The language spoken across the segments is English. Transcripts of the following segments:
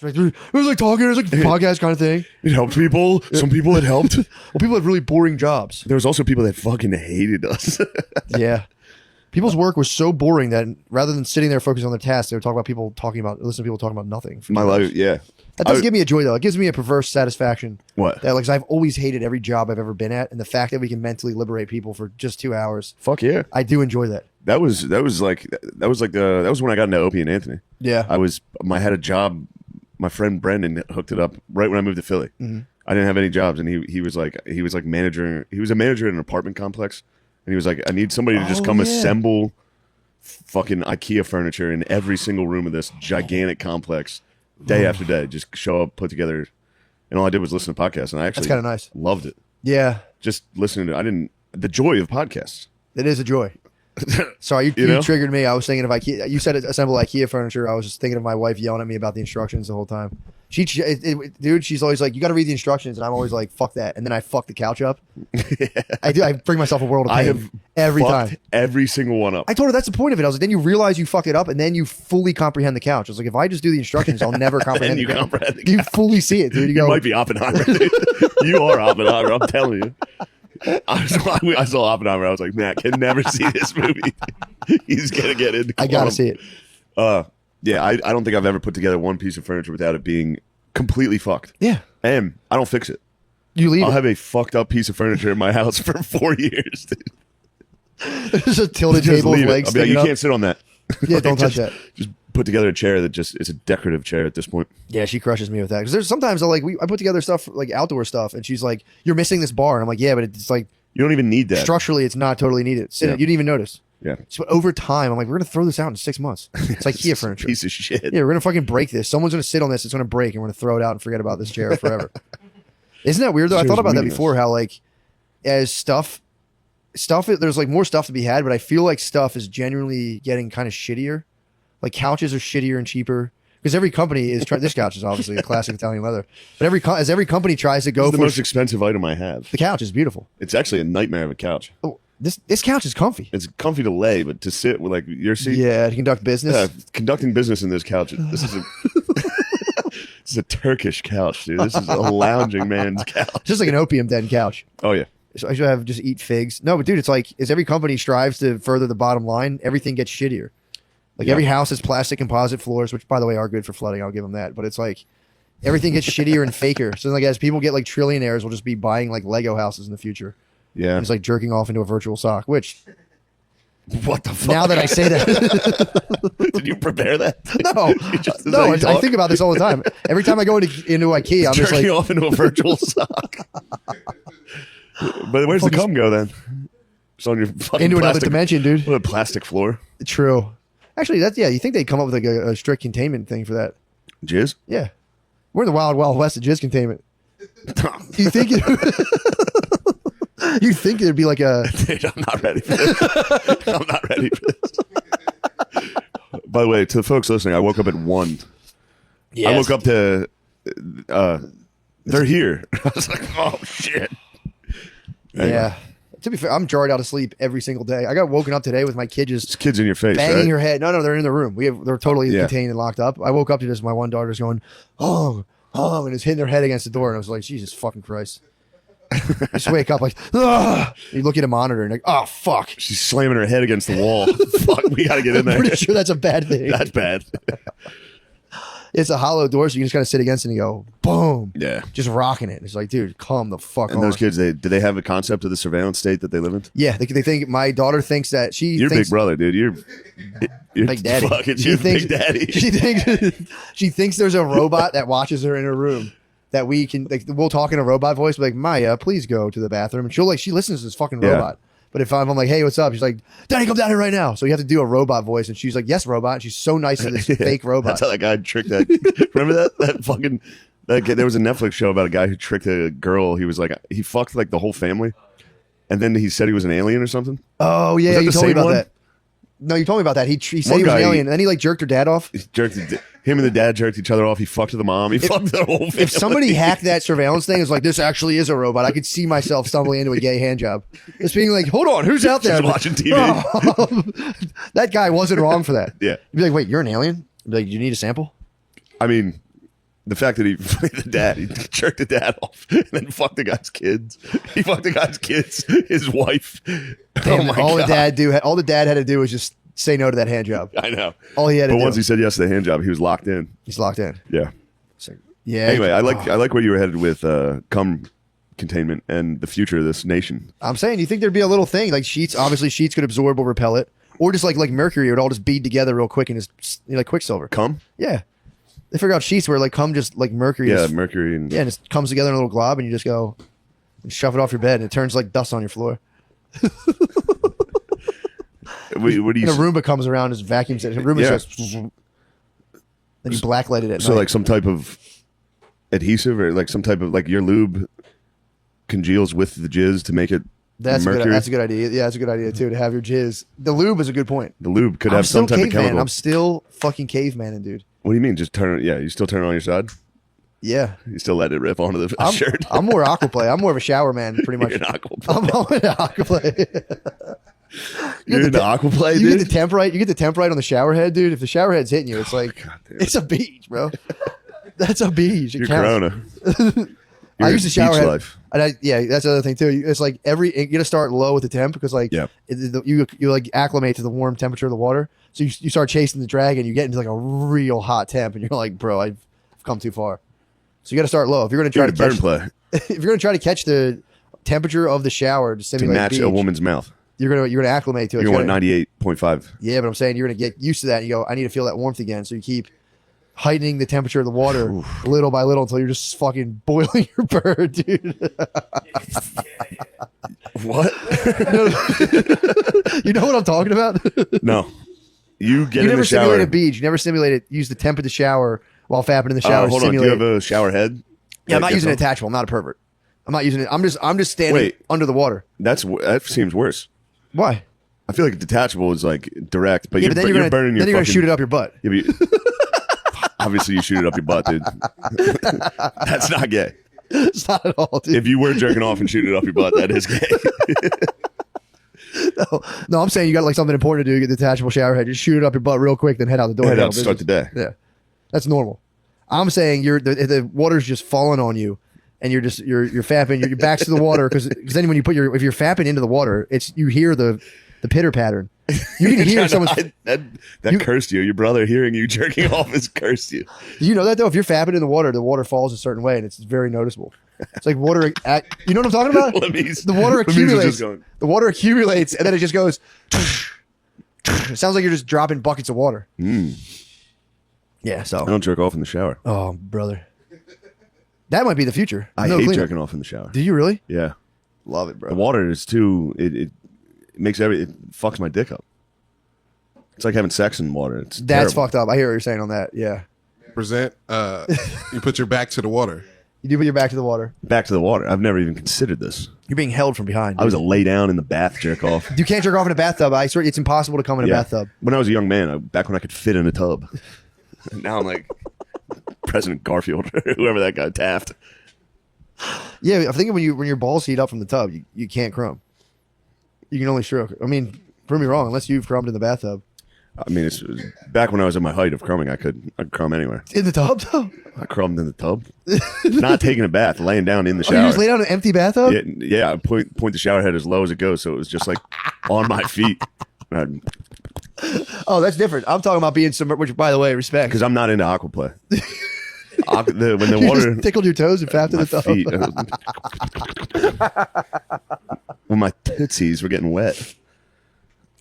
It was like talking. It was like a podcast kind of thing. It helped people. Some people it helped. Well, people have really boring jobs. There was also people that fucking hated us. Yeah. People's work was so boring that rather than sitting there focusing on their tasks, they would listening to people talking about nothing. My life, yeah. That does give me a joy, though. It gives me a perverse satisfaction. What? That, like, 'cause I've always hated every job I've ever been at, and the fact that we can mentally liberate people for just 2 hours. Fuck yeah. I do enjoy that. That was when I got into Opie and Anthony. Yeah. I had a job. My friend Brendan hooked it up right when I moved to Philly. Mm-hmm. I didn't have any jobs, and he was a manager in an apartment complex, and he was like, I need somebody to just come assemble fucking IKEA furniture in every single room of this gigantic complex, day after day. Just show up, put together, and all I did was listen to podcasts, and I actually that's kind of nice. Loved it. Yeah, just listening to the joy of podcasts. It is a joy. Sorry, you triggered me. I was thinking of IKEA. You said assemble IKEA furniture. I was just thinking of my wife yelling at me about the instructions the whole time. Dude, she's always like, you got to read the instructions, and I'm always like, fuck that, and then I fuck the couch up. I do. I bring myself a world of pain every time. Every single one up. I told her that's the point of it. I was like, then you realize you fuck it up, and then you fully comprehend the couch. I was like, if I just do the instructions, I'll never comprehend the couch. You fully see it, dude. You might be Oppenheimer. Dude. You are Oppenheimer. I'm telling you. I saw Oppenheimer. I was like, Matt can never see this movie. He's gonna get into. I gotta see it. Yeah, I don't think I've ever put together one piece of furniture without it being completely fucked. Yeah, and I don't fix it. You leave. I'll have a fucked up piece of furniture in my house for 4 years. Dude. There's a tilted table with legs. I'll be like, you can't sit on that. Yeah, like, don't touch that. Just put together a chair that just is a decorative chair at this point. Yeah, she crushes me with that because there's sometimes I put together stuff like outdoor stuff, and she's like, "You're missing this bar," and I'm like, "Yeah, but it's like you don't even need that structurally. It's not totally needed. You didn't even notice." Yeah. So over time, I'm like, we're gonna throw this out in 6 months. It's like IKEA furniture. Piece of shit. Yeah, we're gonna fucking break this. Someone's gonna sit on this. It's gonna break, and we're gonna throw it out and forget about this chair forever. Isn't that weird though? I thought about that before. How like as stuff, there's like more stuff to be had, but I feel like stuff is genuinely getting kind of shittier. Like couches are shittier and cheaper because every company is trying. This couch is obviously a classic Italian leather, but every company tries to go for the most expensive item I have. The couch is beautiful. It's actually a nightmare of a couch. Oh, this couch is comfy. It's comfy to lay, but to sit with like your seat. Yeah, to conduct business. Yeah, conducting business in this couch. This is this is a Turkish couch, dude. This is a lounging man's couch. Just like an opium den couch. Oh yeah. So I should have just eat figs. No, but dude, it's like as every company strives to further the bottom line, everything gets shittier. Like every house has plastic composite floors, which by the way are good for flooding. I'll give them that. But it's like everything gets shittier and faker. So like as people get like trillionaires, we'll just be buying like Lego houses in the future. Yeah, and it's like jerking off into a virtual sock. Which what the fuck? Now that I say that, did you prepare that? No, I think about this all the time. Every time I go into IKEA, I'm just like jerking off into a virtual sock. But where's the cum go then? It's on your fucking into another dimension, dude. What a plastic floor. True. Actually, you think they'd come up with like a strict containment thing for that? Jizz? Yeah. We're in the wild, wild west of jizz containment. You think you think there'd be like a... Dude, I'm not ready for this. I'm not ready for this. By the way, to the folks listening, I woke up at 1. Yes. I woke up to... they're here. I was like, oh, shit. Anyway. Yeah. To be fair, I'm jarred out of sleep every single day. I got woken up today with my kid just... It's kids in your face, banging her head. No, they're in the room. They're totally contained and locked up. I woke up to this. My one daughter's going, oh, and is hitting her head against the door. And I was like, Jesus fucking Christ. Just wake up like, ah. You look at a monitor and like, oh, fuck. She's slamming her head against the wall. Fuck, we got to get in there. I'm pretty sure that's a bad thing. That's bad. It's a hollow door, so you can just kind of sit against it and go, boom. Yeah. Just rocking it. It's like, dude, calm the fuck And those kids, do they have a concept of the surveillance state that they live in? Yeah, they think, my daughter thinks that You're big brother, dude. You're big daddy. Big daddy. She thinks there's a robot that watches her in her room. That we can, like, we'll talk in a robot voice, be like, Maya, please go to the bathroom. And she listens to this fucking robot. But if I'm like, hey, what's up? She's like, Daddy, come down here right now. So you have to do a robot voice. And she's like, yes, robot. And she's so nice to this fake robot. That's how that guy tricked that. Remember that fucking, there was a Netflix show about a guy who tricked a girl. He was like, he fucked like the whole family. And then he said he was an alien or something. Oh, yeah. You told me about that. No, you told me about that. He said he was an alien. And then he like jerked her dad off. Him and the dad jerked each other off. He fucked the mom. He fucked the whole family. If somebody hacked that surveillance thing, it's like, this actually is a robot. I could see myself stumbling into a gay hand job. Just being like, hold on, who's out there? Just watching TV. Oh. That guy wasn't wrong for that. Yeah. You'd be like, wait, you're an alien? You'd be like, do you need a sample? I mean, The fact that he jerked the dad off, and then fucked the guy's kids. He fucked the guy's kids, his wife. Damn, all the dad had to do was just say no to that hand job. I know. All he had to do. But once he said yes to the hand job, he was locked in. He's locked in. Yeah. So, yeah. Anyway, I like where you were headed with cum containment and the future of this nation. I'm saying, you think there'd be a little thing like sheets? Obviously, sheets could absorb or repel it, or just like mercury, it would all just bead together real quick and just like Quicksilver. Cum? Yeah. They figure out sheets where like cum just like mercury. Yeah, mercury and yeah, and it comes together in a little glob, and you just go and shove it off your bed, and it turns like dust on your floor. what do you? And a Roomba comes around, just vacuums it. Roomba starts, then you blacklight it at so night. like some type of adhesive or like some type of like your lube congeals with the jizz to make it. That's a mercury. that's a good idea. Yeah, that's a good idea too. To have your jizz. The lube is a good point. The lube could I'm have some still type of caveman. chemical. I'm still fucking cavemaning, dude. What do you mean? Just turn it? Yeah, you still turn it on your side. Yeah, You still let it rip onto the shirt. I'm more aquaplay. I'm more of a shower man, pretty much. You're an aquaplay. I'm into aquaplay. You're into aquaplay, You dude. get the temp right. You get the temp right on the shower head, dude. If the shower head's hitting you, it's like God damn. it's a beach, bro. That's a beach. It You're counts. Corona. I use the shower beach head. life. And yeah, that's the other thing too. It's like you got to start low with the temp because like you like acclimate to the warm temperature of the water. So you start chasing the dragon, you get into like a real hot temp, and you're like, bro, I've come too far. So you got to start low if you're going to try to burn catch. play If you're going to try to catch the temperature of the shower to to simulate match beach, a woman's mouth. you're gonna acclimate to it. You want 98.5. Yeah, but I'm saying you're going to get used to that. And you go, I need to feel that warmth again. So you keep heightening the temperature of the water little by little until you're just fucking boiling your bird, dude. What? You know what I'm talking about? No. You get You in never the shower. simulate a beach. You never simulated. Use the temp of the shower while fapping in the shower. Hold on. Do you have a shower head? Yeah, I'm not using it attachable. I'm not a pervert. I'm not using it. I'm just standing under the water. That seems worse. Why? I feel like detachable is like direct, but Yeah, you're, but then you're burning your. Then you're gonna shoot it up your butt. Yeah, obviously, you shoot it up your butt, dude. That's not gay. It's not at all, dude. If you were jerking off and shoot it up your butt, that is gay. No, I'm saying you got like something important to do. Get the detachable shower head. Just shoot it up your butt real quick, then head out the door. Head out to start the day. Yeah, that's normal. I'm saying the water's just falling on you, and you're fapping. Your back's to the water because then when you if you're fapping into the water, you hear the pitter pattern. You can hear someone's. That cursed you. Your brother hearing you jerking off has cursed you. Do you know that though? If you're fapping in the water falls a certain way, and it's very noticeable. It's like water. You know what I'm talking about? The water accumulates. The water accumulates, and then it just goes. It sounds like you're just dropping buckets of water. Yeah. So I don't jerk off in the shower. Oh, brother, that might be the future. I hate jerking off in the shower. Do you really? Yeah. Love it, bro. The water is too. It makes it fucks my dick up. It's like having sex in water. That's terrible. Fucked up. I hear what you're saying on that. Yeah. Present. You put your back to the water. You do put your back to the water. Back to the water. I've never even considered this. You're being held from behind. Dude. I was a lay down in the bath jerk off. You can't jerk off in a bathtub. I swear it's impossible to come in a bathtub. When I was a young man, back when I could fit in a tub. Now I'm like President Garfield or whoever that guy, Taft. Yeah, I'm thinking when your balls heat up from the tub, you can't crumb. You can only stroke. I mean, prove me wrong, unless you've crumbed in the bathtub. I mean, it's back when I was at my height of crumbing, I could crumb anywhere. In the tub, though? I crumbed in the tub. Not taking a bath, laying down in the shower. You just lay down in an empty bathtub? Yeah, I point the shower head as low as it goes, so it was just like on my feet. Oh, that's different. I'm talking about being submerged, which, by the way, respect. Because I'm not into aquaplay. When the You water just tickled your toes and fapped in the tub. When my tootsies were getting wet.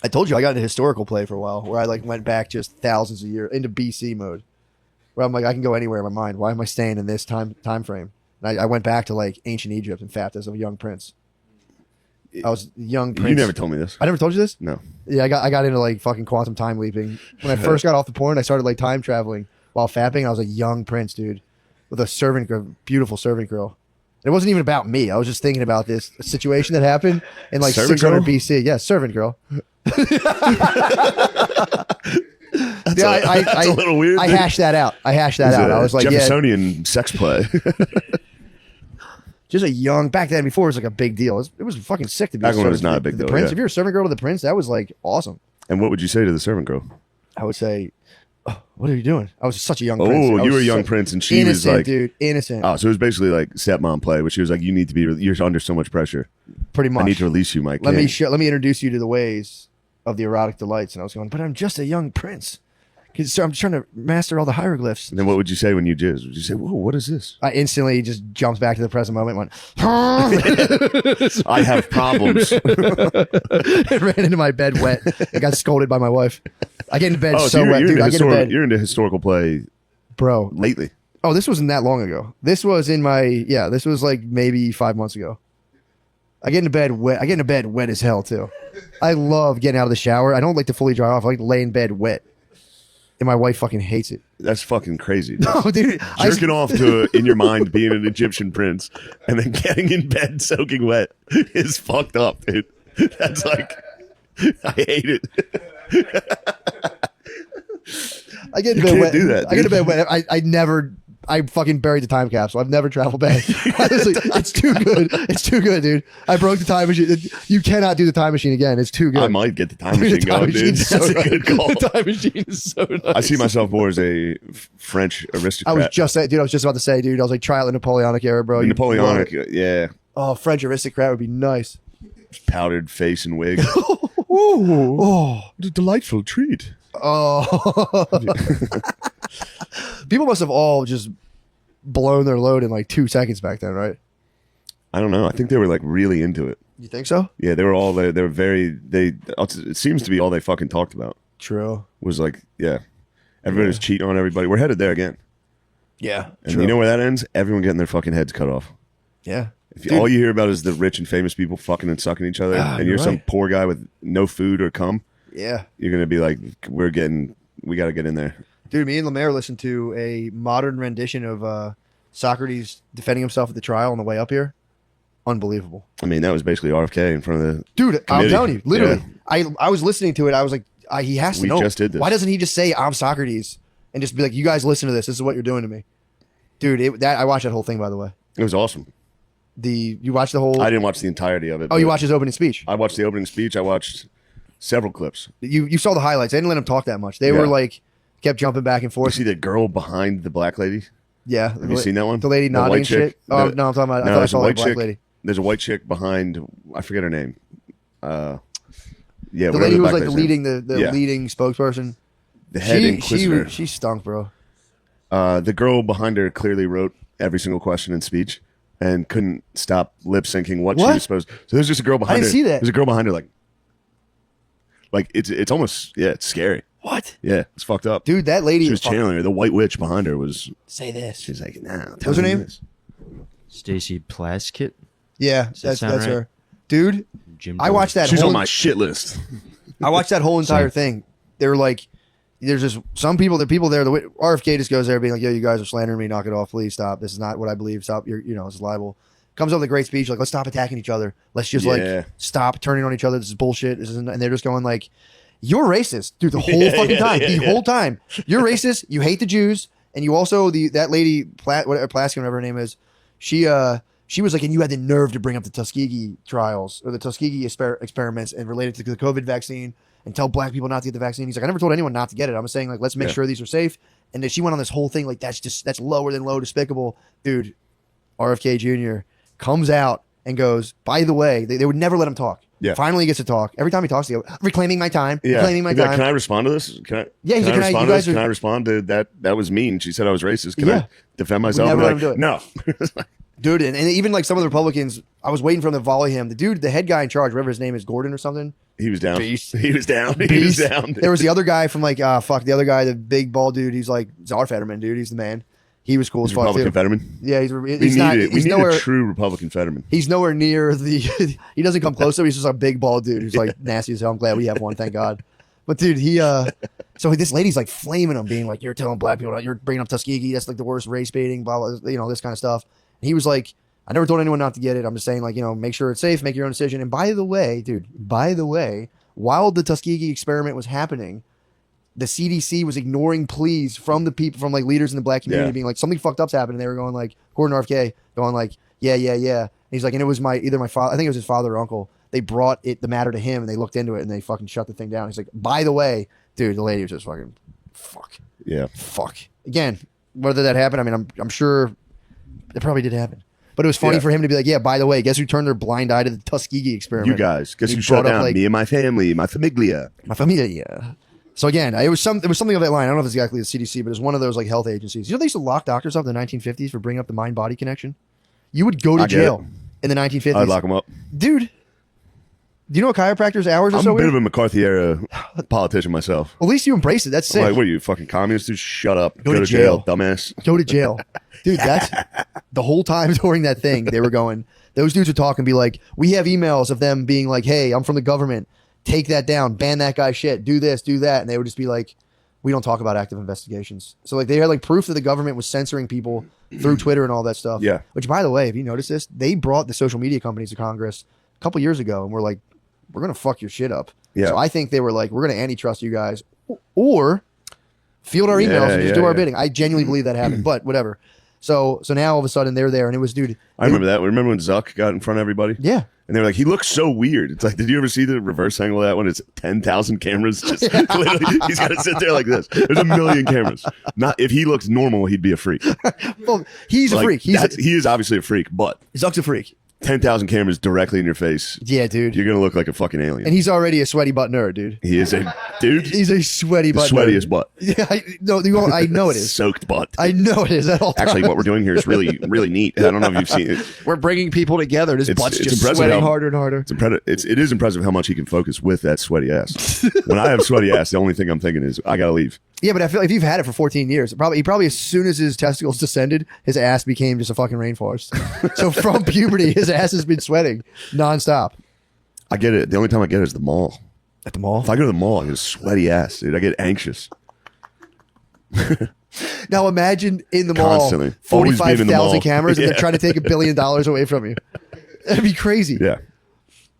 I told you I got into historical play for a while, where I like went back just thousands of years into BC mode, where I'm like, I can go anywhere in my mind. Why am I staying in this time frame? And I went back to like ancient Egypt and fapped as a young prince. I was a young prince. You never told me this. I never told you this? No. Yeah, I got into like fucking quantum time leaping. When I first got off the porn, I started like time traveling while fapping. I was a young prince, dude, with a servant girl, beautiful servant girl. It wasn't even about me. I was just thinking about this situation that happened in like Servant 600 girl? BC. Yeah, servant girl. That's a little weird. I hashed that out. I was like, Jeffersonian sex play. just a young, back then before it was like a big deal. It was fucking sick to be Back a when it was servant not to a big the deal, prince. yeah. If you're a servant girl to the prince, that was like awesome. And what would you say to the servant girl? I would say, oh, What are you doing? I was such a young prince. Oh, you were a young prince, and she innocent, was like, dude, innocent. oh, so it was basically like stepmom play, which she was like, you need to be, you're under so much pressure. Pretty much. I need to release you, Mike. Let me introduce you to the ways of the erotic delights. And I was going, but I'm just a young prince. So I'm trying to master all the hieroglyphs. And then what would you say when you jizz? Would you say, whoa, what is this? I instantly just jumped back to the present moment and went, I have problems. and ran into my bed wet and got scolded by my wife. I get into bed so you're, wet, dude. I get into bed. You're into historical play, bro. lately. Oh, this wasn't that long ago. This was this was like maybe 5 months ago. I get into bed wet. I get into bed wet as hell too. I love getting out of the shower. I don't like to fully dry off. I like to lay in bed wet. And my wife fucking hates it. That's fucking crazy. No, dude. Jerking off to, in your mind, being an Egyptian prince and then getting in bed soaking wet is fucked up, dude. That's like, I hate it. I get in bed wet. Do that, I get in bed wet. I fucking buried the time capsule. I've never traveled back. Honestly, it's too good. It's too good, dude. I broke the time machine. You cannot do the time machine again. It's too good. I might get the time machine going, dude. That's a good call. The time machine is so nice. I see myself more as a French aristocrat. I was just about to say, dude. I was like, try out the Napoleonic era, bro. Napoleonic, yeah. Oh, French aristocrat would be nice. Powdered face and wig. Oh, what a delightful treat. Oh. People must have all just blown their load in like 2 seconds back then, right? I don't know. I think they were like really into it. You think so? Yeah, they were all there. They were very. It seems to be all they fucking talked about. True. Was like, yeah, everybody was cheating on everybody. We're headed there again. Yeah. And true. you know where that ends? Everyone getting their fucking heads cut off. Yeah. If all you hear about is the rich and famous people fucking and sucking each other, and you're some poor guy with no food or cum, yeah, you're gonna be like, we got to get in there. Dude, me and Lemaire listened to a modern rendition of Socrates defending himself at the trial on the way up here. Unbelievable. I mean, that was basically RFK in front of the dude. committee. I'm telling you, literally. Yeah. I was listening to it. I was like, he has to know. We just did this. Why doesn't he just say I'm Socrates and just be like, you guys listen to this. This is what you're doing to me, dude. I watched that whole thing, by the way. It was awesome. You watched the whole? I didn't watch the entirety of it. Oh, you watched his opening speech? I watched the opening speech. I watched several clips. You saw the highlights. They didn't let him talk that much. They were like, kept jumping back and forth. You see the girl behind the black lady? Yeah. Have you seen that one? The lady nodding shit? Oh, no, I'm talking about, I thought I saw the black lady. There's a white chick behind, I forget her name. Yeah, the lady who was like leading the leading spokesperson. The head inquisitor. She stunk, bro. The girl behind her clearly wrote every single question in speech and couldn't stop lip syncing what she was supposed. So there's just a girl behind her. I didn't see that. There's a girl behind her like it's almost it's scary. What? Yeah, it's fucked up, dude. That lady she was channeling her. The white witch behind her was say this. She's like, nah. What's her name? Stacy Plaskett. Yeah, that's right? Her, dude. I watched that. She's on my shit list. I watched that whole entire thing. They were like, there's just some people. The people there. The RFK just goes there being like, yo, you guys are slandering me. Knock it off, please stop. This is not what I believe. Stop. It's libel. Comes up with a great speech like, let's stop attacking each other. Let's just like stop turning on each other. This is bullshit. This isn't. And they're just going like, you're racist, dude. The whole fucking time. The whole time. You're racist. You hate the Jews, and you also that lady Plaskett, whatever her name is. She was like, and you had the nerve to bring up the Tuskegee trials or the Tuskegee experiments and relate it to the COVID vaccine and tell black people not to get the vaccine. He's like, I never told anyone not to get it. I'm saying like, let's make sure these are safe. And then she went on this whole thing like that's lower than low, despicable, dude. RFK Jr. comes out and goes, by the way, they would never let him talk. Yeah. Finally, he gets to talk. Every time he talks, he goes, reclaiming my time. Yeah. Reclaiming my time. Can I respond to this? Can I? Yeah. He's can like, Can I respond to that? That was mean. She said I was racist. Can I defend myself? Never let him do it. No. Dude, and even like some of the Republicans, I was waiting for them to volley him. The dude, the head guy in charge, whatever his name is, Gordon or something. He was down. Beast. He was down. Beast. He was down. There was the other guy from like, the other guy, the big bald dude. He's like Czar Fetterman, dude. He's the man. He was cool as fuck too. Republican Fetterman. Yeah, we need a true Republican Fetterman. He's nowhere near the. He doesn't come close to him. He's just a big bald dude who's like nasty as hell. I'm glad we have one, thank God. But dude, so this lady's like flaming him, being like, "You're telling black people, you're bringing up Tuskegee. That's like the worst race baiting, blah blah. This kind of stuff." And he was like, "I never told anyone not to get it. I'm just saying, like, make sure it's safe, make your own decision." And by the way, dude, while the Tuskegee experiment was happening, the CDC was ignoring pleas from the people, from like leaders in the black community, being like, something fucked up's happened. And they were going like, Gordon RFK going like, yeah. And he's like, and it was either my father, I think it was his father or uncle. They brought the matter to him and they looked into it and they fucking shut the thing down. He's like, by the way, dude, the lady was just fucking fuck. Yeah. Fuck. Again, whether that happened, I mean, I'm sure it probably did happen. But it was funny for him to be like, yeah, by the way, guess who turned their blind eye to the Tuskegee experiment? You guys. Guess He who shut brought up, down? Me and my family, my famiglia. My familia. So again, it was something of that line. I don't know if it's exactly the CDC, but it's one of those like health agencies. You know, they used to lock doctors up in the 1950s for bringing up the mind-body connection. You would go to jail in the 1950s. I'd lock them up. Dude, do you know a chiropractor's hours are I'm so a bit weird? of a McCarthy era politician myself. Well, at least you embrace it. That's sick. Like, what are you, fucking communist dude? Shut up. Go to jail. Dumbass. Go to jail. Dude, that's the whole time during that thing, they were going, those dudes would talk and be like, we have emails of them being like, hey, I'm from the government. Take that down. Ban that guy's shit. Do this, do that. And they would just be like, we don't talk about active investigations. So like they had like proof that the government was censoring people through Twitter and all that stuff. Yeah. Which, by the way, if you notice this, they brought the social media companies to Congress a couple years ago and were like, we're going to fuck your shit up. Yeah. So I think they were like, we're going to antitrust you guys or field our emails and just do our bidding. I genuinely believe that happened, but whatever. So now all of a sudden they're there and it was, dude. I remember that. Remember when Zuck got in front of everybody? Yeah. And they were like, he looks so weird. It's like, did you ever see the reverse angle of that when it's 10,000 cameras? Just literally, he's got to sit there like this. There's a million cameras. Not if he looks normal, he'd be a freak. Well, he's Like, a freak. he is obviously a freak, but Zuck's a freak. 10,000 cameras directly in your face. Yeah, dude. You're gonna look like a fucking alien. And he's already a sweaty butt nerd, dude. He is a dude. He's a sweaty The butt sweatiest nerd. butt. Yeah, I know it is. Soaked butt. I know it is at all times. Actually, what we're doing here is really, really neat. I don't know if you've seen it. We're bringing people together. His butt's just impressive sweating how- harder and harder. It is impressive how much he can focus with that sweaty ass. When I have sweaty ass, the only thing I'm thinking is I gotta leave. Yeah, but I feel like if you've had it for 14 years, he probably as soon as his testicles descended, his ass became just a fucking rainforest. So from puberty, his ass has been sweating nonstop. I get it. The only time I get it is the mall. At the mall? If I go to the mall, I get a sweaty ass, dude. I get anxious. Now imagine in the mall, Constantly. Always being in the 45,000 mall. cameras, and Yeah. they're trying to take $1 billion away from you. That'd be crazy. Yeah.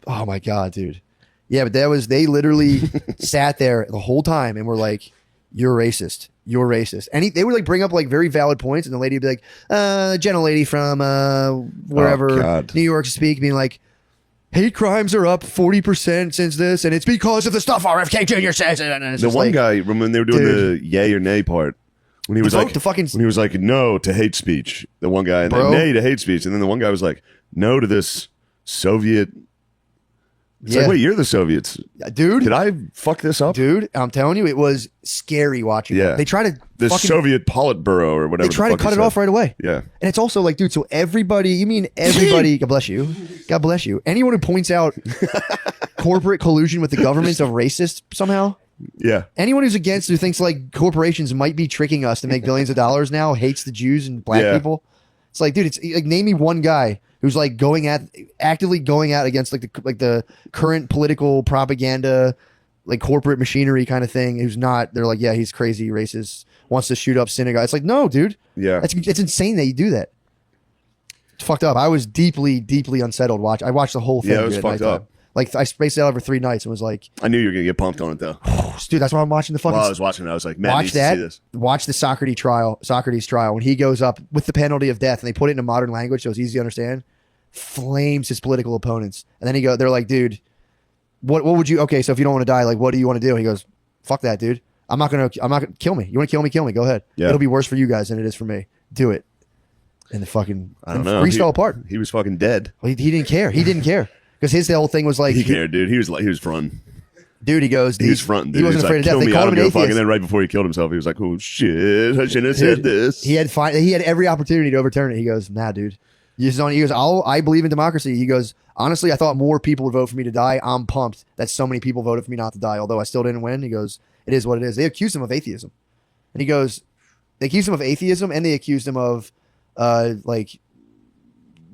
Oh my God, dude. Yeah, but they literally sat there the whole time and were like, you're racist. You're racist. And they would like bring up like very valid points, and the lady would be like, gentle lady from wherever, God. New York to speak, being like, hate crimes are up 40% since this, and it's because of the stuff RFK Jr. says. And it's The just one like, guy, when they were doing the yay or nay part, when he was vote like, to fucking- when he was like, no to hate speech. The one guy, and Bro. then nay to hate speech, and then the one guy was like, no to this Soviet. It's Yeah. like, wait, you're the Soviets. dude, Did I fuck this up? dude, I'm telling you, it was scary watching. Yeah. They try to The fucking, Soviet Politburo or whatever. they try to cut it off right away. Yeah. And it's also like, dude, so everybody, you mean everybody, God bless you. God bless you. Anyone who points out corporate collusion with the government's a racist somehow. Yeah. Anyone who's against, who thinks like corporations might be tricking us to make billions of dollars now, hates the Jews and black Yeah. people. It's like, dude, it's like, name me one guy who's like actively going out against like the current political propaganda, like corporate machinery kind of thing. Who's not? They're like, yeah, he's crazy, racist, wants to shoot up synagogue. It's like, no, dude. Yeah. It's insane that you do that. It's fucked up. I was deeply, deeply unsettled. I watched the whole thing. Yeah, it was dude, at fucked nighttime. up. Like I spaced it out over 3 nights and was like, I knew you were going to get pumped on it, though. dude, that's why I'm watching the fucking. While I was watching it, I was like, man, Watch needs that. to see this. Watch the Socrates trial when he goes up with the penalty of death and they put it into modern language so it's easy to understand. Flames his political opponents, and then they're like, dude, what would you? Okay, so if you don't want to die, like, what do you want to do? And he goes, fuck that, dude. I'm not gonna kill me. You want to kill me? Kill me. Go ahead. Yeah. It'll be worse for you guys than it is for me. Do it. And the fucking I don't know. Grease fell apart. He was fucking dead. Well, he didn't care. He didn't care because the whole thing was like, He cared, dude. He was fronting. dude. He goes, He was fronting, dude. He wasn't afraid like, of kill death. They me, I called don't him an give a fuck. atheist. And then right before he killed himself, he was like, oh, shit, I shouldn't have said this. He had every opportunity to overturn it. He goes, nah, dude. He goes, I believe in democracy. He goes, honestly, I thought more people would vote for me to die. I'm pumped that so many people voted for me not to die, although I still didn't win. He goes, it is what it is. They accused him of atheism. And he goes, they accused him of atheism and they accused him of like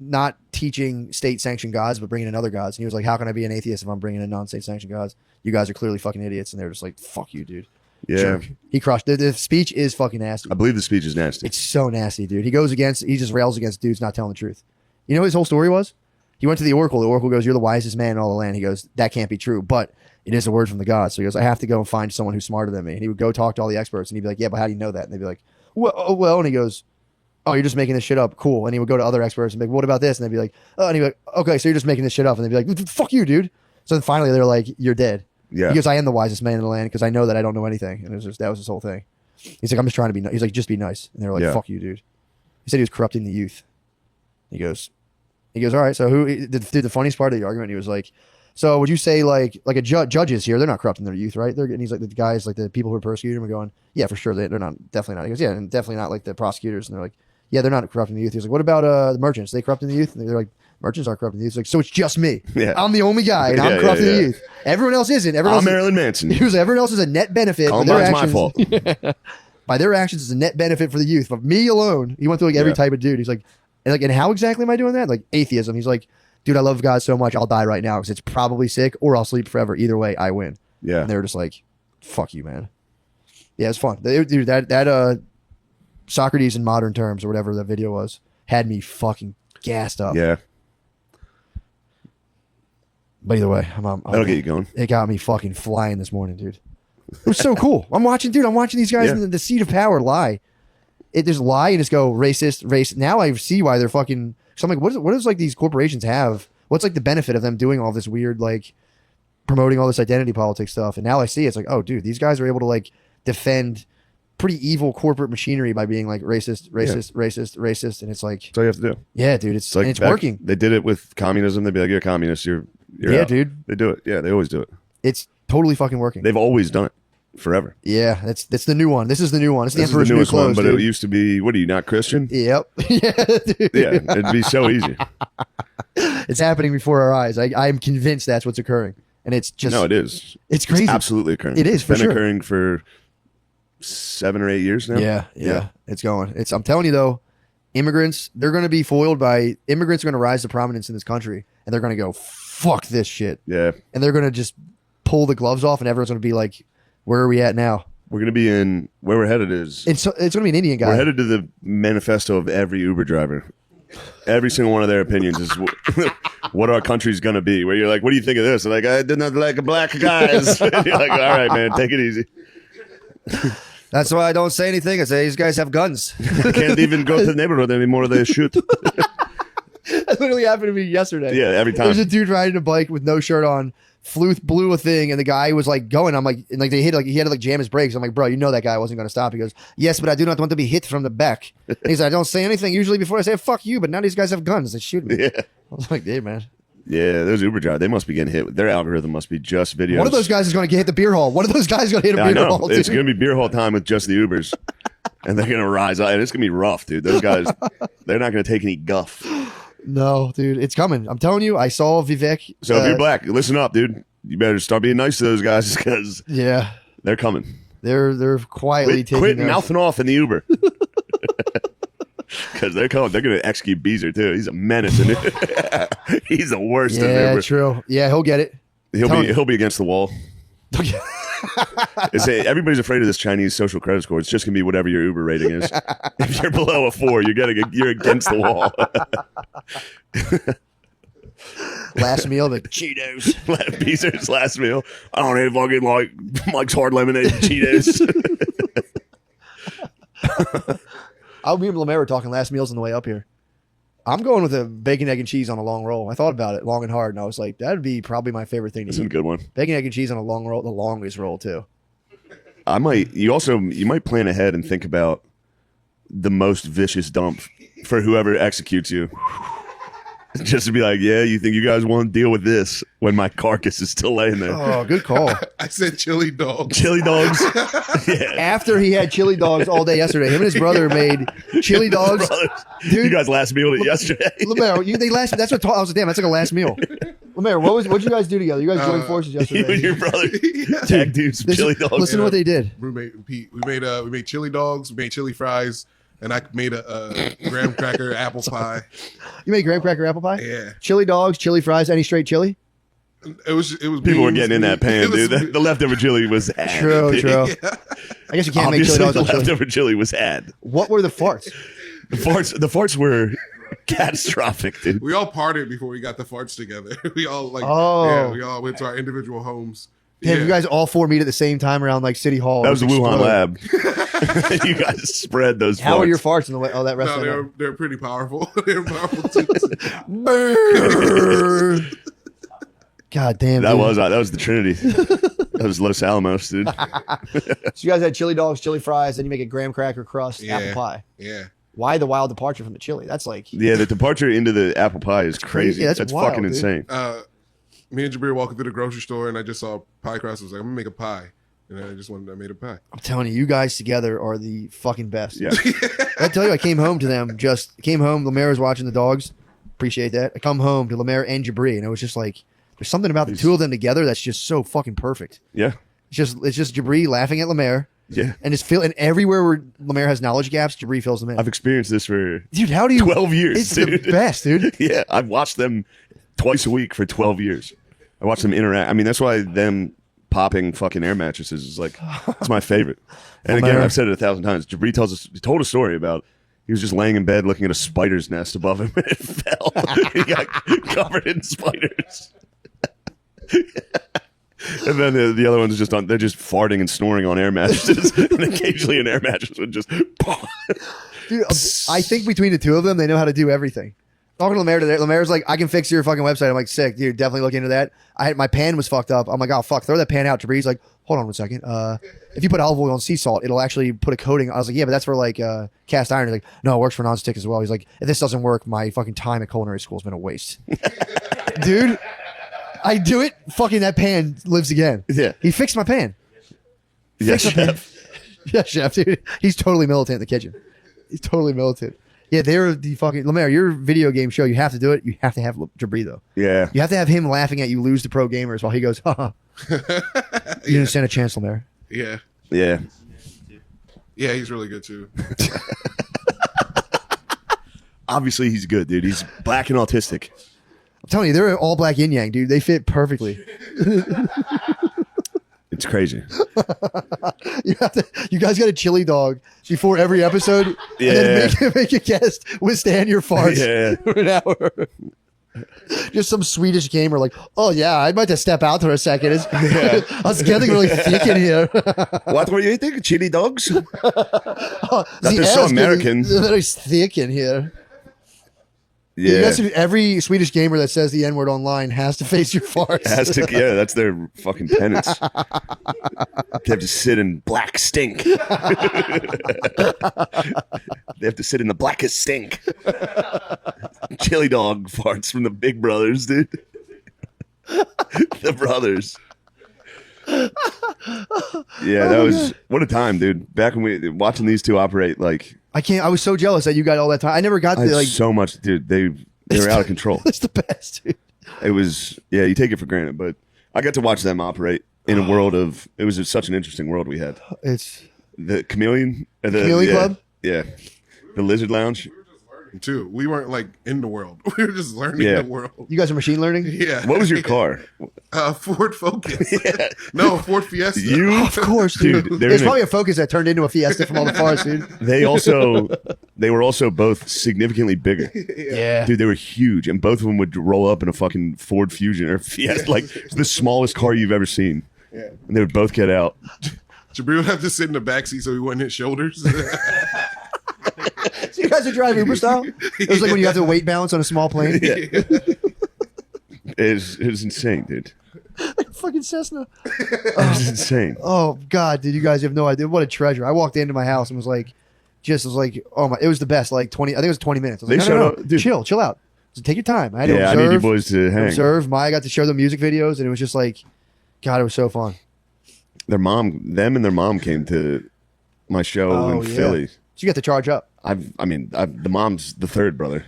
not teaching state-sanctioned gods, but bringing in other gods. And he was like, how can I be an atheist if I'm bringing in non-state-sanctioned gods? You guys are clearly fucking idiots. And they're just like, fuck you, dude. Yeah. Jerk. He crushed. The speech is fucking nasty. I believe the speech is nasty. It's so nasty, dude. He just rails against dudes not telling the truth. You know what his whole story was? He went to the Oracle. The Oracle goes, you're the wisest man in all the land. He goes, that can't be true, but it is a word from the gods. So he goes, I have to go and find someone who's smarter than me. And he would go talk to all the experts and he'd be like, yeah, but how do you know that? And they'd be like, well, and he goes, oh, you're just making this shit up. Cool. And he would go to other experts and be like, what about this? And they'd be like, oh, and he'd be like, okay, so you're just making this shit up. And they'd be like, fuck you, dude. So then finally they're like, you're dead. Yeah. He goes, I am the wisest man in the land because I know that I don't know anything. And that was his whole thing. He's like, I'm just trying to be nice. He's like, just be nice. And they were like, Yeah. fuck you, dude. He said he was corrupting the youth. He goes, all right. So who? The funniest part of the argument, he was like, so would you say like a judges here? They're not corrupting their youth, right? And he's like, the guys, like the people who are persecuting him are going, yeah, for sure. They're not, definitely not. He goes, yeah, and definitely not like the prosecutors. And they're like, yeah, they're not corrupting the youth. He's like, what about the merchants? They corrupting the youth? And they're like, merchants aren't corrupting the youth. He's like, so it's just me. Yeah. I'm the only guy, and I'm corrupting the youth. Everyone else isn't. Everyone else Marilyn Manson. He was like, everyone else is a net benefit. Columbine's my fault. By their actions, it's a net benefit for the youth. But me alone, he went through like every type of dude. He's like, and how exactly am I doing that? Like atheism. He's like, dude, I love God so much, I'll die right now because it's probably sick, or I'll sleep forever. Either way, I win. Yeah. And they were just like, fuck you, man. Yeah, it's fun. Dude, that Socrates in modern terms or whatever that video was had me fucking gassed up. Yeah. But either way, That'll get you going. It got me fucking flying this morning, dude. It was so cool. I'm watching these guys in the seat of power lie. It just lie and just go racist. Now I see why they're fucking. So I'm like, what does like these corporations have? What's like the benefit of them doing all this weird like promoting all this identity politics stuff? And now I see it's like, oh, dude, these guys are able to like defend pretty evil corporate machinery by being like racist, and it's like That's all you have to do. Yeah, dude, it's like and it's working. They did it with communism. They'd be like, you're a communist. You're Yeah, out. dude. They do it. Yeah, they always do it. It's totally fucking working. They've always done it forever. Yeah, that's the new one. This is the new one. It's the This is Emperor's the New newest one, Clothes, but dude. it used to be, what are you, not Christian? Yep. Yeah, dude. Yeah, it'd be so easy. It's happening before our eyes. I'm convinced that's what's occurring, and it's just No, it is. It's crazy. It's absolutely occurring. It is, for It's been sure. occurring for 7 or 8 years now. Yeah. It's going. I'm telling you though, immigrants, they're going to be foiled by immigrants are going to rise to prominence in this country, and they're going to go fuck this shit, Yeah. and they're going to just pull the gloves off, and everyone's going to be like, "Where are we at now?" We're going to be in, where we're headed is, It's going to be an Indian guy. we're headed to the manifesto of every Uber driver. Every single one of their opinions is what our country's going to be. Where you're like, what do you think of this? They're like, I did not like black guys. You're like, all right, man, take it easy. That's why I don't say anything. I say these guys have guns. I can't even go to the neighborhood anymore. They shoot. That literally happened to me yesterday. Yeah, every time. There's a dude riding a bike with no shirt on, blew a thing, and the guy was like going. I'm like, and like they hit like he had to like jam his brakes. I'm like, bro, you know that guy wasn't going to stop. He goes, yes, but I do not want to be hit from the back. And he's like, I don't say anything usually before I say fuck you, but now these guys have guns. They shoot me. Yeah. I was like, hey man, Yeah, those Uber drivers, they must be getting hit. Their algorithm must be just videos. one of those guys is going to hit the beer hall. One of those guys is going to hit a Yeah, I beer know. hall. It's dude. going to be beer hall time with just the Ubers. And they're going to rise up. And it's going to be rough, dude. Those guys, they're not going to take any guff. No, dude, it's coming. I'm telling you, I saw Vivek. So if you're black, listen up, dude. You better start being nice to those guys because Yeah, they're coming. they're quietly taking. Quit those- mouthing off in the Uber. Because they're coming. They're going to execute Beezer, too. He's a menace. And he's the worst in the Yeah, Uber. true. Yeah, he'll get it. He'll be against the wall. Everybody's afraid of this Chinese social credit score. It's just gonna be whatever your Uber rating is. If you're below a 4, you're against the wall. Last meal, the Cheetos. Beezer's last meal. I don't even fucking like Mike's hard lemonade and Cheetos. Me and Lemaire were talking last meals on the way up here. I'm going with a bacon, egg, and cheese on a long roll. I thought about it long and hard, and I was like, that'd be probably my favorite thing to That's a eat. good one. Bacon, egg, and cheese on a long roll, the longest roll too. You might plan ahead and think about the most vicious dump for whoever executes you. Just to be like, yeah, you think you guys want to deal with this when my carcass is still laying there? Oh, good call. I said chili dog. Chili dogs. Yeah. After he had chili dogs all day yesterday, him and his brother made chili dogs. Brothers, Dude. you guys last mealed it yesterday. Lemaire, that's what I was like, damn, that's like a last meal. Lemaire, what'd you guys do together? You guys joined forces You yesterday. and your brother tag team some chili dogs. Listen to what they did. Roommate and Pete. We made chili dogs. We made chili fries, and I made a graham cracker apple pie. You made graham cracker apple pie? Yeah, Chili dogs, chili fries, any straight chili? it was. People were getting in that pan, It was- dude. The leftover chili was had. True, dude. true. I guess you can't make Obviously, chili dogs the on chili. leftover chili was had. What were the farts? The farts were catastrophic, dude. We all partied before we got the farts together. We all we all went to our individual homes. Damn, you guys all four meet at the same time around like City Hall. That was the Wuhan Explode. lab. You guys spread those. How are farts. your farts in the way? Oh, that rest No, they're pretty powerful. They're powerful too. God damn. That dude. was the Trinity. Those Los Alamos, dude. So you guys had chili dogs, chili fries, then you make a graham cracker crust, apple pie. Yeah. Why the wild departure from the chili? That's like Yeah, the departure into the apple pie is crazy. Yeah, that's wild, fucking dude. insane. Me and Jabir walking through the grocery store, and I just saw pie crust. I was like, I'm gonna make a pie, and I made a pie. I'm telling you guys together are the fucking best. Yeah. I tell you, I came home to them. Lemaire was watching the dogs. Appreciate that. I come home to Lemaire and Jabri, and it was just like there's something about the two of them together that's just so fucking perfect. Yeah. It's just Jabri laughing at Lemaire. Yeah. And and everywhere where Lemaire has knowledge gaps, Jabri fills them in. I've experienced this for Dude, how do you 12 years. It's dude. the best, dude. Yeah, I've watched them twice a week for 12 years. I watch them interact. I mean, that's why them popping fucking air mattresses is like, it's my favorite. And again, I've said it 1,000 times. Jabri told a story about he was just laying in bed looking at a spider's nest above him and it fell. He got covered in spiders. And then the other ones are they're just farting and snoring on air mattresses. And occasionally an air mattress would just. Dude, I think between the two of them, they know how to do everything. Talking to Lemaire today, Lemaire's like, I can fix your fucking website. I'm like, sick, dude, definitely look into that. My pan was fucked up. I'm like, oh, fuck, throw that pan out. Jabri's like, hold on 1 second. If you put olive oil on sea salt, it'll actually put a coating. I was like, yeah, but that's for like cast iron. He's like, no, it works for nonstick as well. He's like, if this doesn't work, my fucking time at culinary school has been a waste. Dude, I do it. Fucking that pan lives again. Yeah. He fixed my pan. Yeah, Fixed my pan. Yeah, chef, dude. He's totally militant in the kitchen. He's totally militant. Yeah, they're the fucking Lemaire. Your video game show, you have to do it. You have to have Jabri though. Yeah. You have to have him laughing at you lose to pro gamers while he goes, haha. You didn't stand a chance, Lemaire. Yeah. Yeah. Yeah, he's really good too. Obviously, he's good, dude. He's black and autistic. I'm telling you, they're all black yin yang, dude. They fit perfectly. It's crazy. You guys got a chili dog before every episode, and Yeah. then make a guest withstand your farts Yeah. for an hour. Just some Swedish gamer like, oh yeah, I'd like to step out for a second. It's getting really thick in here. What were you eating? Chili dogs? Oh, They're the so ass American. getting very thick in here. You Yeah. guys, every Swedish gamer that says the N-word online has to face your farts. Yeah, that's their fucking penance. They have to sit in black stink. They have to sit in the blackest stink. Chili dog farts from the big brothers, dude. The brothers. Yeah, that was what a time, dude. Back when we watching these two operate, like I was so jealous that you got all that time. I never got I had the like. so much, dude. They were out of control. It's the best, dude. It was, yeah, you take it for granted, but I got to watch them operate in a world of. It was such an interesting world we had. It's The chameleon, Chameleon Club? Yeah, the lizard lounge. Too. We weren't like in the world. We were just learning Yeah. the world. you guys are machine learning. Yeah. What was your car? Ford Focus. Yeah. No, Ford Fiesta. You, Of course, dude. Dude, There's probably a Focus that turned into a Fiesta from all the farts, dude. they were also both significantly bigger. Yeah. Dude, they were huge, and both of them would roll up in a fucking Ford Fusion or Fiesta, like the smallest car you've ever seen. Yeah. And they would both get out. Jabri would have to sit in the backseat so he wouldn't hit shoulders. So you guys are driving Uber style? It was like when you have to weight balance on a small plane. Yeah. It was insane, dude. Fucking Cessna. It was insane. Oh God, dude, you guys have no idea what a treasure. I walked into my house and was like, oh my, it was the best. Like 20, I think it was 20 minutes. I was They like, showed no, up- dude. chill out. So take your time. I had to Yeah, I observe. need you boys to hang. Observe. Maya got to show them music videos, and it was just like, God, it was so fun. Them and their mom came to my show Oh, in yeah. Philly. So you got to charge up. The mom's the third brother.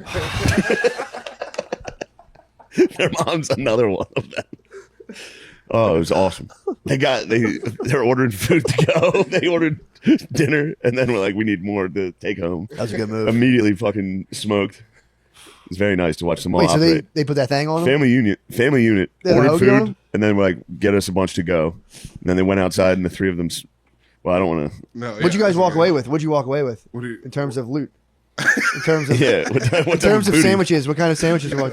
Their mom's another one of them. Oh, it was awesome. They're ordering food to go. They ordered dinner, and then we're like, we need more to take home. That was a good move. Immediately fucking smoked. It was very nice to watch them all Wait, so operate. they put that thing on them? Family unit They had a ordered hoagie on food, them? and then we're like, get us a bunch to go. And then they went outside, and the three of them. Well, I don't want to. No, What'd you guys walk away with? What'd you walk away with What do you, in terms of loot? In terms of Yeah. in terms of sandwiches, what kind of sandwiches you walk?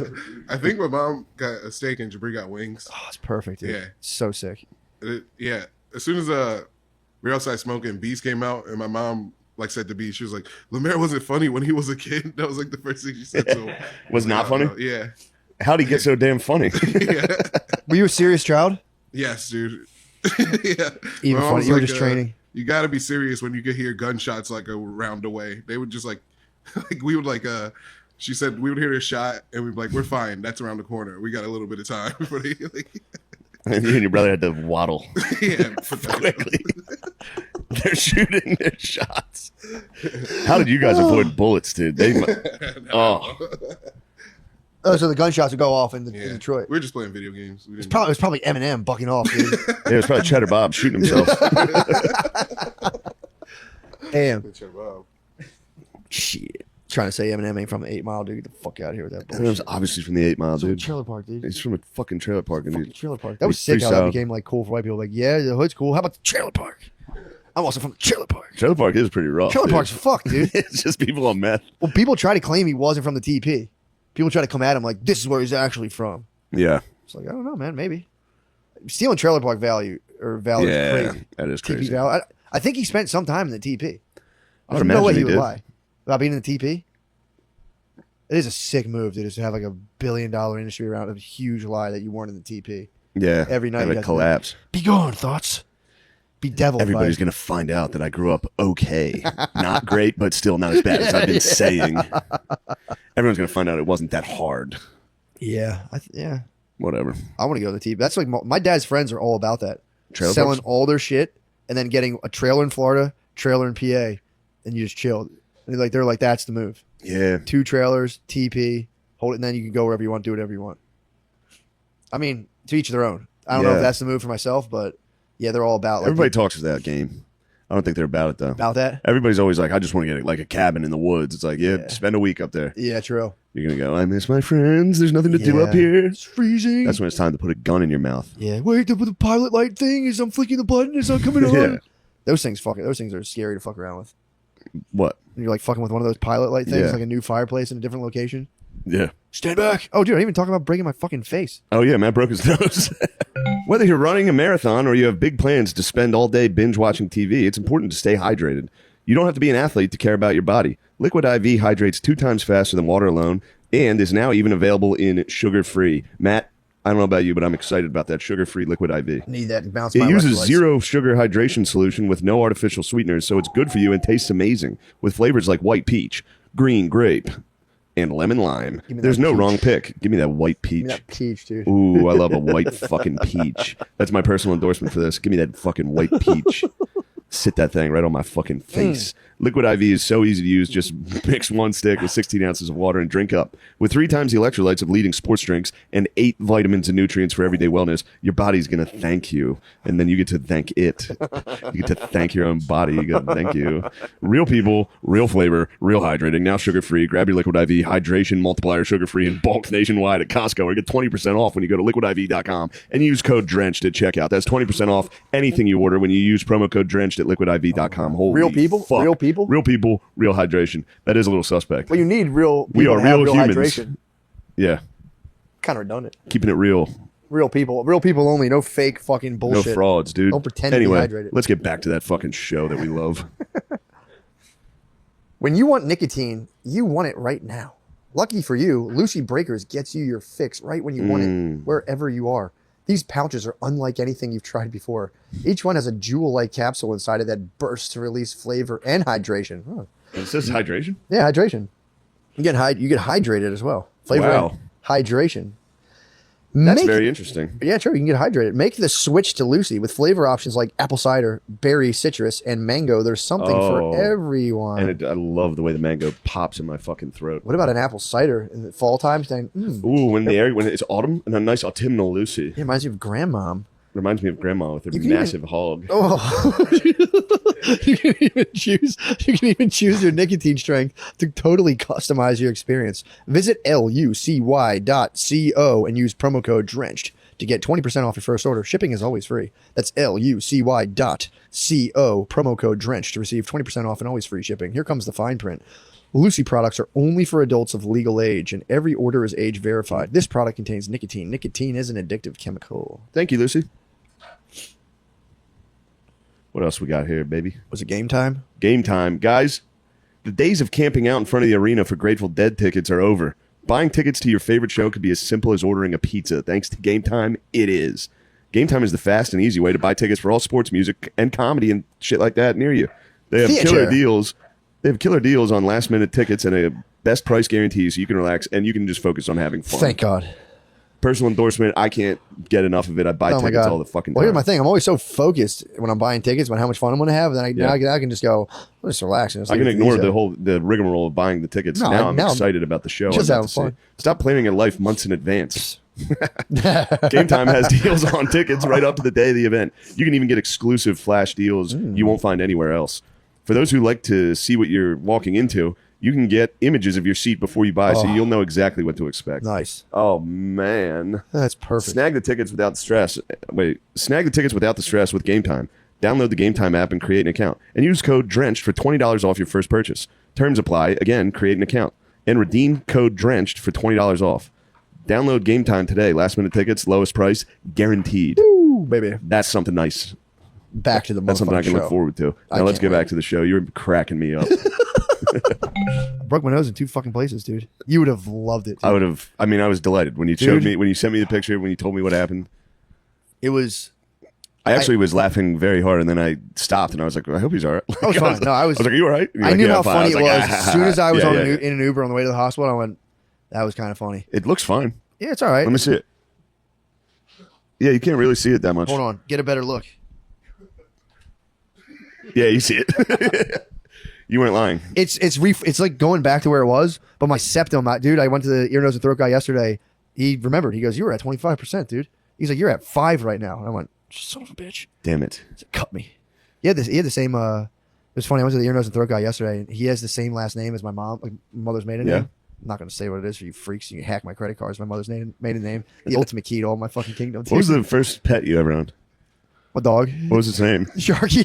I think my mom got a steak and Jabri got wings. Oh, it's perfect, dude. Yeah. So sick. Yeah. As soon as we were outside smoking, Bees came out, and my mom like said to Bees, she was like, "Lemaire wasn't funny when he was a kid." That was like the first thing she said to him. Was not funny? Yeah. How'd he get so damn funny? Yeah. Were you a serious child? Yes, dude. Yeah. Even My mom funny. was You were like, just training. You got to be serious when you could hear gunshots like a round away. They would just like we would like she said we would hear a shot and we'd be like, we're fine. That's around the corner. We got a little bit of time before they And you and your brother had to waddle yeah, put that quickly. They're shooting their shots. How did you guys avoid bullets, dude? Oh, Oh, so the gunshots would go off in Yeah. Detroit. We were just playing video games. It was probably Eminem bucking off, dude. it was probably Cheddar Bob shooting himself. Damn. Shit. Trying to say Eminem ain't from the 8 Mile, dude. Get the fuck out of here with that It was bullshit. obviously from the 8 Mile, It's from dude. Trailer Park, dude. He's from a fucking trailer park. And Fucking he, trailer park. That was He's sick how that freestyle. became like cool for white people. Like, yeah, the hood's cool. How about the trailer park? I'm also from the trailer park. trailer park is pretty rough. Trailer dude. park's fucked, dude. It's just people on meth. Well, people try to claim he wasn't from the TP. People try to come at him like, this is where he's actually from. Yeah. It's like, I don't know, man. Maybe. Stealing trailer park valley is Yeah, crazy. that is TP crazy. Valley. I think he spent some time in the TP. I would There's no way imagine he he would did. lie about being in the TP. It is a sick move, dude, is to have like $1 billion industry around a huge lie that you weren't in the TP. Yeah. Every night Have you it got to collapse. Be gone, thoughts. Be devil. Everybody's going to find out that I grew up okay. Not great, but still not as bad as I've been saying. Everyone's going to find out it wasn't that hard. Yeah, yeah. Whatever. I want to go to the TP. That's like my dad's friends are all about that. Trailer Selling parks? all their shit and then getting a trailer in Florida, trailer in PA, and you just chill. And they're like, that's the move. Yeah. 2 trailers, TP, hold it, and then you can go wherever you want, do whatever you want. I mean, to each their own. I don't know Yeah. if that's the move for myself, but yeah, they're all about like Everybody talks that game. I don't think they're about it, though. about that. Everybody's always like, I just want to get like a cabin in the woods. It's like, yeah, spend a week up there. Yeah, true. You're going to go, I miss my friends. There's nothing to do up Yeah. here. It's freezing. That's when it's time to put a gun in your mouth. Yeah, wait, the pilot light thing is I'm flicking the button, it's not coming on. Yeah. Those things are scary to fuck around with. What? And you're like fucking with one of those pilot light things, Yeah. like a new fireplace in a different location. Yeah. Stand back. Oh, dude, I didn't even talk about breaking my fucking face. Oh, yeah, Matt broke his nose. Whether you're running a marathon or you have big plans to spend all day binge watching TV, it's important to stay hydrated. You don't have to be an athlete to care about your body. Liquid IV hydrates 2 times faster than water alone and is now even available in sugar-free. Matt, I don't know about you, but I'm excited about that sugar-free Liquid IV. Need that to bounce It my uses electrolytes. 0 sugar hydration solution with no artificial sweeteners, so it's good for you and tastes amazing with flavors like white peach, green grape, and lemon lime. Give me There's that no peach. wrong pick. Give me that white Give me peach. that peach, dude. Ooh, I love a white fucking peach. That's my personal endorsement for this. Give me that fucking white peach. Sit that thing right on my fucking face. Liquid IV is so easy to use. Just mix 1 stick with 16 ounces of water and drink up. With 3 times the electrolytes of leading sports drinks and 8 vitamins and nutrients for everyday wellness, your body's going to thank you. And then you get to thank it. You get to thank your own body. You got to thank you. Real people, real flavor, real hydrating. Now sugar-free. Grab your Liquid IV hydration multiplier sugar-free in bulk nationwide at Costco or get 20% off when you go to liquidiv.com and use code DRENCHED at checkout. That's 20% off anything you order when you use promo code DRENCHED at liquidiv.com. Holy Real people? fuck. Real people? Real people, real hydration. That is a little suspect. Well, you need real people We are to have real humans. hydration. Yeah, Kind of redundant. keeping it real. Real people only. No fake fucking bullshit. No frauds, dude. Don't pretend to be anyway, hydrated. let's get back to that fucking show that we love. When you want nicotine, you want it right now. Lucky for you, Lucy Breakers gets you your fix right when you want it, wherever you are. These pouches are unlike anything you've tried before. Each one has a jewel-like capsule inside it that bursts to release flavor and hydration. Huh. Is this hydration? Yeah, hydration. You get hydrated as well. Flavor Wow. and hydration. That's very interesting. Yeah, true. You can get hydrated. Make the switch to Lucy with flavor options like apple cider, berry, citrus, and mango. There's something for everyone. And I love the way the mango pops in my fucking throat. What about an apple cider in the fall time? Saying, Ooh, when it's autumn and a nice autumnal Lucy. it reminds me of grandmom. Reminds me of grandma with her You can massive hog. Oh, you can even choose your nicotine strength to totally customize your experience. Visit lucy.co and use promo code DRENCHED to get 20% off your first order. Shipping is always free. That's lucy.co, promo code DRENCHED to receive 20% off and always free shipping. Here comes the fine print. Lucy products are only for adults of legal age, and every order is age verified. This product contains nicotine. Nicotine is an addictive chemical. Thank you, Lucy. What else we got here, baby? Was it game time? Game time. Guys, the days of camping out in front of the arena for Grateful Dead tickets are over. Buying tickets to your favorite show could be as simple as ordering a pizza. Thanks to Game Time, it is. Game Time is the fast and easy way to buy tickets for all sports, music, and comedy and shit like that near you. They have killer deals. They have killer deals on last-minute tickets and a best price guarantee, so you can relax and you can just focus on having fun. Thank God. Personal endorsement. I can't get enough of it. I buy tickets all the fucking time. Well, here's my thing. I'm always so focused when I'm buying tickets on how much fun I'm going to have. Then I can just go, I'll just relax. And I can ignore the rigmarole of buying the tickets. Now I'm excited about the show. Just having fun. Stop planning your life months in advance. Game Time has deals on tickets right up to the day of the event. You can even get exclusive flash deals you won't find anywhere else. For those who like to see what you're walking into, you can get images of your seat before you buy, so you'll know exactly what to expect. Nice. Oh, man. That's perfect. Snag the tickets without stress. Snag the tickets without the stress with Game Time. Download the Game Time app and create an account. And use code DRENCHED for $20 off your first purchase. Terms apply. Again, create an account. And redeem code DRENCHED for $20 off. Download Game Time today. Last minute tickets, lowest price, guaranteed. Woo, baby. That's something nice. Back to the That's something I can look forward to. Now let's get back to the show. You're cracking me up. I broke my nose in 2 fucking places, dude. You would have loved it. Dude. I would have. I mean, I was delighted when you showed me, when you sent me the picture, when you told me what happened. It was. I actually was laughing very hard, and then I stopped, and I was like, I hope he's all right. I was fine. No, I was like, are you all right? I knew how funny it was. As soon as I was in an Uber on the way to the hospital, I went, that was kind of funny. It looks fine. Yeah, it's all right. Let me see it. Yeah, you can't really see it that much. Hold on. Get a better look. Yeah, you see it. You weren't lying. It's like going back to where it was, but my septum, dude, I went to the ear, nose, and throat guy yesterday. He remembered. He goes, you were at 25%, dude. He's like, you're at 5 right now. And I went, son of a bitch. Damn it. He said, cut me. He had the same, it was funny. I went to the ear, nose, and throat guy yesterday, and he has the same last name as my mom, like my mother's maiden name. I'm not going to say what it is for you freaks. You can hack my credit cards. My mother's maiden name. The ultimate key to all my fucking kingdom. What was the first pet you ever owned? My dog. What was its name? Sharky.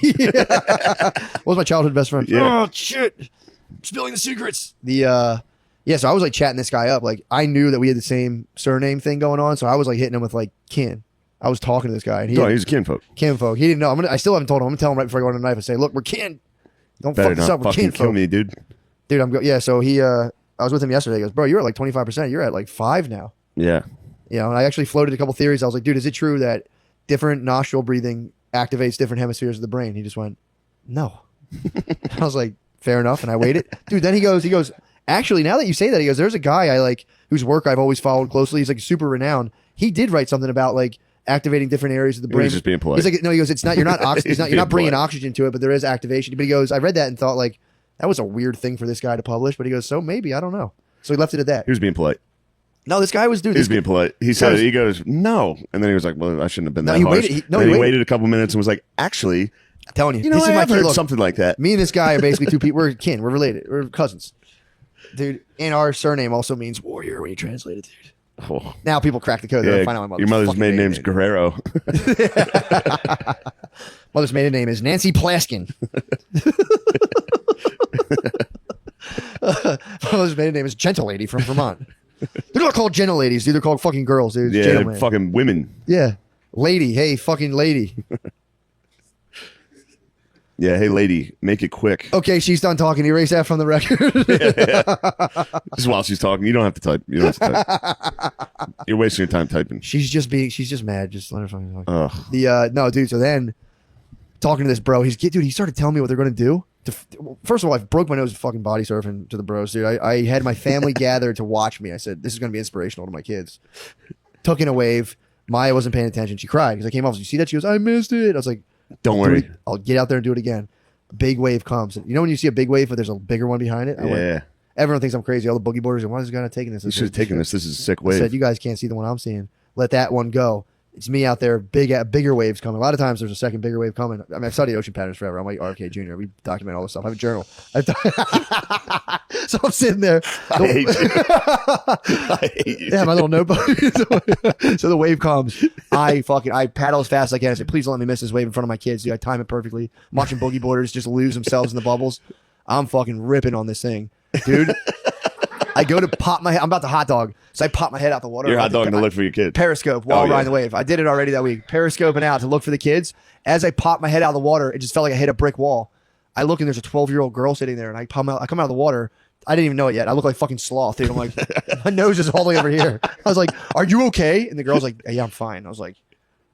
What was my childhood best friend? Yeah. Oh, shit. Spilling the secrets. So I was like chatting this guy up. Like, I knew that we had the same surname thing going on, so I was like hitting him with like kin. I was talking to this guy. And he's a kinfolk. Kinfolk. He didn't know. I still haven't told him. I'm going to tell him right before I go on the knife and say, look, we're kin. Don't fuck this up. We're kinfolk. Kill me, dude. Dude, so he, I was with him yesterday. He goes, bro, you're at like 25%. You're at like 5 now. Yeah. You know, and I actually floated a couple theories. I was like, dude, is it true that different nostril breathing activates different hemispheres of the brain? He just went, no. I was like, fair enough. And I waited. Dude, then he goes, actually, now that you say that, he goes, there's a guy I like whose work I've always followed closely. He's like super renowned. He did write something about like activating different areas of the brain. He's just being polite. He's like, no, he goes, it's not, you're not bringing oxygen to it, but there is activation. But he goes, I read that and thought like, that was a weird thing for this guy to publish. But he goes, so maybe, I don't know. So he left it at that. He was being polite. No, this guy was, dude. He was being polite. He said it. He goes, no. And then he was like, well, I shouldn't have been that harsh. He waited a couple minutes and was like, actually, I'm telling you, this is my kid. Something like that. Me and this guy are basically 2 people. We're kin. We're related. We're cousins. Dude, and our surname also means warrior when you translate it, dude. Oh. Now people crack the code. Yeah, find out your mother's maiden name's Guerrero. Mother's maiden name is Nancy Plaskin. Mother's maiden name is Gentle Lady from Vermont. They're not called gentle ladies, dude. They're called fucking girls, dude. Yeah, they're fucking women. Yeah. Lady. Hey, fucking lady. Yeah, hey, lady, make it quick. Okay, she's done talking. Erase that from the record. Yeah. Just while she's talking, you don't have to type. You don't have to type. You're wasting your time typing. She's just mad. Just let her fucking talk. No, dude. So then, talking to this bro, he started telling me what they're going to do. First of all, I broke my nose fucking body surfing to the bros, dude. I had my family gathered to watch me. I said, this is going to be inspirational to my kids. Took in a wave. Maya wasn't paying attention. She cried because I came off. You see that? She goes, I missed it. I was like, don't worry. I'll get out there and do it again. Big wave comes. You know when you see a big wave, but there's a bigger one behind it? Everyone thinks I'm crazy. All the boogie boarders, why is this guy not taking this? You should have taken this. This is a sick wave. I said, you guys can't see the one I'm seeing. Let that one go. It's me out there, bigger waves coming. A lot of times there's a second bigger wave coming. I mean, I've studied ocean patterns forever. I'm like RFK Jr. We document all this stuff. I have a journal. So I'm sitting there. I hate you. Yeah, my little notebook. So the wave comes. I paddle as fast as I can. I say, please don't let me miss this wave in front of my kids. Dude, I time it perfectly. I'm watching boogie boarders just lose themselves in the bubbles. I'm fucking ripping on this thing. Dude. I go to pop my head. I'm about to hot dog. So I pop my head out the water. You're hot dogging to look for your kid. Periscope while riding the wave. I did it already that week. Periscoping out to look for the kids. As I pop my head out of the water, it just felt like I hit a brick wall. I look and there's a 12-year-old girl sitting there, and I come out of the water. I didn't even know it yet. I look like fucking sloth, dude. I'm like, my nose is all the way over here. I was like, are you okay? And the girl's like, yeah, I'm fine. I was like,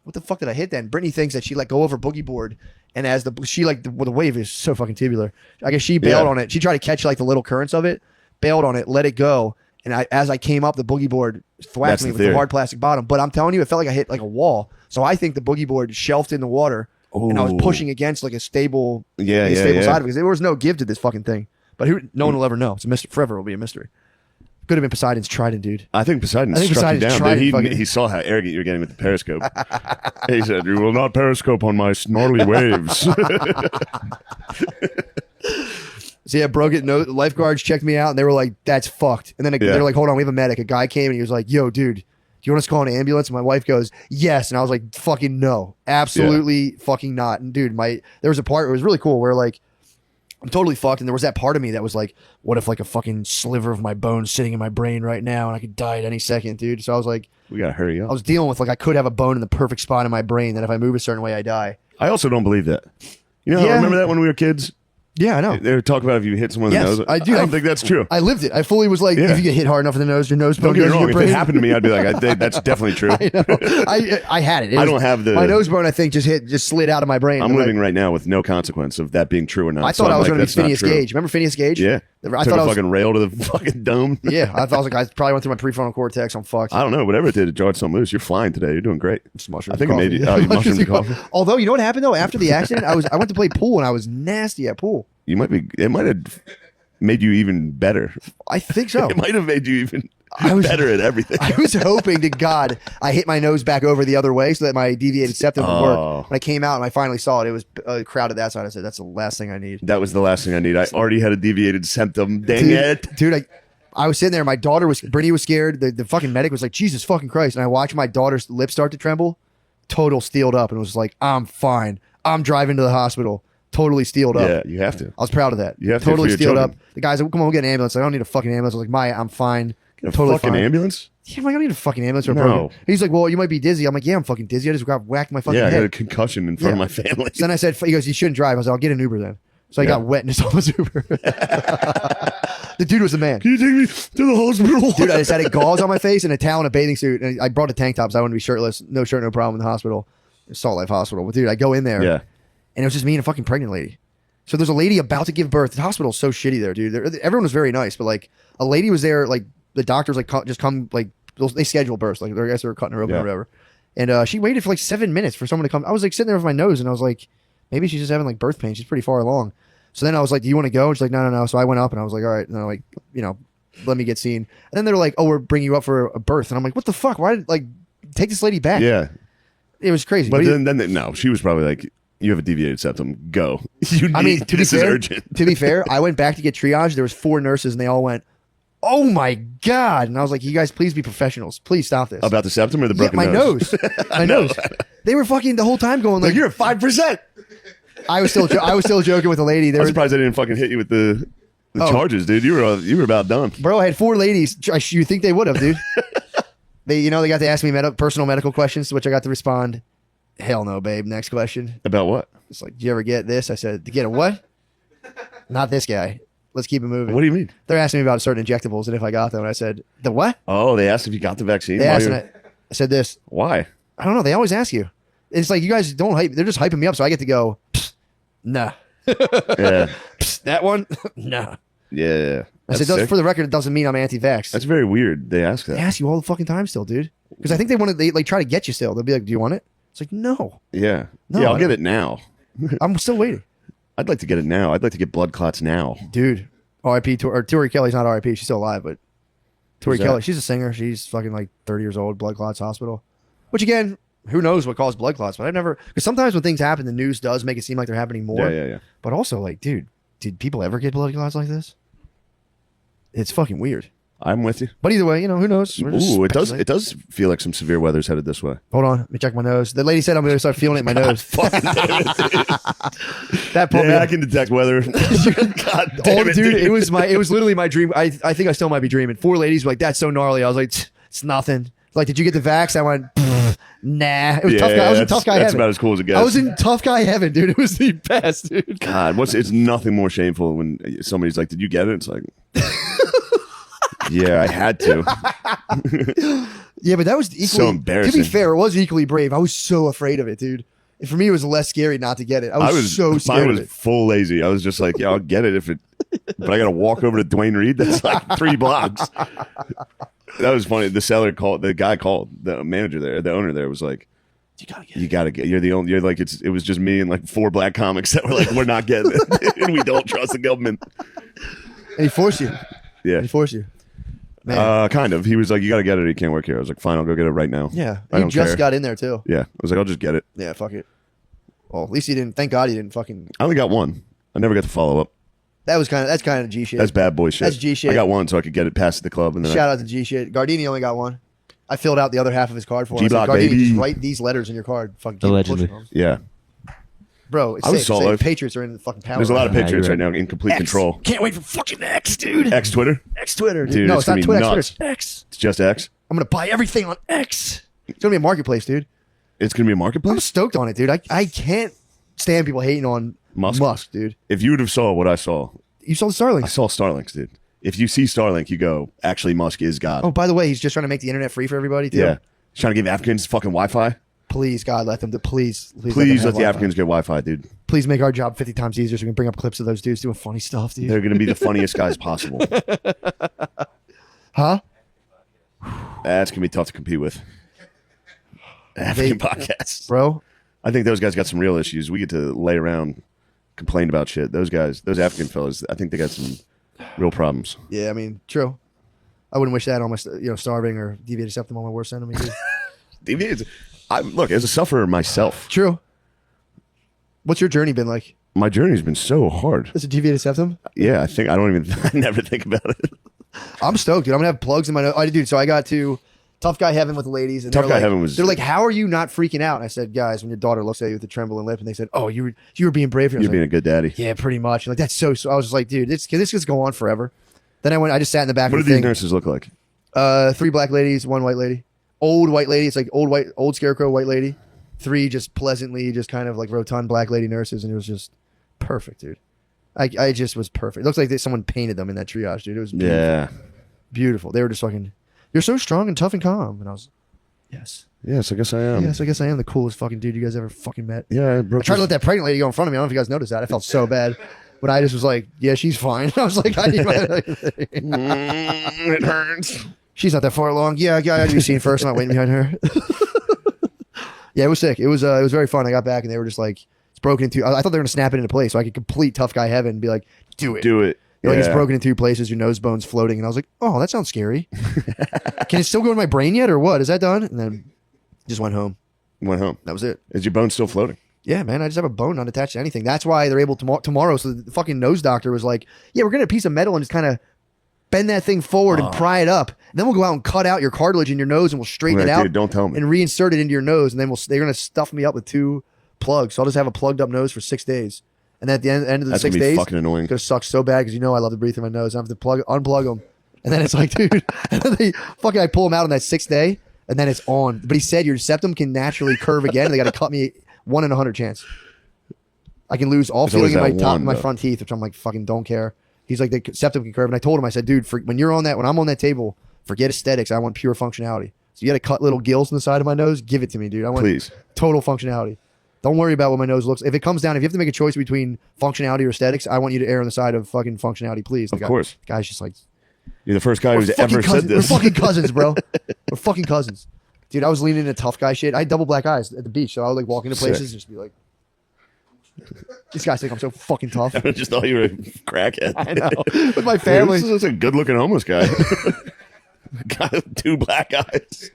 what the fuck did I hit then? Brittany thinks that she let go of her boogie board, and as the wave is so fucking tubular. I guess she bailed on it. She tried to catch like the little currents of it, bailed on it, let it go, and as I came up, the boogie board thwacked me with the hard plastic bottom. But I'm telling you, it felt like I hit like a wall. So I think the boogie board shelved in the water, and I was pushing against like a stable, side of it, because there was no give to this fucking thing. But no one will ever know. It's a mystery. Forever will be a mystery. Could have been Poseidon's trident, dude. I think Poseidon struck you down. He saw how arrogant you were getting with the periscope. He said, "You will not periscope on my snarly waves." So yeah, broke it. No, lifeguards checked me out, and they were like, "That's fucked." And then they're like, "Hold on, we have a medic." A guy came and he was like, "Yo, dude, do you want us to call an ambulance?" And my wife goes, "Yes." And I was like, "Fucking no, absolutely fucking not." And dude, there was a part where it was really cool where like I'm totally fucked, and there was that part of me that was like, "What if like a fucking sliver of my bone sitting in my brain right now, and I could die at any second, dude?" So I was like, "We gotta hurry up." I was dealing with like I could have a bone in the perfect spot in my brain that if I move a certain way, I die. I also don't believe that. You know, remember that when we were kids? Yeah, I know. They were talking about if you hit someone in the nose. I do. I don't think that's true. I lived it. I fully was like, if you get hit hard enough in the nose, your nose bone Don't get me goes in wrong. your If brain. it happened to me, I'd be like, that's definitely true. I know. I had it. I don't have the. My nose bone, I think, just slid out of my brain. I'm living right now with no consequence of that being true or not. I thought I was going to be Phineas Gage. Remember Phineas Gage? Yeah. I Took thought a fucking rail to the fucking dome. Yeah. I thought I was like, I probably went through my prefrontal cortex. I'm fucked. I don't know. Whatever it did, it jarred something loose. You're flying today. You're doing great. I think it made you. You mushroomed the coffee. Although, you know what happened though? After the accident, I went to play pool and I was nasty at pool. You might be. It might have made you even better. I think so. It might have made you even better at everything. I was hoping to God I hit my nose back over the other way so that my deviated septum would work. When I came out and I finally saw it, it was crowded that side. I said, that's the last thing I need. That was the last thing I need. I already had a deviated septum. Dang it. Dude, I was sitting there. My daughter Brittany was scared. The fucking medic was like, Jesus fucking Christ. And I watched my daughter's lips start to tremble. Total steeled up and was like, I'm fine. I'm driving to the hospital. Totally steeled up. Yeah, you have to. I was proud of that. You have to totally for your steeled children. up. The guys like, come on, we'll get an ambulance. I don't need a fucking ambulance. I was like, Maya, I'm fine. Get a totally fucking fine. ambulance? Yeah, I don't need a fucking ambulance. For No. He's like, well, you might be dizzy. I'm like, yeah, I'm fucking dizzy. I just got whacked my fucking Yeah, I head. got a concussion in front of my family. So then I said, he goes, you shouldn't drive. I was like, I'll get an Uber then. So I got wet and it's on his Uber. The dude was the man. Can you take me to the hospital? Dude, I just had a gauze on my face and a towel and a bathing suit. And I brought a tank top so I wouldn't be shirtless. No shirt, no problem in the hospital. Salt Life Hospital. But dude, I go in there. Yeah. And it was just me and a fucking pregnant lady. So there's a lady about to give birth. The hospital's so shitty there, dude. Everyone was very nice, but like a lady was there, like the doctors like just come, like they schedule births, like I guess they were cutting her open or whatever. And she waited for like 7 minutes for someone to come. I was like sitting there with my nose, and I was like, maybe she's just having like birth pain. She's pretty far along. So then I was like, do you want to go? And she's like, no. So I went up and I was like, all right. And they're like, let me get seen. And then they're like, oh, we're bringing you up for a birth. And I'm like, what the fuck? Why did take this lady back? Yeah. It was crazy. But then no, she was probably like, you have a deviated septum. Go. This is urgent. To be fair, I went back to get triage. There was 4 nurses, and they all went, "Oh my God!" And I was like, "You guys, please be professionals. Please stop this." About the septum or the broken my nose? My nose. They were fucking the whole time going like, "You're at 5%." I was still joking with the lady. I'm surprised I didn't fucking hit you with the charges, dude. You were about done. Bro, I had 4 ladies. You think they would have, dude? They got to ask me personal medical questions, to which I got to respond, "Hell no, babe. Next question." About what? It's like, "Do you ever get this?" I said, "To get a what?" Not this guy. Let's keep it moving. What do you mean? They're asking me about certain injectables and if I got them. And I said, "The what?" Oh, they asked if you got the vaccine. They asked, and I said this. Why? I don't know. They always ask you. It's like, you guys don't hype. They're just hyping me up, so I get to go, nah. Yeah. That one? Nah. Yeah. I said, for the record, it doesn't mean I'm anti-vax. That's very weird. They ask that. They ask you all the fucking time still, dude. Because I think they like try to get you still. They'll be like, "Do you want it?" It's like, no. Yeah. No, yeah, I'll get it now. I'm still waiting. I'd like to get it now. I'd like to get blood clots now. Dude. R.I.P. Tori Kelly's not R.I.P. She's still alive, but Tori Kelly, she's a singer. She's fucking like 30 years old, blood clots hospital. Which again, who knows what caused blood clots, but I've never, because sometimes when things happen, the news does make it seem like they're happening more. Yeah. But also, like, dude, did people ever get blood clots like this? It's fucking weird. I'm with you. But either way, who knows? Ooh, it does feel like some severe weather's headed this way. Hold on, let me check my nose. The lady said I'm going to start feeling it in my nose. Fucking damn it, dude. That pulled me I can detect weather. God damn it, dude. It was literally my dream. I think I still might be dreaming. 4 ladies were like, "That's so gnarly." I was like, "It's nothing." Like, "Did you get the vax?" I went, "Nah." It was tough guy. I was in tough guy heaven. That's about as cool as it gets. I was in tough guy heaven, dude. It was the best, dude. God, it's nothing more shameful when somebody's like, "Did you get it?" It's like, yeah, I had to. Yeah, but that was equally. So embarrassing. To be fair, it was equally brave. I was so afraid of it, dude. And for me, it was less scary not to get it. I was so scared Mine of was it. full lazy. I was just like, yeah, I'll get it if it, but I got to walk over to Dwayne Reed. That's like 3 blocks. That was funny. The guy called, the manager there, the owner there was like, you gotta get. You're the only. You're like it was just me and like 4 black comics that were like, we're not getting it, and we don't trust the government. And he forced you. Yeah, He forced you. Man. kind of. He was like, you gotta get it. He can't work here. I was like, fine, I'll go get it right now. Yeah. I You don't just care. got in there too. Yeah, I was like, I'll just get it. Yeah, fuck it. Well, at least he didn't. Thank God he didn't fucking. I only got one. I never got to follow up. That's kind of G shit. That's bad boy shit. That's G shit. I got one so I could get it past the club, and then Shout out to G shit. Gardini only got one. I filled out the other half of his card for him. G-Block, I said, Gardini, baby. just write these letters in your card. Fucking keep Allegedly. pushing them. yeah. Bro, it's I was safe. solo. Safe. Patriots are in the fucking power. There's a lot of Yeah, Patriots you're right now in complete X. control. Can't wait for fucking X, dude. X Twitter. X Twitter, dude. Dude, No, it's it's not gonna be Twitter. nuts. X Twitter. It's X. It's just X. I'm gonna buy everything on X. It's gonna be a marketplace, dude. It's gonna be a I'm marketplace. stoked on it, dude. I can't stand people hating on Musk? dude. If you would have saw what I saw, You saw the I Starlinks. saw Starlinks, dude. If you see Starlink, you go, actually, Musk is God. Oh, by the way, he's just trying to make the internet free for everybody, too. yeah. He's trying to give Africans fucking Wi-Fi. Please, God, let them. Please Please them let have the Wi-Fi. Africans get Wi-Fi, dude. Please make our job 50 times easier so we can bring up clips of those dudes doing funny stuff, dude. They're gonna be the funniest guys possible. Huh? That's gonna be tough to compete with. African podcasts. Bro, I think those guys got some real issues. We get to lay around, complain about shit. Those guys, those African fellas, I think they got some real problems. yeah, I mean, true. I wouldn't wish that on my, starving or deviated septum on my worst enemy, dude. Look, as a sufferer myself, True. What's your journey been like? my journey's been so hard. Is it deviated septum? Yeah, I never think about it. I'm stoked, dude. I'm gonna have plugs in my nose. Dude, so I got to Tough Guy Heaven with the ladies, and Tough they're Guy like, Heaven was- They're like, "How are you not freaking out?" And I said, "Guys, when your daughter looks at you with a trembling lip," and they said, "Oh, you were being brave." And I was You're being like, a good daddy. yeah, pretty much. Like that's so. I was just like, dude, this just go on forever. Then I just sat in the back What do of the these thing. nurses look like? 3 black ladies, 1 white lady. Old white lady. It's like old scarecrow white lady. 3 just pleasantly, just kind of like rotund black lady nurses, and it was just perfect, dude. I just was perfect. It looks like someone painted them in that triage, dude. It was beautiful. Yeah. Beautiful. They were just fucking, "You're so strong and tough and calm." And I was, yes. Yes, I guess I am. Yes, I guess I am the coolest fucking dude you guys ever fucking met. Yeah, I I broke tried to this- let that pregnant lady go in front of me. I don't know if you guys noticed that. I felt so bad. But I just was like, yeah, she's fine. I was like, I need my... it hurts. She's not that far along. Yeah, I got to be seen first. I'm not waiting behind her. Yeah, it was sick. It was very fun. I got back and they were just like, it's broken into... I thought they were going to snap it into place so I could complete Tough Guy Heaven and be like, do it. Do it. You're like, it's Yeah. broken in 2 places, your nose bone's floating. And I was like, oh, that sounds scary. Can it still go in my brain yet or what? Is that done? And then just went home. Went home. That was it. Is your bone still floating? Yeah, man, I just have a bone not attached to anything. That's why they're able to tomorrow. So the fucking nose doctor was like, yeah, we're going to a piece of metal and just kind of bend that thing forward and pry it up. And then we'll go out and cut out your cartilage in your nose and we'll straighten it Right, out dude, don't tell me. and reinsert it into your nose. And then they're going to stuff me up with 2 plugs. So I'll just have a plugged up nose for 6 days. And then at the end of the That's 6 gonna be days, fucking annoying. it's going to suck so bad because I love to breathe through my nose. I have to unplug them. And then it's like, dude, and then I pull them out on that 6th day and then it's on. But he said your septum can naturally curve again. They got to cut me 1 in 100 chance. I can lose all There's always feeling in my that top, one, my though. front teeth, which I'm like, fucking don't care. He's like, the septum can curve. And I told him, I said, dude, when I'm on that table, forget aesthetics. I want pure functionality. So you got to cut little gills in the side of my nose. Give it to me, dude. I want Please. total functionality. Don't worry about what my nose looks. If it comes down, if you have to make a choice between functionality or aesthetics, I want you to err on the side of fucking functionality, please. Of course. The guy's just like, You're the first guy who's fucking ever cousins. said this. We're fucking cousins, bro. We're fucking cousins. Dude, I was leaning into tough guy shit. I had double black eyes at the beach, so I would like walk into places and just be like, these guys think I'm so fucking tough. I just thought you were a crackhead. I know. With my family. This is a good-looking homeless guy. Guy with 2 black eyes.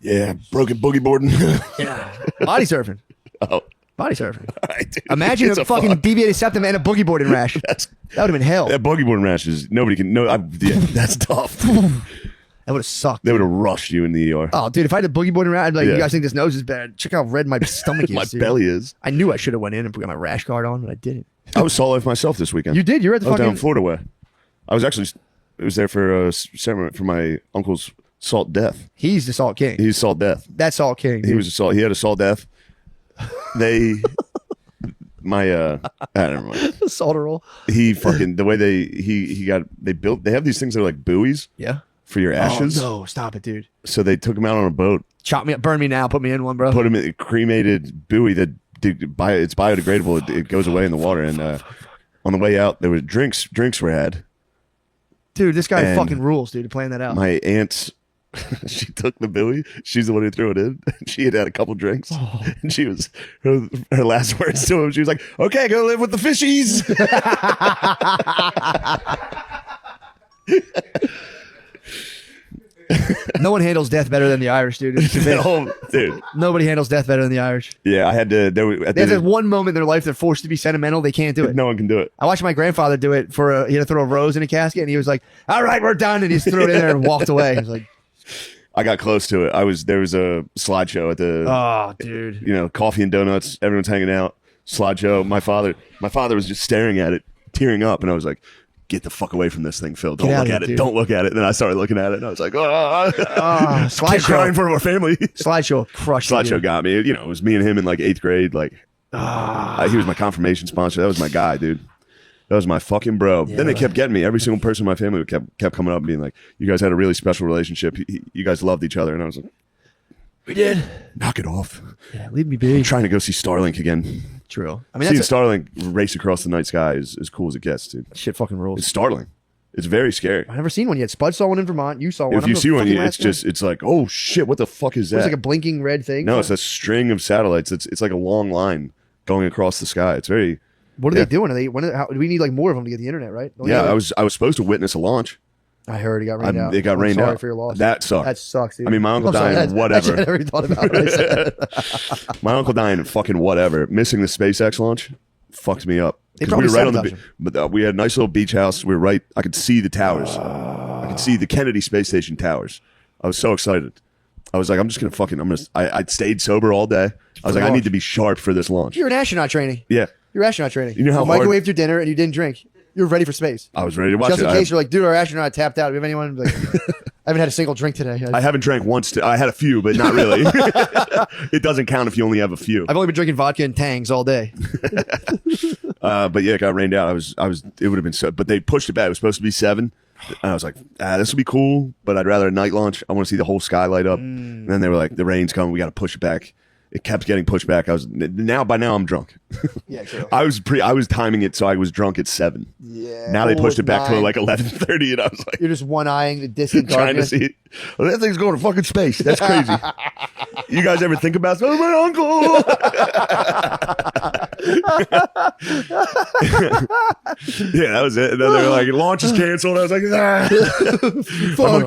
Yeah, broken boogie boarding. Body surfing. Oh, Body surfing. all right, dude. Imagine It's a fucking fuck. deviated septum and a boogie boarding rash. That would have been hell. That boogie boarding rash is nobody can. No, yeah, that's tough. That would have sucked. They would have rushed you in the ER. Oh, dude, if I had a boogie boarding rash, I'd be like, Yeah. you guys think this nose is bad? Check how red my stomach is. My dude. belly is. I knew I should have went in and put my rash guard on, but I didn't. I was Salt Life myself this weekend. You did? You're at the I was down fucking... Florida way. I was actually. It was there for a ceremony for my uncle's salt death. He's the Salt King. He's salt death. That's Salt King. He dude. was a salt. He had a salt death. They, I don't know. Salt roll. He fucking the way they have these things that are like buoys. Yeah. for your ashes. Oh, no, stop it, dude. So they took him out on a boat, Chop me up, burn me now, put me in one, bro. put him in a cremated buoy that it's biodegradable. It goes away in the water. And on the way out, there was drinks were had. Dude, this guy And fucking rules, dude, playing that out. My aunt's, she took the buoy. She's the one who threw it in. She had a couple drinks. And she was, her last words to him, she was like, okay, go live with the fishies. No one handles death better than the Irish, dude. No, dude. Nobody handles death better than the Irish. Yeah, I had to. There's that one moment in their life they're forced to be sentimental. They can't do it. No one can do it. I watched my grandfather do it he had to throw a rose in a casket, and he was like, "All right, we're done," and he just threw it in there and walked away. He was like, I got close to it. There was a slideshow at the. "Oh, dude." Coffee and donuts. Everyone's hanging out. Slideshow. My father was just staring at it, tearing up, and I was like, get the fuck away from this thing, Phil. Don't look at it. Dude. Don't look at it. And then I started looking at it, and I was like, oh, Slideshow. crying for our family. Slideshow crushed me, Slideshow dude. got me. It was me and him in like 8th grade. Like, he was my confirmation sponsor. That was my guy, dude. That was my fucking bro. Yeah, then they kept getting me. Every single person in my family kept coming up and being like, you guys had a really special relationship. You guys loved each other. And I was like, We did. knock it off. Yeah, leave me be. I'm trying to go see Starlink again. True. I mean, Seeing that's Starlink race across the night sky is as cool as it gets, dude. shit fucking rules. It's startling. It's very scary. I've never seen one yet. Spud saw one in Vermont. You saw one. If I'm you the see one, fucking it's last guy. it's like, oh shit, what the fuck is that? It's like a blinking red thing. No, it's a string of satellites. It's like a long line going across the sky. It's very. What are Yeah. they doing? How do we need like more of them to get the internet right? Don't Yeah, you- I was supposed to witness a launch. I heard it got rained out. It got I'm rained sorry out. for your loss. That sucked. That sucks, dude. I mean, my uncle I'm sorry, dying, that's- whatever. I never even thought about what I said. My uncle dying, fucking whatever. Missing the SpaceX launch fucked me up. They 'Cause probably we were right on the sabotaged but we had a nice little beach house. We were right. I could see the towers. I could see the Kennedy Space Station towers. I was so excited. I was like, I stayed sober all day. I was like, I need to be sharp for this launch. You're in astronaut training. Yeah. You're astronaut training. You know how you hard- microwaved your dinner and you didn't drink. You're ready for space. I was ready to watch Just it. in case you're like, dude, our astronaut tapped out. Do we have anyone? Like, I haven't had a single drink today. I haven't drank once. I had a few, but not really. It doesn't count if you only have a few. I've only been drinking vodka and Tangs all day. But yeah, it got rained out. It would have been so, but they pushed it back. It was supposed to be 7. And I was like, this will be cool, but I'd rather a night launch. I want to see the whole sky light up. And then they were like, the rain's coming. We got to push it back. It kept getting pushed back. By now I'm drunk. Yeah, true. I was timing it so I was drunk at 7. Yeah. Now they pushed it back to 9. like 11:30, and I was like You're just one-eyeing the distant trying to darkness. see it. Well, that thing's going to fucking space. That's crazy. You guys ever think about oh, my uncle? Yeah, that was it. And then they were like, launch is canceled. I was like,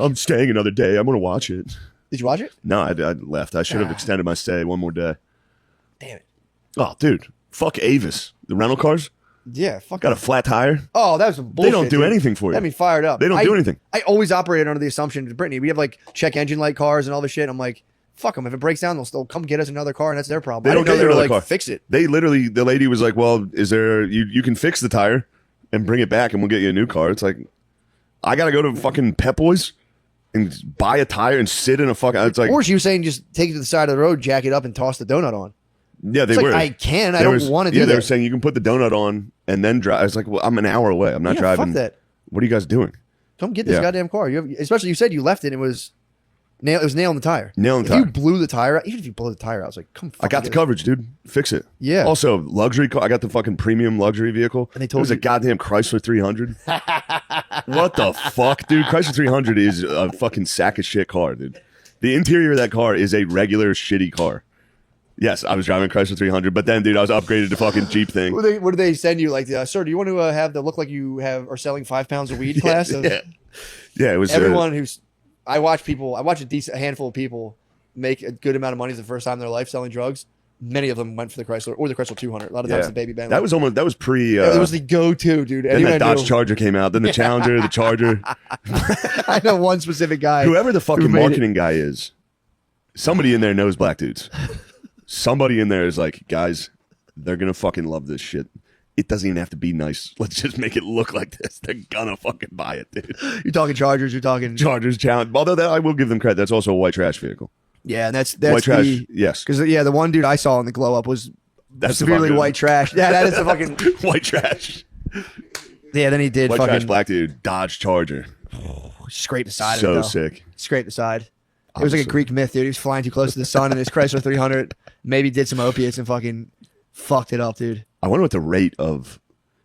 I'm staying another day. I'm gonna watch it. Did you watch it? No, I left. I should have extended my stay one more day. Damn it. Oh, dude, fuck Avis. The rental cars Yeah, fuck. got a flat tire. Oh, that was some bullshit. They don't do dude. anything for you. That me fired up. They don't do anything. I always operated under the assumption, Brittany, we have like check engine light cars and all this shit. I'm like, fuck them. If it breaks down, they'll still come get us another car, and that's their problem. They I don't didn't know get they were another like, car. fix it. They literally, the lady was like, well, is there, you can fix the tire and bring it back and we'll get you a new car. It's like, I got to go to fucking Pep Boys and buy a tire and sit in a fucking, it's like, Or she was saying just take it to the side of the road, jack it up, and toss the donut on. yeah, they It's were. like, I can. I There don't was- want to do Yeah, that. they were saying you can put the donut on and then drive. I was like, well, I'm an hour away. I'm not Yeah, driving. fuck that. What are you guys doing? Come get this Yeah. goddamn car. Especially you said you left it. And it was nailing the tire. Nailing the If you tire. blew the tire out, even if you blew the tire out, I was like, come. I got the coverage, dude. Fix it. Yeah. Also, luxury car. I got the fucking premium luxury vehicle. And they it told was you- a goddamn Chrysler 300. What the fuck, dude? Chrysler 300 is a fucking sack of shit car, dude. The interior of that car is a regular shitty car. Yes, I was driving a Chrysler 300, but then, dude, I was upgraded to fucking Jeep thing. What do they send you? Like, sir, do you want to have the look like you are selling 5 pounds of weed class? Yeah, it was Everyone who's, I watch a handful of people make a good amount of money the first time in their life selling drugs. Many of them went for the Chrysler or the Chrysler 200. A lot of times the baby Bentley. That was pre. it was the go-to, dude. Then Anyone that Dodge knew- Charger came out. Then the Challenger, the Charger. I know one specific guy. Whoever the fucking who made it. marketing guy is, somebody in there knows black dudes. Somebody in there is like, guys, they're gonna fucking love this shit. It doesn't even have to be nice. Let's just make it look like this. They're gonna fucking buy it, dude. You're talking Chargers. You're talking Chargers Challenge. Although that I will give them credit. That's also a white trash vehicle. Yeah, and that's White trash. the Yes. because the one dude I saw in the glow up was That's the severely fucking- white trash. Yeah, that is the fucking White trash. yeah. Then he did White fucking trash black dude. Dodge Charger. Scraped the side So of it, though. sick. Scraped the side. It was like a Honestly. Greek myth, dude. He was flying too close to the sun in his Chrysler 300. Maybe did some opiates and fucking fucked it up, dude. I wonder what the rate of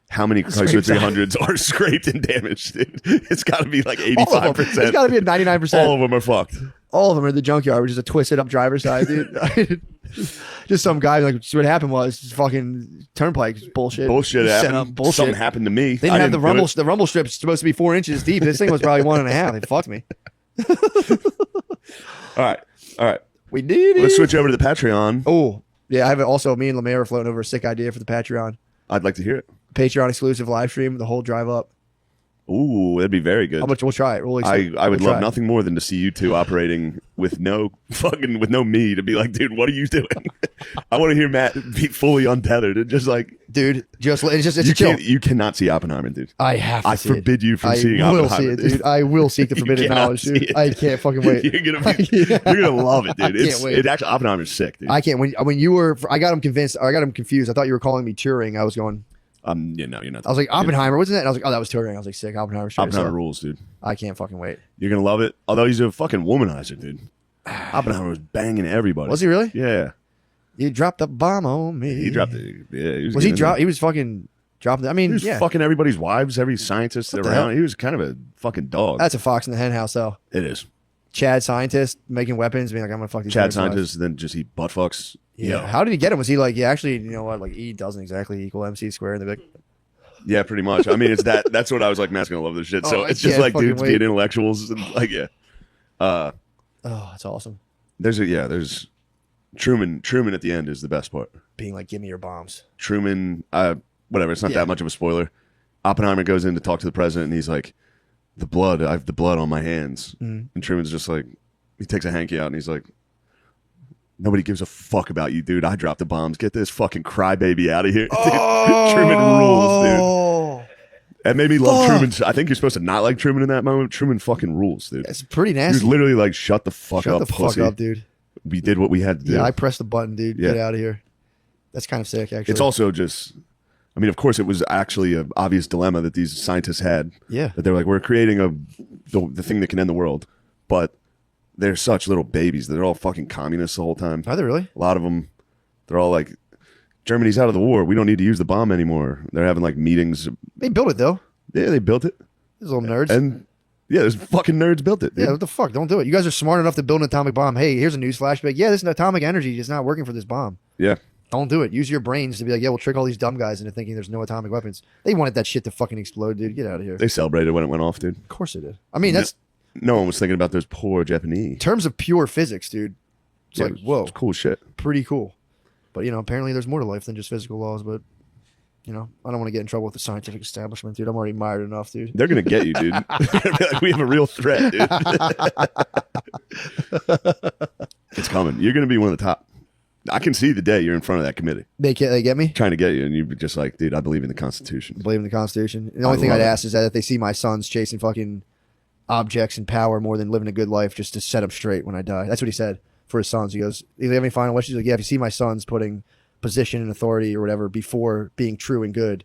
how many Chrysler 300s are scraped and damaged, dude. It's got to be like 85%. It's got to be a 99%. All of them are fucked. All of them are in the junkyard, which is a twisted up driver's side, dude. Just some guy like, what happened was just fucking turnpike bullshit. Bullshit Set happened. up bullshit. Something happened to me. They I didn't have the do rumble. it. The rumble strip's supposed to be 4 inches deep. This thing was probably 1.5. They fucked me. All right. We did it. Let's switch over to the Patreon. Oh, yeah. I have also, me and Lemaire are floating over a sick idea for the Patreon. I'd like to hear it. Patreon exclusive live stream, the whole drive up. Ooh, that'd be very good. How much we'll try it. I would love nothing more than to see you two operating with no me to be like, dude, what are you doing? I want to hear Matt be fully untethered and just like, dude. It's a you chill. you cannot see Oppenheimer, dude. I have to I see forbid it. you from seeing I will Oppenheimer, see it, dude. I will seek the You forbidden cannot knowledge, see dude. it. I can't fucking wait. You're gonna love it, dude. I can't wait. It actually Oppenheimer's sick, dude. I can't. When you were, I got him convinced. Or I got him confused. I thought you were calling me Turing. I was going. You're not. I was like Oppenheimer, wasn't it? And I was like, oh, that was Turing. I was like, sick. Oppenheimer's Turing. Oppenheimer So, rules, dude. I can't fucking wait. You're gonna love it. Although he's a fucking womanizer, dude. Oppenheimer was banging everybody. Was he really? Yeah. You dropped a bomb on me. He dropped it. Yeah. He Was he drop? He was fucking dropping. I mean, He was yeah. fucking everybody's wives, every scientist What the around. hell? He was kind of a fucking dog. That's a fox in the hen house, though. It is. Chad scientist making weapons, being like, I'm gonna fuck these. Chad women's wives. scientist, then just he butt fucks. Yeah. Yo. How did he get him? Was he like, yeah, actually, you know what? Like, E doesn't exactly equal MC squared. And they're like, Yeah, pretty much. I mean, it's that. That's what I was like. Matt's gonna love this shit. So Oh, I it's just can't like fucking dudes wait. being intellectuals and like yeah. oh, that's awesome. There's Truman. Truman at the end is the best part. Being like, give me your bombs. Truman. Whatever. It's not Yeah. that much of a spoiler. Oppenheimer goes in to talk to the president, and he's like, "The blood. I have the blood on my hands." Mhm. And Truman's just like, he takes a hanky out, and he's like, "Nobody gives a fuck about you, dude. I dropped the bombs. Get this fucking crybaby out of here." Dude, Truman rules, dude. Oh, That made me love Fuck. Truman. I think you're supposed to not like Truman in that moment. Truman fucking rules, dude. it's pretty He was nasty. literally like, "Shut the fuck Shut up, the pussy. fuck up, dude. We did what we had to do." Yeah, I pressed the button, dude. Yeah. Get out of here. That's kind of sick, actually. It's also just, I mean, of course, it was actually an obvious dilemma that these scientists had. Yeah. That they're like, we're creating the thing that can end the world, but they're such little babies. They're all fucking communists the whole time. Are they really? A lot of them, they're all like, Germany's out of the war. We don't need to use the bomb anymore. They're having like meetings. They built it, though. Yeah, they built it. These little nerds. And yeah, there's fucking nerds built it. Dude. Yeah, what the fuck? Don't do it. You guys are smart enough to build an atomic bomb. Hey, here's a news flash. Be like, yeah, this atomic energy is not working for this bomb. Yeah. Don't do it. Use your brains to be like, yeah, we'll trick all these dumb guys into thinking there's no atomic weapons. They wanted that shit to fucking explode, dude. Get out of here. They celebrated when it went off, dude. Of course they did. I mean, that's No one was thinking about those poor Japanese. in terms of pure physics, dude. It's Yeah, like, whoa, it's cool shit. pretty cool. But, you know, apparently there's more to life than just physical laws. But, you know, I don't want to get in trouble with the scientific establishment, dude. I'm already mired enough, dude. They're gonna get you, dude. They're gonna be like, we have a real threat, dude. It's coming. You're gonna be one of the top. I can see the day you're in front of that committee They get me? trying to get you, and you're just like, dude, I believe in the Constitution. Believe in the Constitution. The only I thing love I'd it. ask is that if they see my sons chasing fucking objects and power more than living a good life, just to set them straight when I die. That's what he said for his sons. He goes, "Do you have any final wishes?" He's like, yeah, if you see my sons putting position and authority or whatever before being true and good,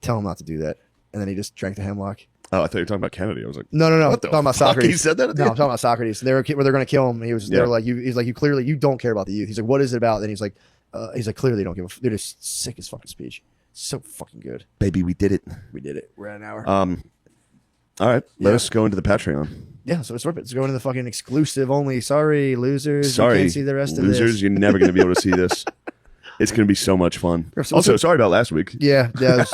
tell them not to do that. And then he just drank the hemlock. Oh, I thought you were talking about Kennedy. I was like, No. What the I'm talking about fuck? Socrates. He said that at the No, I'm end? talking about Socrates. Where they're going to kill him. They Yeah. were like, he's like, you clearly, you don't care about the youth. He's like, what is it about? Then he's like, clearly they don't give a They're just sick as fucking speech. So fucking good. baby, we did it. We did it. We're at an hour. All right, let Yeah. us go into the Patreon. Yeah, so it's going to the fucking exclusive only. Sorry, losers. You Sorry, can't see the rest losers, of this. you're never gonna be able to see this. It's gonna be so much fun. So- Also, sorry about last week. Yeah, that's-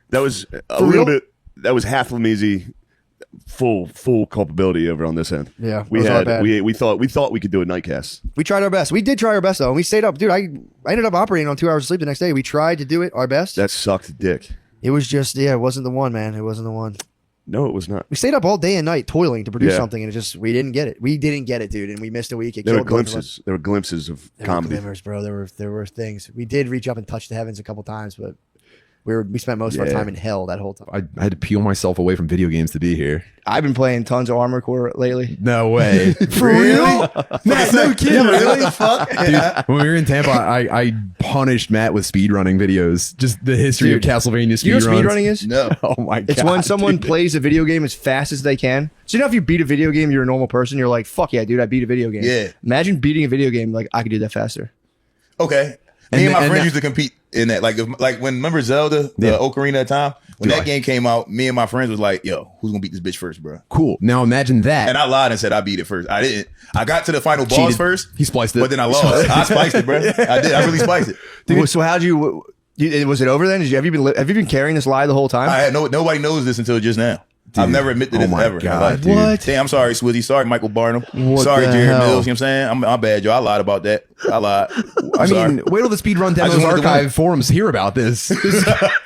That was a For little real? bit. That was half Lamisi, full culpability over on this end. Yeah, we it was our had bad. we thought we could do a nightcast. we tried our best. We did try our best though, and we stayed up, dude. I ended up operating on 2 hours of sleep the next day. We tried to do it our best. That sucked dick. It was just, it wasn't the one, man. It wasn't the one. No, it was not. We stayed up all day and night toiling to produce Yeah. something, and we didn't get it. We didn't get it, dude, and we missed a week. It There were killed both of us. glimpses. There were glimpses of There were comedy. glimmers, bro. There were things. We did reach up and touch the heavens a couple times, but we spent most of our Yeah. time in hell that whole time. I had to peel myself away from video games to be here. I've been playing tons of Armored Core lately. No way. For real? Matt, no kidding. Really? Fuck. Dude, when we were in Tampa, I punished Matt with speedrunning videos. Just the history Dude, of Castlevania speedruns. You know what speedrunning is? No. Oh my god! It's when someone dude. plays a video game as fast as they can. So you know, if you beat a video game, you're a normal person. You're like, fuck yeah, dude, I beat a video game. Yeah. Imagine beating a video game like I could do that faster. Okay. And Me and my and friends that- used to compete in that. Like when remember Zelda, the Yeah. Ocarina of Time? When Dude, that game came out, me and my friends was like, yo, who's gonna beat this bitch first, bro? Cool. Now imagine that. And I lied and said I beat it first. I didn't. I got to the final boss Cheated. first. He spliced it. But then I lost. I spiced it, bro. I did. I really spiced it. Dude, so how'd you? Was it over then? Have you been carrying this lie the whole time? I had nobody knows this until just now. I've never admitted oh this my ever. God, Like, dude. What? Damn, I'm sorry, Swizzy. Sorry, Michael Barnum. What Sorry, the Jared hell? Mills. You know what I'm saying? I'm bad, Joe. I lied about that. I lied. I sorry. mean, wait till the speedrun I demos just wanted to archive win. forums hear about this.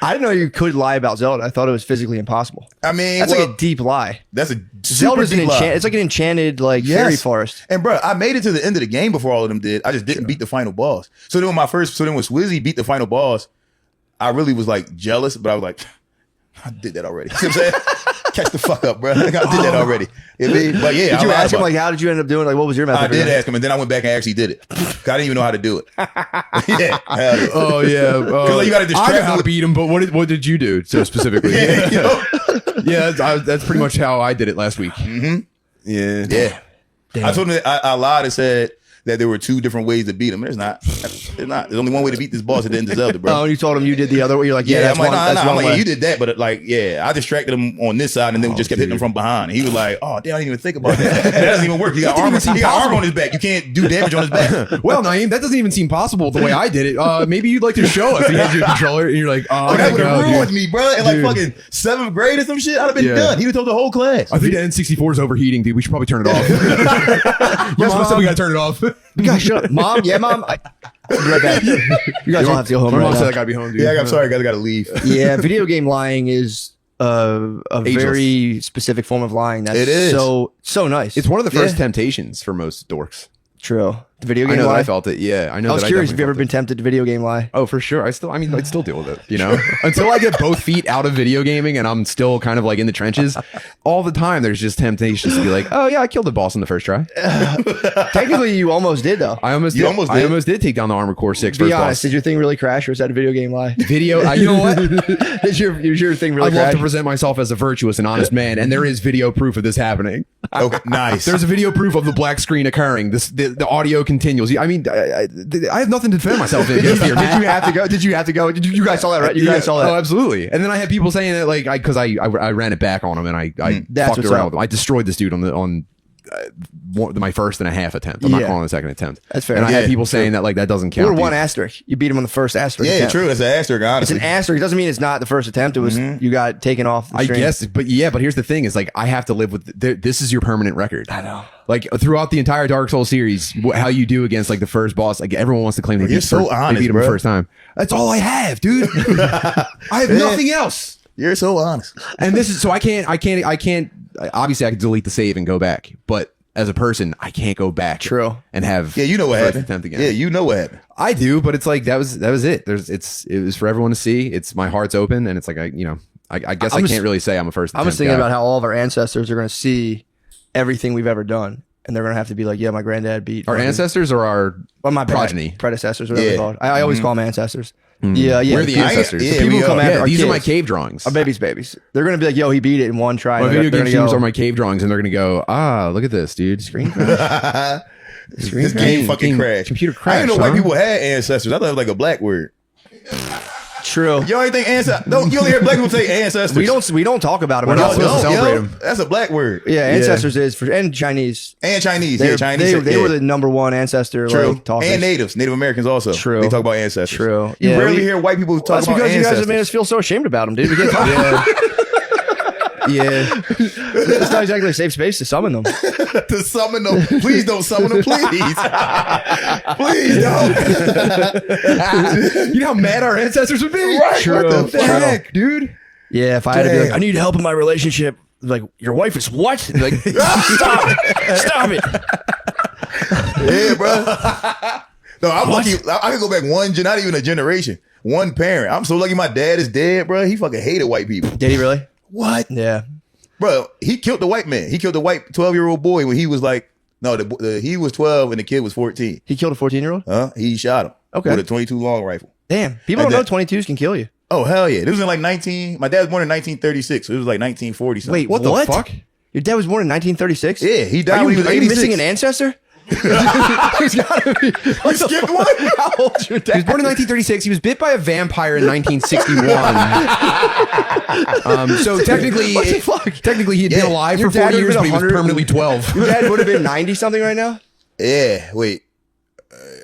I didn't know you could lie about Zelda. I thought it was physically impossible. I mean, That's well, like a deep lie. that's a super Zelda's an deep lie. enchant. It's like an enchanted like Yes. fairy forest. And bro, I made it to the end of the game before all of them did. I just didn't beat the final boss. So then when Swizzy beat the final boss, I really was like jealous, but I was like, I did that already. You know what I'm saying? Catch the fuck up, bro. Like, I did that already. But yeah, Did you I lied ask him about like, it. how did you end up doing? Like, what was your method? I for did that? ask him, and then I went back and actually did it. 'Cause I didn't even know how to do it. Yeah, hell yeah. Oh yeah, like, you gotta distract I know how him to with- beat him, but what did you do so specifically? Yeah, you know? Yeah, that's pretty much how I did it last week. Yeah, Yeah. I told him that I lied and said that there were two different ways to beat him. There's not. There's not. There's only one way to beat this boss at the end of Zelda, bro. Oh, and you told him you did the other way. You're like, yeah, that's I'm like, one. That's I'm one like, way. yeah, you did that, but like, yeah, I distracted him on this side and then just kept hitting him from behind. And he was like, oh, damn, I didn't even think about that. That doesn't even work. He got armor. He got armor on his back. You can't do damage on his back. Well, Naeem, that doesn't even seem possible the way I did it. Maybe you'd like to show us. He had your controller, and you're like, oh, Oh, I that gotta would have go, ruined dude. me, bro. In like Dude. fucking 7th grade or some shit, I'd have been Yeah. done. He'd have told the whole class. I think the N64 is overheating, dude. We should probably turn it off. Your mom said we gotta turn it off. You guys shut up, mom. Yeah, mom. I'll be right back. You guys all have to go home My right mom said I now. gotta be home, dude. Yeah, I'm sorry, guys. I gotta leave. Yeah, video game lying is a Ageless. very specific form of lying. That's It is. so nice. It's one of the first Yeah. temptations for most dorks. true. The video I game know that lie. I felt it. Yeah, I know. I was that curious if definitely you ever felt been it. tempted to video game lie. Oh, for sure. I'd still deal with it, you know? Until I get both feet out of video gaming and I'm still kind of like in the trenches, all the time there's just temptations to be like, oh yeah, I killed the boss in the first try. Technically, you almost did though. I almost You did. almost I did. almost did take down the Armored Core 6 Be first honest. boss. Did your thing really crash, or was that a video game lie? Video, you know what? Is your thing I really love crash? to present myself as a virtuous and honest man, and there is video proof of this happening. Okay, nice. There's a video proof of the black screen occurring. The audio continues. I mean, I have nothing to defend myself against here. Did you have to go? Did you have to go? You guys saw that, right? You guys saw that. Oh, absolutely. And then I had people saying that like because I ran it back on him and I That's fucked what's around up. with him. I destroyed this dude on my first and a half attempt. I'm not Yeah. calling it a second attempt. That's fair. And I had Yeah, people saying that like that doesn't count. Or dude. one asterisk. You beat him on the first asterisk. yeah, attempt. true. That's an asterisk, It's honestly. an asterisk. It doesn't mean it's not the first attempt. It was you got taken off. The I stream. guess, but here's the thing: is like I have to live with this is your permanent record. I know. Like throughout the entire Dark Souls series, how you do against like the first boss, like everyone wants to claim they You're beat, so honest, they beat him bro. the first time. That's all I have, dude. I have nothing else. You're so honest. And this is so I can't. Obviously, I can delete the save and go back, but as a person, I can't go back. True. And have Yeah, you know what first happened. attempt again. Yeah, you know what happened. I do, but it's like that was it. It was for everyone to see. It's my heart's open, and it's like I guess I'm I just- can't really say I'm a first. I was attempt thinking guy. about how all of our ancestors are going to see everything we've ever done, and they're going to have to be like, "Yeah, my granddad beat our fucking-" ancestors or our Well, my bad. progeny. predecessors, whatever Yeah. they're called. I always call them ancestors. Yeah, We're the people- ancestors. yeah, The people we who come are. after Yeah, our these are my kids cave drawings. Our babies. They're going to be like, "Yo, he beat it in one try." My and video they're game gonna streams go, are my cave drawings, and they're going to go, look at this, dude. Screen crash. This game fucking crashed. Computer I crash. didn't know white huh? people had ancestors. I thought it was like a black word. True. You only think ancestors? No, you only hear black people say ancestors. We don't talk about them. We're We're not not supposed to celebrate them. That's a black word. Yeah, ancestors is for and Chinese. And Chinese. They're- Yeah, Chinese. They yeah. were the number one ancestor. True. Like, talkers. And natives. Native Americans also. True. They talk about ancestors. True. You Yeah, rarely we- hear white people talk That's about because you guys ancestors. have made us feel so ashamed about them, dude. We can't talk. Yeah. It's not exactly a safe space to summon them. To summon them. Please don't summon them, please. Please don't. You know how mad our ancestors would be? Right. True. What the True. heck, dude? Yeah, if I had to be like, Damn. I need help in my relationship. Like, your wife is what? Like, stop it. Yeah, bro. No, I'm lucky. I can go back not even a generation. One parent. I'm so lucky my dad is dead, bro. He fucking hated white people. Did he really? What? Yeah. Bro, he killed the white man. He killed the white 12-year-old boy when he was like, no, he was 12 and the kid was 14. He killed a 14-year-old? He shot him. Okay. with a 22 long rifle. Damn. People And don't know that- 22s can kill you. Oh hell yeah! This was in like 19. My dad was born in 1936, so it was like 1940 something. Wait, What the fuck? Your dad was born in 1936? Yeah, he died Are when he you, was are you 86. missing an ancestor? He's gotta be. You skipped one. How old's your He was born in 1936. He was bit by a vampire in 1961. So technically, What the fuck? technically he'd Yeah. been alive Your for dad 40 would've years, been but he was 100 permanently 12. Your dad would have been 90 something right now? Yeah, wait,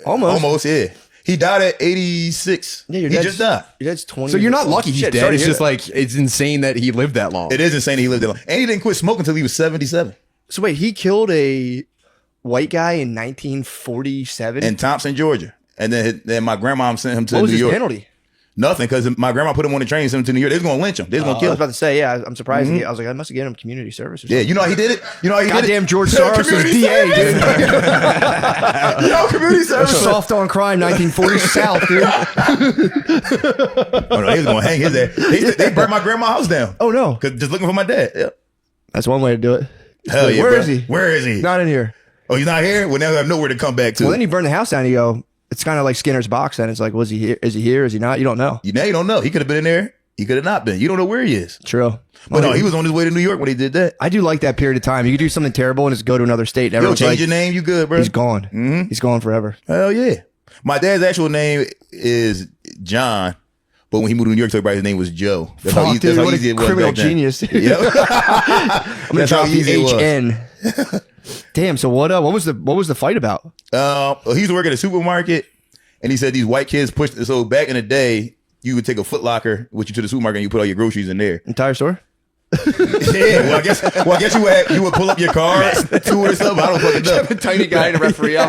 almost. Yeah, he died at 86. Yeah, your he dad's, just died. Your dad's 20. So you're not years old. lucky he's Shit, dead. sorry It's to hear just that. like it's insane that he lived that long. It is insane that he lived that long, and he didn't quit smoking until he was 77. So wait, he killed a white guy in 1947? In Thompson, Georgia, and then my grandma sent him to what was New his York. penalty? Nothing, because my grandma put him on the train, sent him to New York. They was gonna lynch him. They was gonna I kill was him. about to say, yeah, I'm surprised. I was like, I must have given him community service or Yeah, something. you know how he did it. You know how he did it. Goddamn George Soros was Community DA, service. dude. You know, community service. Soft on crime, 1940 South, dude. Oh no, they was gonna hang his ass. They burned my grandma's house down. Oh, no. Cause just looking for my dad. Yeah. That's one way to do it. Hell yeah. Where bro. is he? Where is he? Not in here. Oh, he's not here. Well, now I have nowhere to come back to. Well, then you burn the house down. You go, it's kind of like Skinner's box. Then it's like, was he here? Is he here? Is he not? You don't know. you don't know. He could have been in there. He could have not been. You don't know where he is. True. But no, he was on his way to New York when he did that. I do like that period of time. You could do something terrible and just go to another state. And Yo, everyone's change like, your name. You good, bro? he's gone. He's gone forever. Hell yeah. My dad's actual name is John, but when he moved to New York, so everybody's name was Joe. That's Fuck, that's dude, what easy a it was criminal back then. genius. Dude. Yep. I'm gonna That's how drop the easy it was. HN. Damn. So what was the fight about? He used to work at a supermarket, and he said these white kids pushed. So back in the day, you would take a Foot Locker with you to the supermarket, and you put all your groceries in there. Entire store? Yeah, well, I guess you would pull up your car to it or something. I don't fucking know. Tiny guy and a referee out.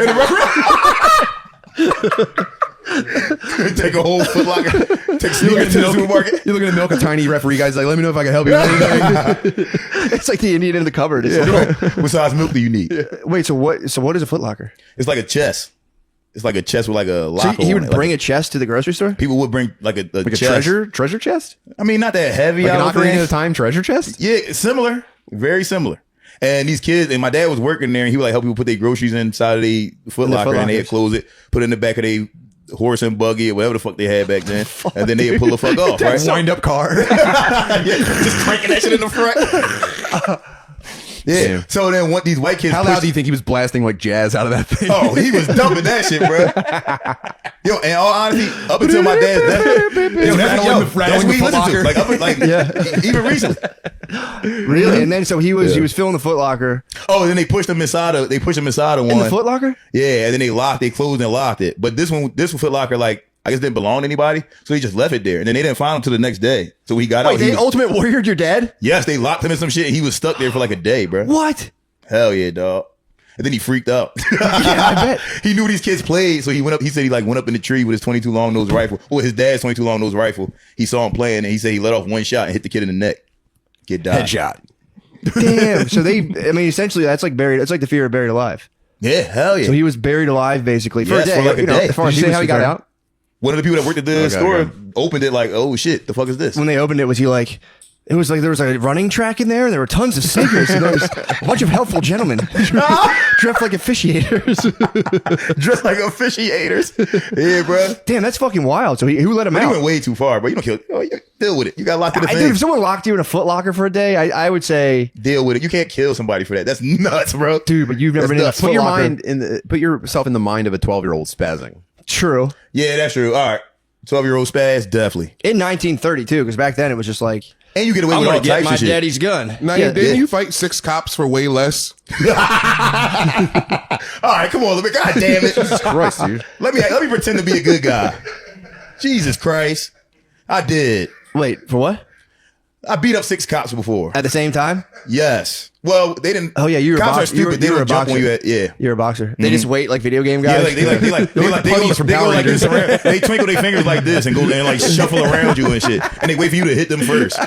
Take a whole Foot Locker, take sneakers to the supermarket. You're looking to milk a tiny referee guy's like, let me know if I can help you with anything. It's like the Indian in the cupboard. It's What size milk do you need? Wait, so what is a Foot Locker? It's like a chest. It's like a chest with like a So locker. he on would it. bring a chest to the grocery store? People would bring like a Like a chest. treasure chest? I mean, not that heavy. Like an I would Ocarina think. of Time treasure chest? Yeah, similar, very similar. And these kids, and my dad was working there, and he would like help people put their groceries inside of the Foot In the Locker, Foot and they'd Lockers. close it, put it in the back of their horse and buggy or whatever the fuck they had back then, and then they'd pull the fuck off, right? Wind up car. Yeah, just cranking that shit in the front. Yeah. Damn. So then, what these white kids? How loud do you think he was blasting like jazz out of that thing? Oh, he was dumping that shit, bro. Yo, and all honesty, up until my dad's death, yo, that's what he listened to. Like even recently. Really? And then so he was filling the Foot Locker. Oh, then they pushed him inside of one. In the Foot Locker? Yeah, and then they closed and locked it. But this Foot Locker, like, I guess didn't belong to anybody, so he just left it there. And then they didn't find him till the next day. So he got out. Wait, they Ultimate Warriored your dad? Yes, they locked him in some shit, and he was stuck there for like a day, bro. What? Hell yeah, dog. And then he freaked out. Yeah, I bet. He knew these kids played, so he went up. He said he like went up in the tree with his 22 long nose rifle. Well, his dad's 22 long nose rifle. He saw him playing, and he said he let off one shot and hit the kid in the neck. Kid died. Headshot. Damn. So essentially that's like buried. It's like the fear of buried alive. Yeah, hell yeah. So he was buried alive basically for Yes, a day. for like a day. As far Did as you say how he got concerned. out? One of the people that worked at the store okay. opened it like, oh shit, the fuck is this? When they opened it, was he like? It was like there was a running track in there, and there were tons of sneakers, and there was a bunch of helpful gentlemen dressed like officiators. Dressed like officiators. Yeah, bro. Damn, that's fucking wild. So who let him But he out? went way too far, bro. You don't kill. Oh, you deal with it. You got locked in the Dude, thing. if someone locked you in a Foot Locker for a day, I would say, Deal with it. You can't kill somebody for that. That's nuts, bro. dude, but you've never That's been in a nuts. Foot Locker. Put yourself in the mind of a 12-year-old spazzing. True. Yeah, that's true. All right. 12-year-old spaz, definitely. In 1932, because back then it was just like, And you get away I'm with all gonna get types my of shit. daddy's gun. Now, Yeah. didn't you fight 6 cops for way less? All right, come on, let me. God damn it. Jesus Christ, dude. Let me pretend to be a good guy. Jesus Christ. I did. Wait, for what? I beat up 6 cops before. At the same time? Yes. Well, they didn't. Oh yeah, you were a cops are boxer. You were- stupid. They you were don't a jump on boxer. you. Yeah. You're a boxer. They just wait like video game Yeah, guys. like they go like this around. They twinkle their fingers like this and go and like shuffle around you and shit, and they wait for you to hit them first.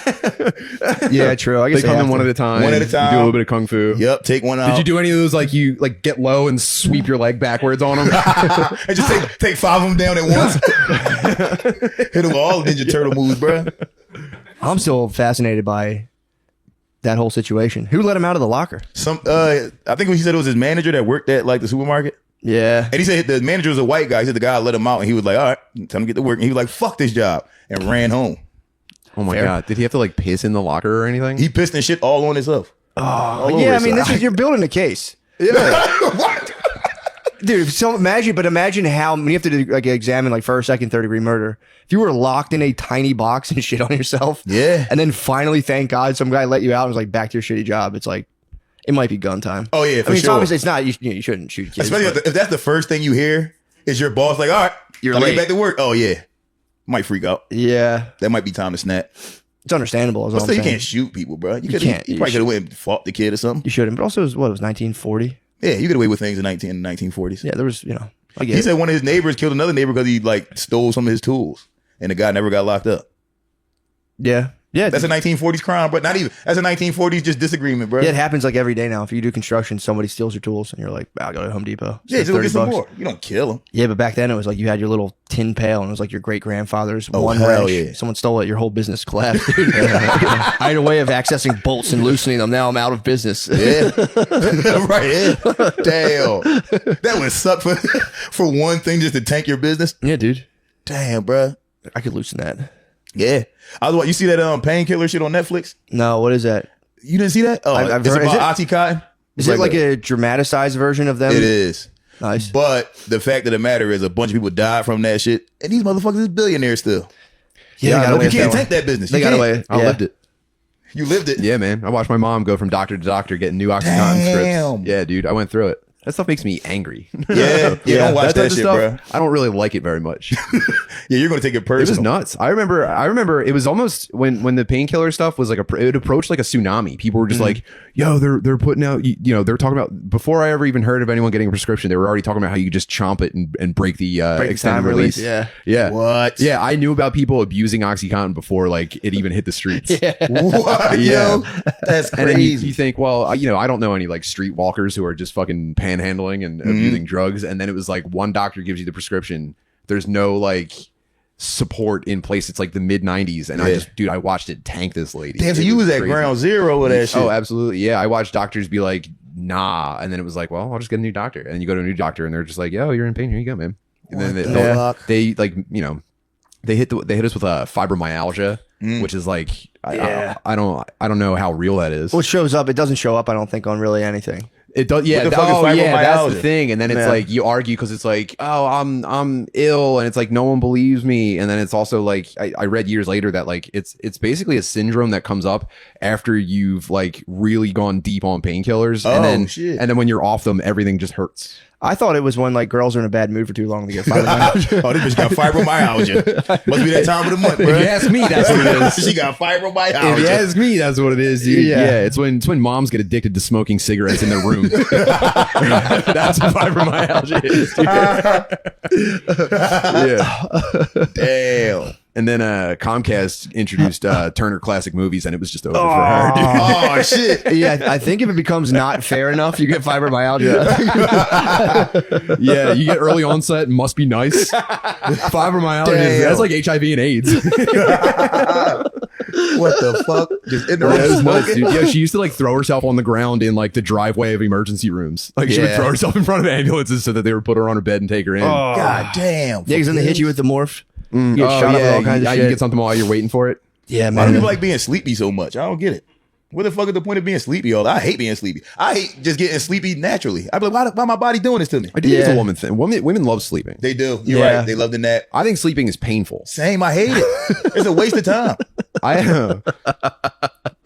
Yeah, true. I guess They come have in one to. at a time. One at a You do a time. little bit of kung fu. Yep, take one out. Did you do any of those like you like get low and sweep your leg backwards on them? and just take 5 of them down at once? Hit them with all the Ninja Turtle moves, bro. I'm still fascinated by that whole situation. Who let him out of the locker? I think he said it was his manager that worked at like the supermarket. Yeah. And he said the manager was a white guy. He said the guy let him out, and he was like, "All right, time to get to work." And he was like, "Fuck this job," and ran home. Oh my god! Did he have to like piss in the locker or anything? He pissed and shit all on himself. Oh, yeah. I mean, you're building a case. What? Dude, so imagine how when you have to do, like examine like first, second, third degree murder. If you were locked in a tiny box and shit on yourself, Yeah. and then finally, thank God, some guy let you out and was like, back to your shitty job. It's like, it might be gun time. Oh yeah, for I mean, it's sure. obviously it's not. You shouldn't shoot kids. Especially but if that's the first thing you hear is your boss like, "All right, You're time to late." get back to work." Oh yeah, might freak out. yeah, That might be time to snap. it's understandable. Is But all still, I'm you saying. can't shoot people, bro. You can't. You You probably could have went and fought the kid or something. You shouldn't. But also, it was 1940. Yeah, you get away with things in 1940s. Yeah, there was, I get He it. said one of his neighbors killed another neighbor because he like stole some of his tools, and the guy never got locked up. Yeah. Yeah. That's a 1940s crime, but not even. That's a 1940s just disagreement, bro. Yeah, it happens like every day now. If you do construction, somebody steals your tools, and you're like, "I'll go to Home Depot." Yeah, It's just go get some $30. more. You don't kill him. Yeah, but back then it was like you had your little tin pail, and it was like your great grandfather's Oh, one hell wrench. yeah. Someone stole it. Your whole business collapsed. Dude. I had a way of accessing bolts and loosening them. Now I'm out of business. Yeah, right. Yeah. Damn, that would suck for one thing just to tank your business. Yeah, dude. Damn, bro. I could loosen that. Yeah. Otherwise, you see that painkiller shit on Netflix? No, what is that? You didn't see that? Oh, I've it's heard- about Oxycontin. Is it like a dramatized version of them? It is. Nice. But the fact of the matter is, a bunch of people died from that shit, and these motherfuckers is billionaires still. Yeah, they got away You with can't that tank that business. They You got can't. away. I Yeah. lived it. You lived it. Yeah, man. I watched my mom go from doctor to doctor getting new OxyContin Damn. scripts. Yeah, dude. I went through it. That stuff makes me angry. Yeah. Don't watch type that of shit, stuff, bro. I don't really like it very much. Yeah, you're gonna take it It was personal. nuts. I remember it was almost when the painkiller stuff was like it approached like a tsunami. People were just like, yo, they're putting out, they're talking about, before I ever even heard of anyone getting a prescription, they were already talking about how you could just chomp it and break the Break the extended time release. Yeah. Yeah. What? Yeah, I knew about people abusing OxyContin before like it even hit the streets. What? Yeah. Yo, that's And then crazy. you think, well, I don't know any like street walkers who are just fucking panhandling and abusing drugs. And then it was like one doctor gives you the prescription. There's no like support in place. It's like the mid 90s. And I watched it tank this lady. Damn, so It you was at crazy. ground zero of that shit. Oh, absolutely. Yeah. I watched doctors be like, nah. And then it was like, well, I'll just get a new doctor. And then you go to a new doctor and they're just like, yo, you're in pain. Here you go, man. And then the they, fuck? they like, they hit us with fibromyalgia, which is like, I don't know how real that is. Well, it shows up. It doesn't show up, I don't think, on really anything. It does, yeah. What the fuck is That's fibromyalgia? the thing. And then it's Yeah. like you argue because it's like, oh, I'm ill, and it's like no one believes me. And then it's also like I read years later that like it's basically a syndrome that comes up after you've like really gone deep on painkillers, Oh, and then shit. and then when you're off them, everything just hurts. I thought it was when like girls are in a bad mood for too long to get fibromyalgia. Oh, this bitch got fibromyalgia. Must be that time of the month, bro. If you ask me, that's what it is. She got If you fibromyalgia. ask me, that's what it is, dude. Yeah. Yeah, it's when moms get addicted to smoking cigarettes in their room. That's what fibromyalgia is, dude. Yeah. Damn. And then Comcast introduced Turner Classic Movies, and it was just over for her, dude. Oh shit. Yeah, I think if it becomes not fair enough, you get fibromyalgia. Yeah, you get early onset, must be nice. Fibromyalgia, Damn. that's like HIV and AIDS. What the fuck? Just in the That was room nuts, smoking? dude. Yeah, she used to like throw herself on the ground in like the driveway of emergency rooms. Like she would Yeah. throw herself in front of ambulances so that they would put her on her bed and take her in. God damn. Yeah, because then they hit you with the morph. You get Oh, shot up with yeah, all kinds of you shit. get something while you're waiting for it. Yeah, Why do man. people like being sleepy so much? I don't get it. What the fuck is the point of being sleepy? All I hate being sleepy. I hate just getting sleepy naturally. I be like, why my body doing this to me? I do think it's a Yeah. woman thing. Women love sleeping. They do. You're Yeah. right. They love the nap. I think sleeping is painful. Same. I hate it. It's a waste of time.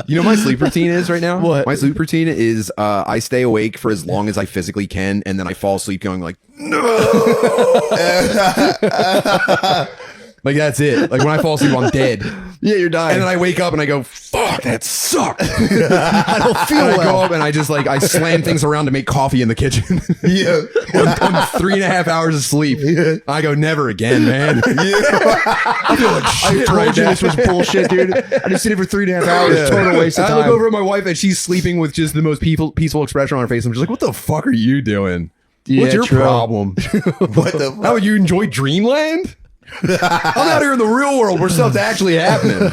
You know what my sleep routine is right now? What? My sleep routine is I stay awake for as long as I physically can, and then I fall asleep going like, like that's it. Like when I fall asleep, I'm dead. Yeah, you're dying. And then I wake up and I go, fuck, that sucked. I don't feel And I go well. up and I just like, I slam things around to make coffee in the kitchen. Yeah. on 3.5 hours of sleep. I go, never again, man. I feel like I shit told right you now. this was bullshit, dude. I just sit here for 3.5 hours. Yeah. Total waste of I time. look over at my wife and she's sleeping with just the most peaceful expression on her face. I'm just like, what the fuck are you doing? Yeah, What's your true. problem? What the fuck? How would you enjoy dreamland? I'm out here in the real world where stuff's actually happening.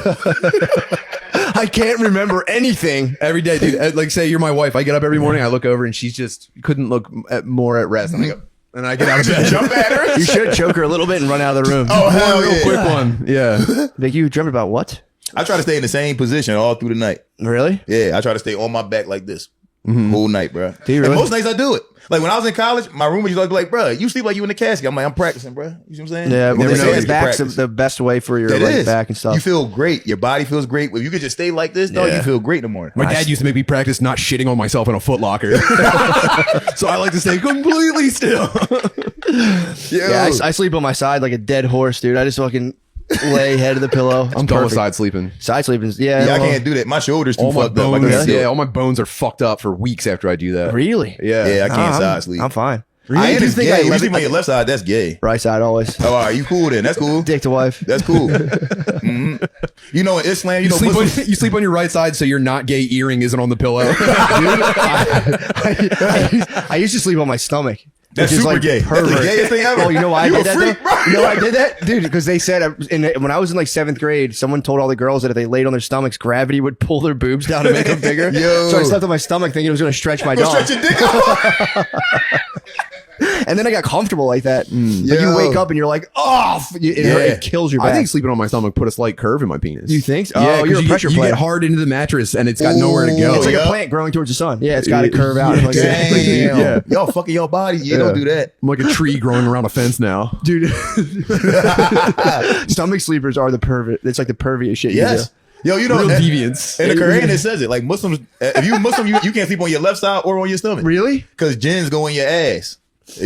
I can't remember anything. Every day, dude. Like, say you're my wife. I get up every morning. I look over and she's just couldn't look more at rest. And I go, And I get out of bed. Jump at her. You should choke her a little bit and run out of the room. Oh hell Real yeah! quick one. Yeah. Like, you dreamt about what? I try to stay in the same position all through the night. Really? Yeah, I try to stay on my back like this whole night, bro. Do you And really? most nights I do it. Like when I was in college, my roommate used to be like, bro, you sleep like you in the casket. I'm like, I'm practicing, bro. You see what I'm saying? Yeah, You well, never they know say if the you back's practice. the best way for your It like, is. back and stuff. You feel great. Your body feels great. If you could just stay like this, dog, Yeah. you feel great in the morning. My dad used to make me practice not shitting on myself in a Foot Locker. So I like to stay completely still. Yeah, I sleep on my side like a dead horse, dude. I just fucking lay head of the pillow. I'm done with side sleeping. Side sleeping. Yeah, Yeah, I well, can't do that. My shoulders too All my fucked up. I bones, can't do it. all my bones are fucked up for weeks after I do that. Really? Yeah. Yeah, I can't I'm- side sleep. I'm fine. I Do am you just think gay. I You love sleep it? on your left side, that's gay. Right side always. Oh, all right, you cool then. That's cool. Dick to wife. That's cool. Mhm. You know, in Islam, you know, Sleep Muslims, on, you sleep on your right side so your not gay earring isn't on the pillow. I used to sleep on my stomach. that's which is, super like, gay. That's pervert. the gayest thing ever. Oh, you know why I You did a that? freak, though? bro. You know why I did that, dude? Because they said when I was in like 7th grade, someone told all the girls that if they laid on their stomachs, gravity would pull their boobs down to make them bigger. Yo. So I slept on my stomach thinking it was going to stretch my Go dog. stretch your dick out. And then I got comfortable like that. Like Yo. you wake up and you're like, oh, it kills your back. I think sleeping on my stomach put a slight curve in my penis. You think so? Yeah, Oh, 'cause you're a you pressure get, you player. get hard into the mattress and it's got nowhere to go. It's like Yeah. a plant growing towards the sun. Yeah, it's got to curve out. Like, Damn. Yeah. Y'all fucking your body. You don't do that. I'm like a tree growing around a fence now. dude. Stomach sleepers are the pervert. It's like the perviest shit. Yes. Yo, you know Real that, deviants. in the Quran it says it. Like Muslims, if you Muslim, you can't sleep on your left side or on your stomach. You do. Really? Because jinns go in your ass.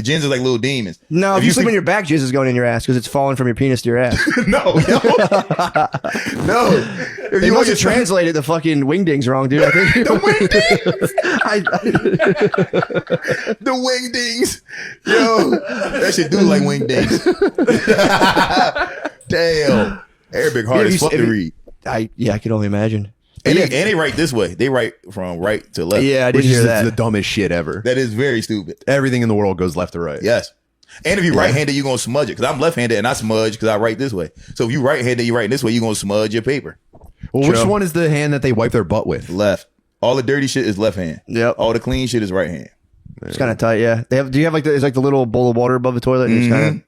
Jinns are like little demons. No, if you sleep on your back, jizz is going in your ass because it's falling from your penis to your ass. no, yo. No. If They you must want have translated the fucking wingdings wrong, dude. I think the wingdings, I, the wingdings, yo, that shit do like wingdings. Damn, Arabic hard as fuck to read. I can only imagine. And they write this way. They write from right to left. Yeah, I did Which hear is that. the dumbest shit ever. That is very stupid. Everything in the world goes left to right. Yes. And if you're right-handed, you're going to smudge it. Because I'm left-handed and I smudge because I write this way. So if you right-handed, you're writing this way, you're going to smudge your paper. Well, which one is the hand that they wipe their butt with? Left. All the dirty shit is left hand. Yep. All the clean shit is right hand. It's kind of tight, yeah. They have. Do you have like the? It's like the little bowl of water above the toilet. And it's kind of.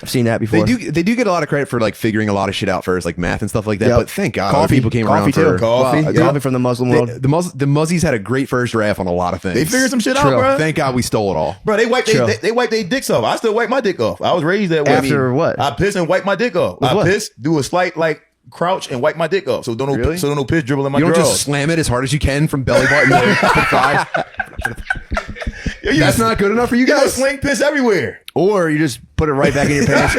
I've seen that before. They do get a lot of credit for like figuring a lot of shit out first, like math and stuff like that. Yep. But thank God, other Coffee. people came Coffee around too. for Coffee. Wow, Yeah. coffee from the Muslim world. the Muzzies had a great first draft on a lot of things. They figured some shit True. out, bro. Thank God we stole it all. Bro, they wipe True. they wipe their dicks off. I still wipe my dick off. I was raised that way. After what? I piss and wipe my dick off. With I what? piss, do a slight like crouch and wipe my dick off. So don't Really? no piss dribble in my You don't drawers. just slam it as hard as you can from belly button to thigh. Yo, you That's just- not good enough for you you know, guys. sling piss everywhere. Or you just put it right back in your pants.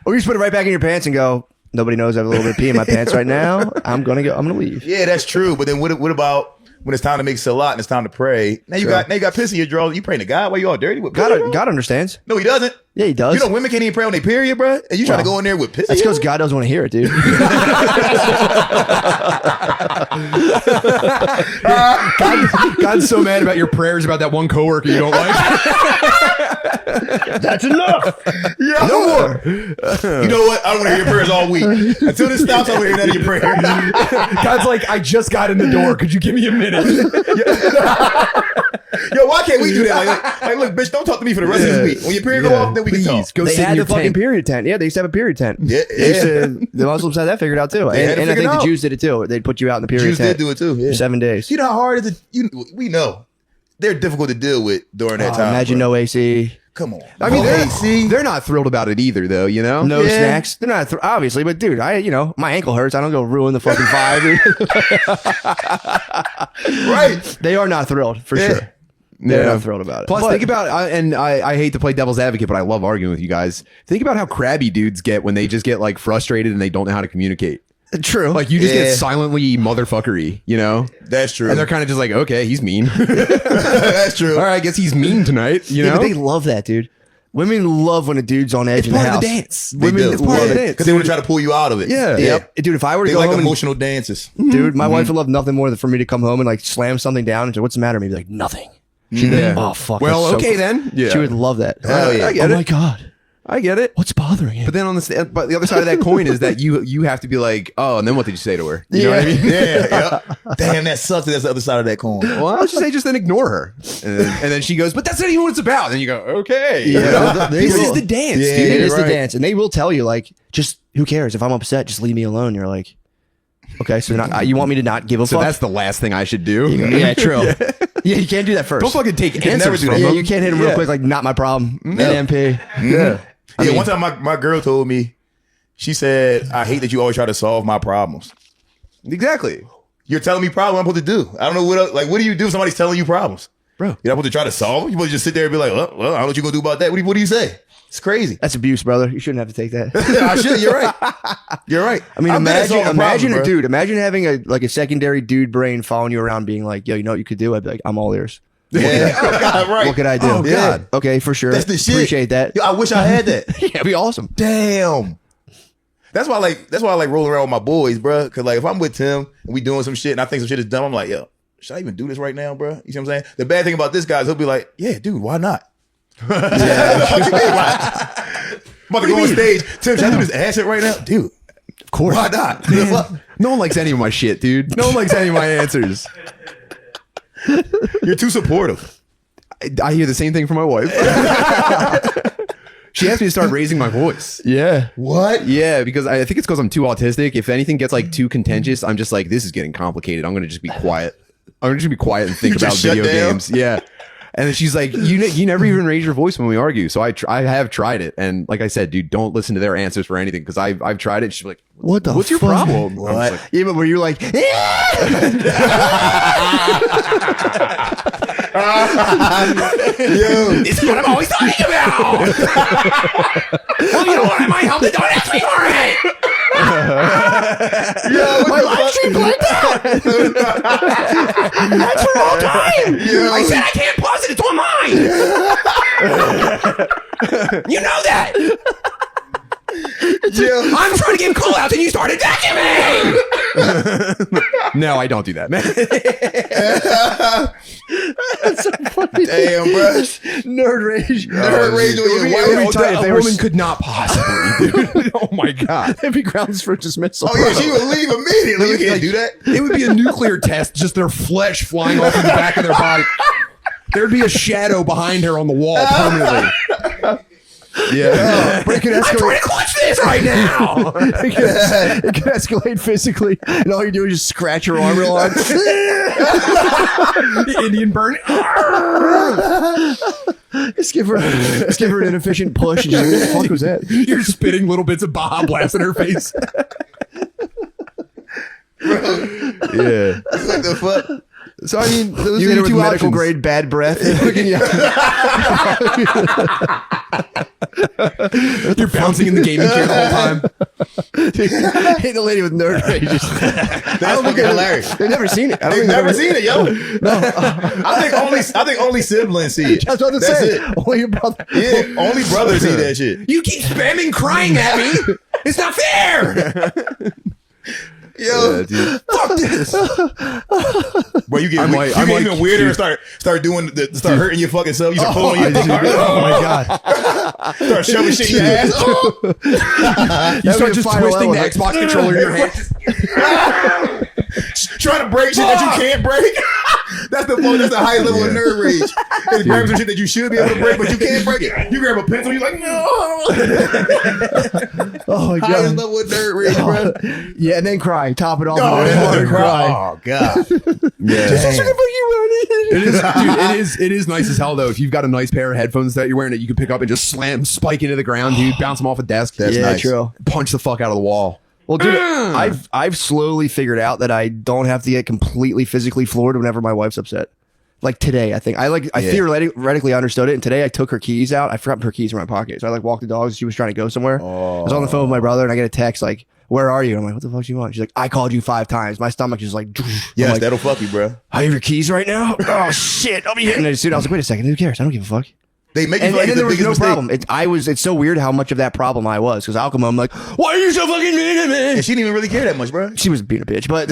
Or you just put it right back in your pants and go. Nobody knows I have a little bit of pee in my pants right now. I'm gonna leave. Yeah, that's true. But then what about when it's time to make salat and it's time to pray? Now you got piss in your drawers. You praying to God while you all dirty with piss? God understands. No, he doesn't. Yeah, he does. You know, women can't even pray on their period, bro. And you trying to Well, go in there with piss? That's in because your- God doesn't want to hear it, dude. God's so mad about your prayers about that one coworker you don't like. That's enough. Yeah. No more. You know what? I don't want to hear your prayers all week. Until this stops, I don't want to hear none of your prayers. God's like, I just got in the door. Could you give me a minute? Yo, why can't we do that? Like, look, bitch, don't talk to me for the rest of this week. When your period go off, then we can talk. Go They sit in had your the fucking tent. period tent. Yeah, they used to have a period tent. Yeah, They used to- the Muslims had that figured out too. They had it And I figured think out. the Jews did it too. They'd put you out in the period Jews tent did do it too. Yeah. for 7 days. You know how hard is it? We know they're difficult to deal with during that time. Imagine bro. no AC, Come on. I mean, AC. they're not thrilled about it either, though. You know, no Yeah. snacks. They're not obviously, but dude, my ankle hurts. I don't go ruin the fucking vibe. Right. They are not thrilled for Yeah. sure. They're not thrilled about it. Plus, But- think about, I hate to play devil's advocate, but I love arguing with you guys. Think about how crabby dudes get when they just get like frustrated and they don't know how to communicate. true. Like you just Yeah. get silently motherfuckery, you know? That's true. And they're kind of just like, okay, he's mean. That's true. All right, I guess he's mean tonight. You yeah, know, but they love that, dude. Women love when a dude's on edge it's in the part house. of the dance. They Women, do. it's part of the dance. Because they want to try to pull you out of it. Yeah. Yep. Dude, if I were to They go like home and, emotional dances. dude, my wife would love nothing more than for me to come home and like slam something down and say, "What's the matter?" Maybe like nothing. She'd be like, "Oh fuck." Well, that's so okay cool." then. Yeah. She would love that. Hell yeah. I get Oh it. my god. I get it. What's bothering you? But then but the other side of that coin is that you have to be like, oh, and then what did you say to her? You know what I mean? Yeah. Damn, that sucks. That's the other side of that coin. Well, I would just say just then ignore her, and then she goes, but that's not even what it's about. And then you go, okay, Yeah, you know? they This will. is the dance, Yeah, dude. It is right. the dance, and they will tell you like, just who cares if I'm upset? Just leave me alone. You're like, okay, so you want me to not give a So fuck? that's the last thing I should do. Yeah, true. Yeah, you can't do that first. Don't fucking take never answers do from that. Yeah, them. you can't hit him real quick. Like, not my problem. NMP. Yeah. Yeah, one time my girl told me, she said, I hate that you always try to solve my problems. Exactly. You're telling me problems I'm supposed to do. I don't know what else, like, what do you do if somebody's telling you problems? Bro. You're not supposed to try to solve them? You're supposed to just sit there and be like, well, I don't know what you're going to do about that. What do you say? It's crazy. That's abuse, brother. You shouldn't have to take that. I should. You're right. You're right. I mean, I'm good at solving imagine problems, a bro. dude. Imagine having a secondary dude brain following you around, being like, "Yo, you know what you could do?" I'd be like, "I'm all ears. Yeah. Oh, God, right. What could I do?" Oh, God. Okay, for sure. That's the shit. Appreciate that. Yo, I wish I had that. Yeah, it'd be awesome. Damn. That's why I like rolling around with my boys, bro. Cause like if I'm with Tim and we doing some shit and I think some shit is dumb, I'm like, yo, should I even do this right now, bro? You see what I'm saying? The bad thing about this guy is he'll be like, yeah, dude, why not? Yeah. What you mean, why? I'm about to go on stage. Tim, should I do this ass shit right now? Dude, Of course. why not? Man, no one likes any of my shit, dude. No one likes any of my answers. You're too supportive. I hear the same thing from my wife. She asked me to start raising my voice. Yeah. What? Yeah, because I think it's because I'm too autistic. If anything gets like too contentious, I'm just like, this is getting complicated. I'm gonna just be quiet. I'm gonna just be quiet and think You about just shut video down? games. Yeah. And then she's like, you never even raise your voice when we argue. So I have tried it, and like I said, dude, don't listen to their answers for anything because I've tried it. She's like, What the what's your fuck? problem? I'm What? just like, Yeah, but where you're like, Yo. this is what I'm always talking about. Well, you know what? I might help you. Don't ask me for it. my live stream blanked out. That's for all time. I said I can't pause it. It's on mine. You know that. I'm trying to give call outs and you started vacuuming. No, I don't do that, man. Damn, bro. Nerd rage. Nerd rage on your wife. Every time a they were woman could not possibly, dude. Oh my god. That'd be grounds for dismissal. Oh yeah, she would leave immediately. You can't do that. It would be a nuclear test, just their flesh flying off of the back of their body. There'd be a shadow behind her on the wall permanently. Yeah. But it could I'm trying escalate. to clutch this right now. It could escalate physically, and all you do is just scratch your arm real hard. The Indian burn. Just give her an inefficient push. And just, what the fuck was that? You're spitting little bits of Baja Blast in her face. Yeah. What the fuck? So I mean, those You are hit the her with two medical options. grade bad breath. You're bouncing in the gaming chair the whole time. Hitting a lady with nerd rage. That's fucking hilarious. They've never seen it. I don't They've think never seen it, yo. I think only siblings see it. That's what I'm That's saying. it. Only your brother. Yeah, only brothers see that shit. You keep spamming crying at me. It's not fair. Yo, dude. fuck this. Bro, you get, I'm like- you I'm get like- even weirder dude. and start doing start hurting your fucking self. You start pulling your Oh my god. start shoving shit in your ass. Oh. You start just final twisting the element. Xbox controller in your hand. Trying to break shit that you can't break. That's the high level of nerd rage. It's grabbing some shit that you should be able to break, but you can't break it. You grab a pencil, you're like, no. Oh my Highest god. level of nerd rage, bro. Yeah, and then cry. Top it off. Oh, and yeah, then cry. Oh god. Yeah. Damn. It is, dude, it is nice as hell though. If you've got a nice pair of headphones that you're wearing that you can pick up and just slam, spike into the ground, dude, bounce them off a desk. That's Yeah, nice. true. Punch the fuck out of the wall. Well, dude, I've slowly figured out that I don't have to get completely physically floored whenever my wife's upset. Like today, I think I theoretically understood it, and today I took her keys out. I forgot her keys in my pocket, so I like walked the dogs. She was trying to go somewhere. I was on the phone with my brother, and I get a text like, "Where are you?" And I'm like, "What the fuck do you want?" She's like, "I called you 5 times." My stomach is like, Yes, I'm like, that'll fuck you, bro. I have your keys right now. Oh shit, I'll be hitting it soon. I was like, "Wait a second, who cares? I don't give a fuck." They make you And, feel like and it's then the there was biggest no mistake. problem. It's so weird how much of that problem I was because I'll come home like, "Why are you so fucking mean to me?" And she didn't even really care that much, bro. She was being a bitch, but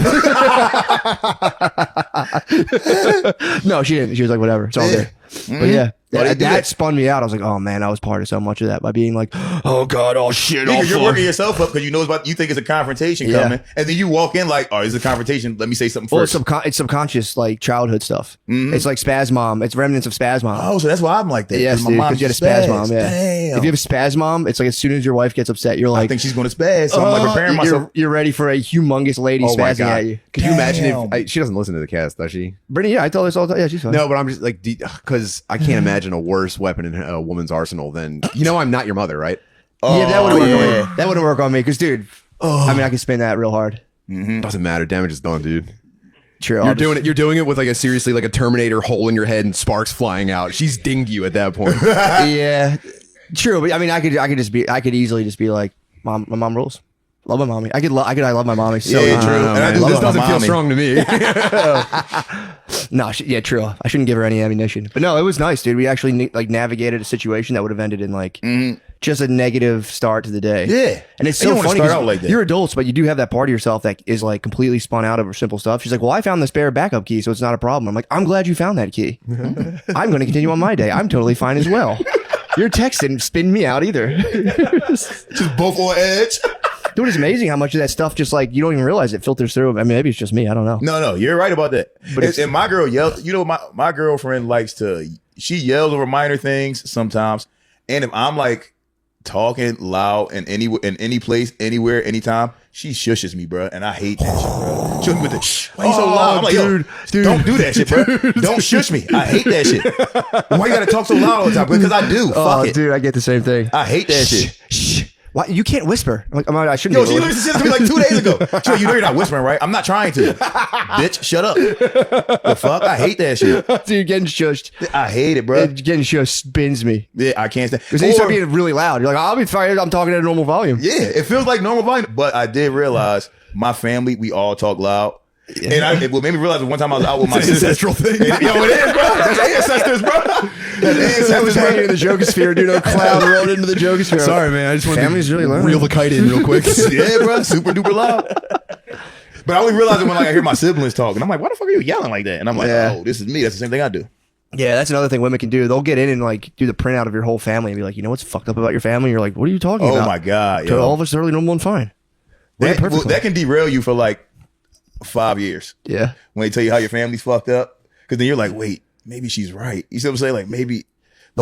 no, she didn't. She was like, whatever. It's all good. But yeah, That spun me out. I was like, oh man, I was part of so much of that by being like, oh god, oh shit. Because you're working yourself up because you know you think it's a confrontation coming, and then you walk in like, oh, it's a confrontation. Let me say something first. Well, it's subconscious, like childhood stuff. It's like spaz mom. It's remnants of spaz mom. Oh, so that's why I'm like that. Yes, my dude, mom because you had a spaz mom. Yeah. Damn. If you have a spaz mom, it's like as soon as your wife gets upset, you're like, I think she's going to spaz. So I'm like preparing myself. You're ready for a humongous lady Oh my spazzing God. at you. Could you imagine if she doesn't listen to the cast, does she? Brittany, yeah, I tell her this all the time. Yeah, she's fine. No, but I'm just like, because I can't imagine a worse weapon in a woman's arsenal than, I'm not your mother, right? Yeah, that wouldn't work on me. That wouldn't work on me because, dude, I mean, I can spin that real hard. Doesn't matter. Damage is done, dude. True. You're doing it with like a Terminator hole in your head and sparks flying out. She's dinged you at that point. Yeah, true. But I mean, I could easily just be like, my mom rules. Love my mommy. I love my mommy. So Yeah, true. And And I do this love my doesn't feel mommy. strong to me. No, yeah, true. I shouldn't give her any ammunition. But no, it was nice, dude. We actually navigated a situation that would have ended in like just a negative start to the day. Yeah. And it's And you so wanna funny. start 'Cause out like that. You're adults, but you do have that part of yourself that is like completely spun out over simple stuff. She's like, well, I found the spare backup key, so it's not a problem. I'm like, I'm glad you found that key. I'm going to continue on my day. I'm totally fine as well. Your text didn't spin me out either. Just both on edge. Dude, it's amazing how much of that stuff just like you don't even realize it filters through. I mean, maybe it's just me. I don't know. No, you're right about that. But and my girl yells. You know, my girlfriend likes to. She yells over minor things sometimes, and if I'm like talking loud in any place, anywhere, anytime, she shushes me, bro, and I hate that shit, bro. Shush me with the shh. Why you so loud? I'm like, dude, don't do that shit, bro. Don't shush me. I hate that shit. Why you gotta talk so loud all the time? Because I do. Fuck it. Dude, I get the same thing. I hate that shit. Shh. Why you can't whisper? I'm like, I shouldn't. Yo, be she able to literally said to me like 2 days ago. She's like, you know you're not whispering, right? I'm not trying to. Bitch, shut up. The fuck? I hate that shit. Dude, getting shushed. I hate it, bro. Getting shushed spins me. Yeah, I can't stand. Because then you start being really loud. You're like, I'll be fine. I'm talking at a normal volume. Yeah, it feels like normal volume. But I did realize my family, we all talk loud. Yeah. And what made me realize one time I was out with my sister. Ancestral thing. Yo, it is, bro. That's ancestors, bro. That's ancestors, That was hanging in the jogosphere, dude. A cloud rolled into the jogosphere. Sorry, man. I just want Family's really loud. reel the kite in real quick. Yeah, bro. Super duper loud. But I only realized it when like I hear my siblings talking. I'm like, why the fuck are you yelling like that? And I'm like, oh, this is me. That's the same thing I do. Yeah, that's another thing women can do. They'll get in and like do the printout of your whole family and be like, you know what's fucked up about your family? You're like, what are you talking about? Oh my God. So Yo. all of us are totally normal and fine. That can derail you for like 5 years. Yeah. When they tell you how your family's fucked up. Because then you're like, wait, maybe she's right. You see what I'm saying? Like, maybe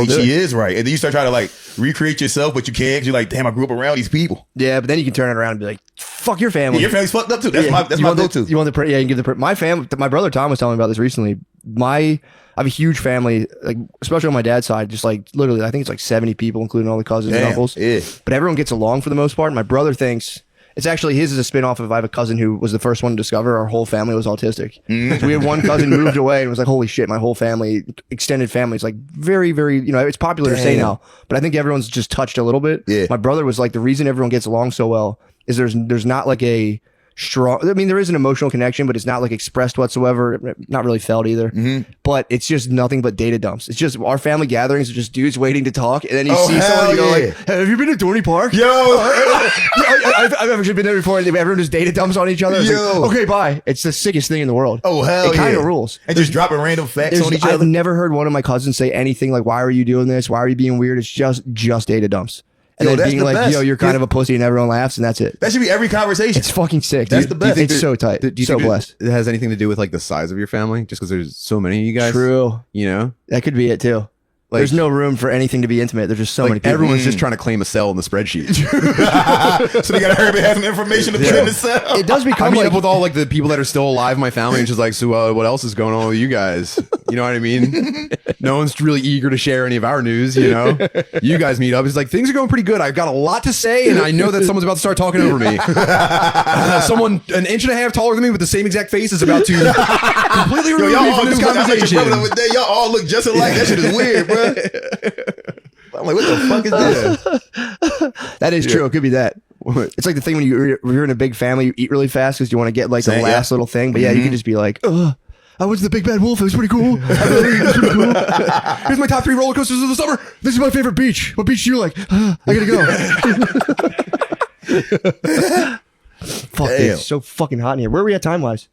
she is right. And then you start trying to like recreate yourself, but you can't. 'Cause you're like, damn, I grew up around these people. Yeah, but then you can turn it around and be like, fuck your family. Yeah, your family's fucked up too. That's my You want go-to. You want the you can give the my family. My brother Tom was telling me about this recently. I have a huge family, like especially on my dad's side. Just like literally, I think it's like 70 people, including all the cousins and uncles. Yeah. But everyone gets along for the most part. My brother thinks it's actually his is a spinoff of I have a cousin who was the first one to discover our whole family was autistic. So we had one cousin moved away and was like, holy shit, my whole family, extended family is like very, very, it's popular to say now, but I think everyone's just touched a little bit. Yeah. My brother was like, the reason everyone gets along so well is there's not like a strong, I mean, there is an emotional connection, but it's not like expressed whatsoever, not really felt either. But it's just nothing but data dumps. It's just our family gatherings are just dudes waiting to talk, and then you see someone and you go like, have you been to Dorney Park? Yo. I've actually been there before, and everyone just data dumps on each other. It's Yo. like, okay, bye. It's the sickest thing in the world. Oh, hell It kind yeah. of rules. And just dropping random facts on each I've other. never heard one of my cousins say anything like, why are you doing this? Why are you being weird? It's just data dumps. And Yo, then that's being the like, best. yo, you're kind of a pussy, and everyone laughs, and that's it. That should be every conversation. It's fucking sick. That's dude. the best. It's so tight. Do you So think blessed. it has anything to do with like the size of your family? Just because there's so many of you guys. True. You know, That could be it too. There's no room for anything to be intimate. There's just so many people. everyone's just trying to claim a cell in the spreadsheet. So they gotta hurry up and have some information to put in the cell. It does I become meet like up with all like the people that are still alive in my family, and just like, so what else is going on with you guys? You know what I mean? No one's really eager to share any of our news. You know, you guys meet up. It's like things are going pretty good. I've got a lot to say, and I know that someone's about to start talking over me. Someone an inch and a half taller than me with the same exact face is about to completely remove me from this conversation. Y'all all look just alike. That shit is weird, bro. I'm like, what the fuck is this? that is true. It could be that. It's like the thing when you're in a big family, you eat really fast because you want to get like the Same, last yeah. little thing. But yeah, you can just be like, I went to the Big Bad Wolf. It was pretty cool. It was pretty cool. Here's my top 3 roller coasters of the summer. This is my favorite beach. What beach do you like? I gotta go. Fuck, dude, it's so fucking hot in here. Where are we at time wise?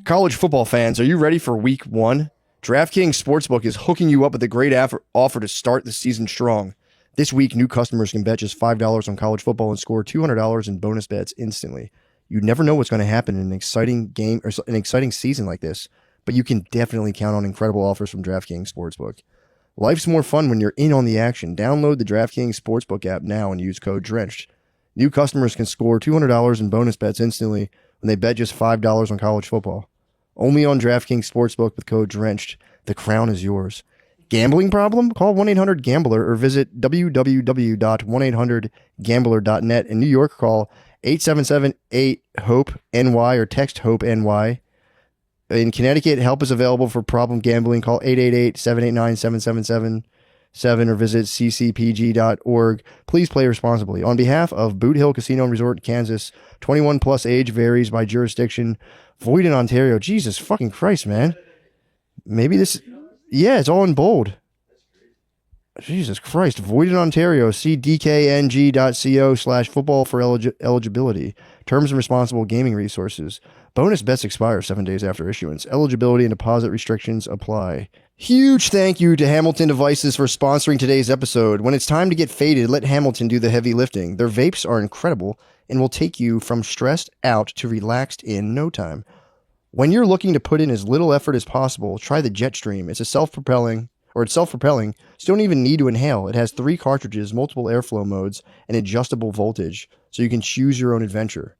College football fans, are you ready for week 1? DraftKings Sportsbook is hooking you up with a great offer to start the season strong. This week, new customers can bet just $5 on college football and score $200 in bonus bets instantly. You never know what's going to happen in an exciting game or an exciting season like this, but you can definitely count on incredible offers from DraftKings Sportsbook. Life's more fun when you're in on the action. Download the DraftKings Sportsbook app now and use code DRENCHED. New customers can score $200 in bonus bets instantly when they bet just $5 on college football. Only on DraftKings Sportsbook with code DRENCHED. The crown is yours. Gambling problem? Call 1-800-GAMBLER or visit www.1800gambler.net. In New York, call 877-8-HOPE-NY or text HOPE-NY. In Connecticut, help is available for problem gambling. Call 888-789-7777 or visit ccpg.org. Please play responsibly. On behalf of Boot Hill Casino and Resort, Kansas, 21 plus age varies by jurisdiction. Void in Ontario. Jesus fucking Christ, man. Maybe this... Yeah, it's all in bold. Jesus Christ. Void in Ontario. See dkng.co/football for eligibility. Terms and responsible gaming resources. Bonus bets expire 7 days after issuance. Eligibility and deposit restrictions apply. Huge thank you to Hamilton Devices for sponsoring today's episode. When it's time to get faded, let Hamilton do the heavy lifting. Their vapes are incredible and will take you from stressed out to relaxed in no time. When you're looking to put in as little effort as possible, try the Jetstream. It's self-propelling, so you don't even need to inhale. It has 3 cartridges, multiple airflow modes, and adjustable voltage, so you can choose your own adventure.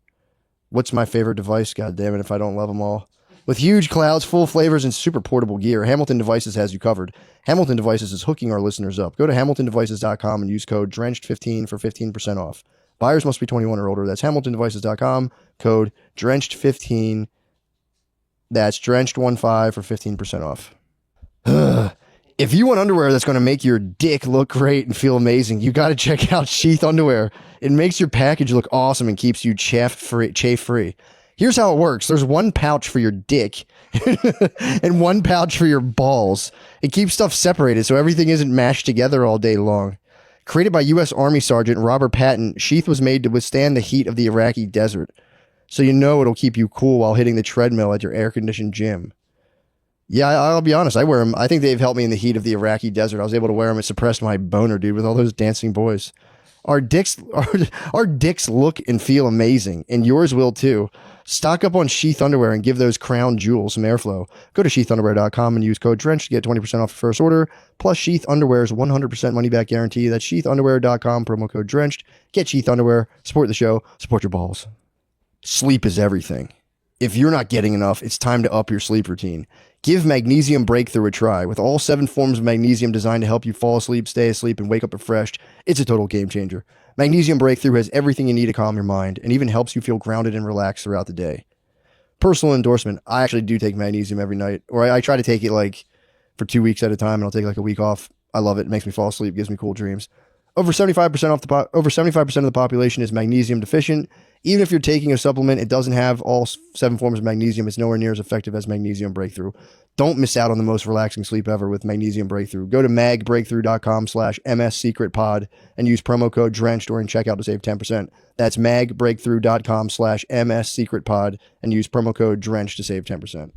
What's my favorite device? God damn it, if I don't love them all. With huge clouds, full flavors, and super portable gear, Hamilton Devices has you covered. Hamilton Devices is hooking our listeners up. Go to hamiltondevices.com and use code DRENCHED15 for 15% off. Buyers must be 21 or older. That's hamiltondevices.com, code DRENCHED15. That's DRENCHED15 for 15% off. If you want underwear that's going to make your dick look great and feel amazing, you got to check out Sheath Underwear. It makes your package look awesome and keeps you chafe free. Here's how it works. There's one pouch for your dick and one pouch for your balls. It keeps stuff separated so everything isn't mashed together all day long. Created by U.S. Army Sergeant Robert Patton, Sheath was made to withstand the heat of the Iraqi desert. So you know it'll keep you cool while hitting the treadmill at your air-conditioned gym. Yeah, I'll be honest. I wear them. I think they've helped me in the heat of the Iraqi desert. I was able to wear them and suppress my boner, dude, with all those dancing boys. Our dicks look and feel amazing, and yours will too. Stock up on Sheath Underwear and give those crown jewels some airflow. Go to sheathunderwear.com and use code DRENCHED to get 20% off your first order. Plus, Sheath Underwear's 100% money-back guarantee. That's sheathunderwear.com, promo code DRENCHED. Get Sheath Underwear. Support the show. Support your balls. Sleep is everything. If you're not getting enough, it's time to up your sleep routine. Give Magnesium Breakthrough a try. With all 7 forms of magnesium designed to help you fall asleep, stay asleep, and wake up refreshed, it's a total game changer. Magnesium Breakthrough has everything you need to calm your mind and even helps you feel grounded and relaxed throughout the day. Personal endorsement, I actually do take magnesium every night, or I try to take it like for 2 weeks at a time, and I'll take like a week off. I love it. It makes me fall asleep, gives me cool dreams. Over 75% of the population is magnesium deficient. Even if you're taking a supplement, it doesn't have all 7 forms of magnesium. It's nowhere near as effective as Magnesium Breakthrough. Don't miss out on the most relaxing sleep ever with Magnesium Breakthrough. Go to magbreakthrough.com/MSSecretPod and use promo code DRENCHED during checkout to save 10%. That's magbreakthrough.com/MSSecretPod and use promo code DRENCHED to save 10%.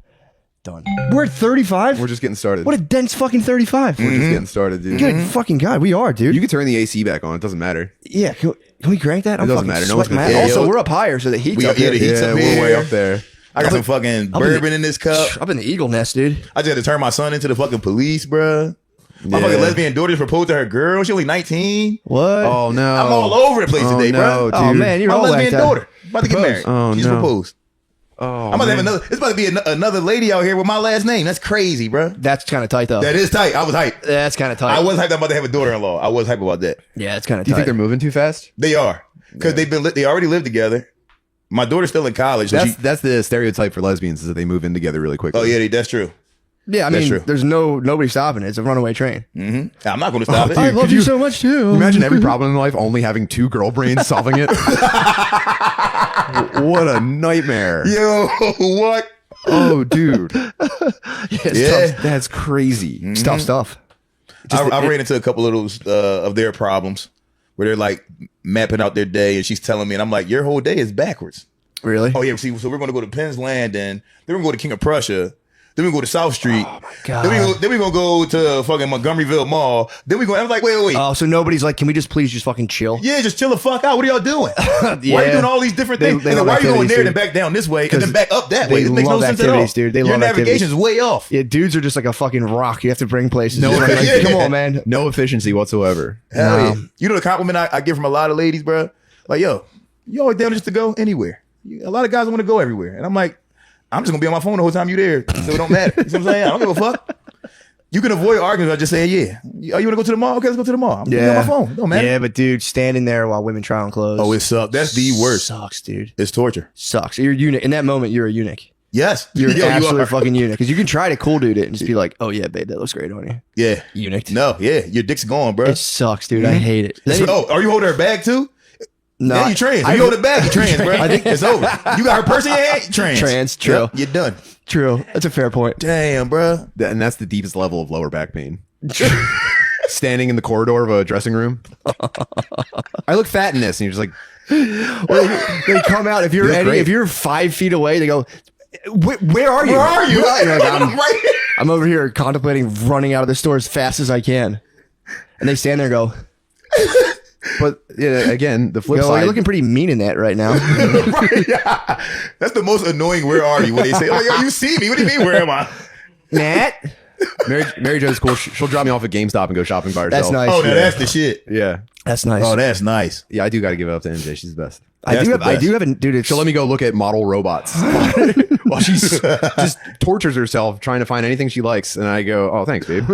Done. We're at 35? We're just getting started. What a dense fucking 35. We're just getting started, dude. Good fucking God, we are, dude. You can turn the AC back on. It doesn't matter. Yeah, can we crank that? It doesn't matter. No one's gonna Also, feel it. we're up higher, so the heat's up Yeah, here. the heat's up we're here. way up there. I got some fucking bourbon in this cup. Up in the Eagle Nest, dude. I just had to turn my son into the fucking police, bruh. My Yeah. fucking lesbian daughter proposed to her girl. She only 19. What? Oh, no. I'm all over the place Oh, today, no, bro. Oh dude. man, you're My all lesbian like that. daughter about to get married. Oh, She just no. proposed. Oh, I'm about to have man. another. It's about to be another lady out here with my last name. That's crazy, bro. That's kind of tight, though. That is tight. I was hyped. That's kind of tight. I was hyped. I'm about to have a daughter-in-law. I was hyped about that. Yeah, it's kind of Do you tight. think they're moving too fast? They are because they already live together. My daughter's still in college. So That's the stereotype for lesbians is that they move in together really quickly. oh yeah, that's true. Yeah, I That's mean, true. there's nobody stopping it. It's a runaway train. I'm not going to stop it. I love you so much too. Imagine every problem in life only having 2 girl brains solving it. What a nightmare. Yo, what? Oh, dude. Yeah. That's crazy. It's tough stuff. I ran into a couple of those of their problems where they're like mapping out their day, and she's telling me, and I'm like, your whole day is backwards. Really? Oh yeah, see, so we're going to go to Penn's Landing, then we're going to go to King of Prussia, Then we go to South Street. Oh my God. Then we gonna go to fucking Montgomeryville Mall. Then we go. I was like, wait. Oh, so nobody's like, can we just please just fucking chill? Yeah, just chill the fuck out. What are y'all doing? Yeah. Why are you doing all these different things? They And then love why are you going activities, there and dude. then back down this way and then back up that way? They It makes no love sense at all. activities, dude. They Your love navigation activities. is way off. Yeah, dudes are just like a fucking rock. You have to bring places. No, Like, yeah. come on, man. No efficiency whatsoever. Hell No. yeah. You know the compliment I get from a lot of ladies, bro? Like, yo, you always down just to go anywhere. A lot of guys want to go everywhere. And I'm like, I'm just going to be on my phone the whole time you there. So it don't matter. You know what I'm saying? I don't give a fuck. You can avoid arguments by just saying, yeah. Oh, you want to go to the mall? Okay, let's go to the mall. I'm gonna be on my phone. It don't matter. Yeah, but dude, standing there while women try on clothes. Oh, it sucks. That's the worst. Sucks, dude. It's torture. Sucks. You're a eunuch. In that moment, you're a eunuch. Yes. You're Yo, an absolute are. fucking eunuch. Because you can try to cool dude it and just be like, oh yeah, babe, that looks great on you. Yeah. Eunuch. No, yeah. Your dick's gone, bro. It sucks, dude. I hate it. Then Oh, are you holding her bag too? no, Yeah, you trans. You hold it back, you trans, bro. I think it's over. You got her purse in your hand, you trans. Trans, true. Yep, you're done. True. That's a fair point. Damn, bro. And that's the deepest level of lower back pain. Standing in the corridor of a dressing room. I look fat in this, and you're just like, They come out if you're That's great. if you're 5 feet away. They go, where are you? Where are you? You're like, I'm, Right here. I'm over here contemplating running out of the store as fast as I can. And they stand there and go, but yeah, again, the flip "Yo, side. you're looking pretty mean in that right now." Right, yeah. That's the most annoying. Where are you? When they say, "Oh, yo, you see me? What do you mean? Where am I?" Nat, Mary Jo's cool. She'll drop me off at GameStop and go shopping by herself. that's nice. Oh, now that's the shit. Yeah, That's nice. Oh, that's nice. yeah. I do got to give it up to MJ. She's the best. I that's do the have. I best. do have a dude. It's, She'll let me go look at model robots while she's just tortures herself trying to find anything she likes. And I go, "Oh, thanks, babe."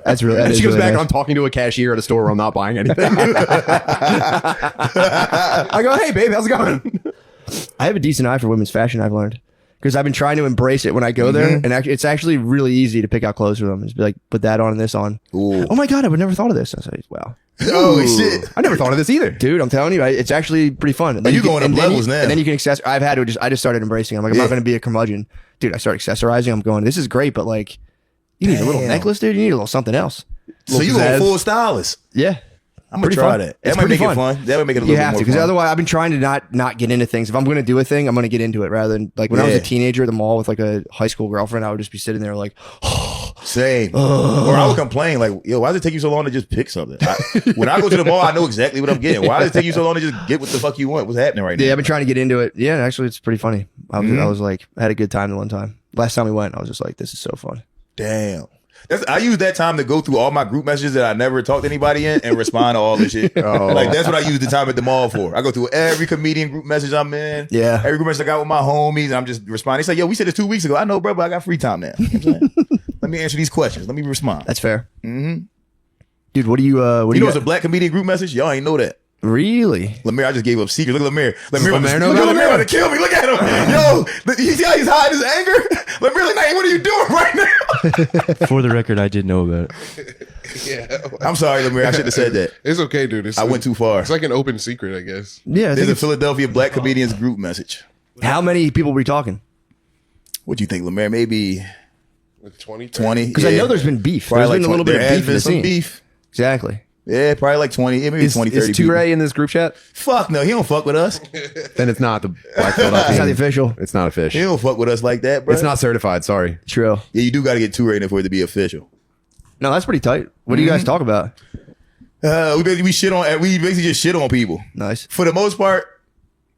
That's really. That And is she goes really back nice. on talking to a cashier at a store where I'm not buying anything. I go, "Hey, babe, how's it going?" I have a decent eye for women's fashion. I've learned because I've been trying to embrace it when I go there, and it's actually really easy to pick out clothes for them. Just be like, put that on and this on. Ooh. Oh my god, I would never thought of this. I was like, wow. Oh shit. I never thought of this either. Dude, I'm telling you, it's actually pretty fun. And then you can- going up and then levels you- now. And then you can access. I just started embracing. I'm like, I'm not going to be a curmudgeon, dude. I start accessorizing. I'm going. This is great, but like, you need a little Damn. necklace, dude. You need a little something else. So you pizzazz. go full stylist. Yeah, I'm gonna Pretty try fun. that. It's That might pretty make it fun. fun. That would make it a you little have bit to more because fun. otherwise, I've been trying to not get into things. If I'm going to do a thing, I'm going to get into it rather than like when I was a Yeah. teenager at the mall with like a high school girlfriend. I would just be sitting there like, Same. Or I would complain like, yo, why does it take you so long to just pick something? When I go to the mall, I know exactly what I'm getting. Why does it take you so long to just get what the fuck you want? What's happening right yeah, now? I've been trying to get into it. Yeah, actually, it's pretty funny. I was like, I had a good time the one time. Last time we went, I was just like, this is so fun. Damn. I use that time to go through all my group messages that I never talked to anybody in and respond to all this shit. Like that's what I use the time at the mall for. I go through every comedian group message I'm in. Yeah. Every group message I got with my homies. And I'm just responding. They say, yo, we said this 2 weeks ago. I know, bro, but I got free time now. You know what I'm saying? Let me answer these questions. Let me respond. That's fair. Mm-hmm. Dude, what do you? What do You know you? it's a black comedian group message? Y'all ain't know that. Really? Lemire, I just gave up secrets. Look at Lemire. Lemire know Look at about Lemire about to kill me. Look at him. Yo, you see how he's hiding his anger? Lemire, like, what are you doing right now? For the record, I did know about it. Yeah. I'm sorry, Lemire. I should have said that. It's okay, dude. I went too far. It's like an open secret, I guess. Yeah. I There's think a it's- Philadelphia black comedians group message. how many people were we talking? What do you think, Lemire? Maybe With 20? 20? Because I know there's been beef. There's been a little bit of beef in the scene. beef. Exactly. Yeah, probably like 20. Yeah, maybe Is 20, 30 Toure in this group chat? Fuck no, he don't fuck with us. Then it's not the Black Philadelphia. It's not the official. It's not a fish. He don't fuck with us like that, bro. It's not certified. Sorry. True. Yeah, you do got to get 2 rated for it to be official. No, that's pretty tight. What do you guys talk about? We basically just shit on people. Nice. For the most part,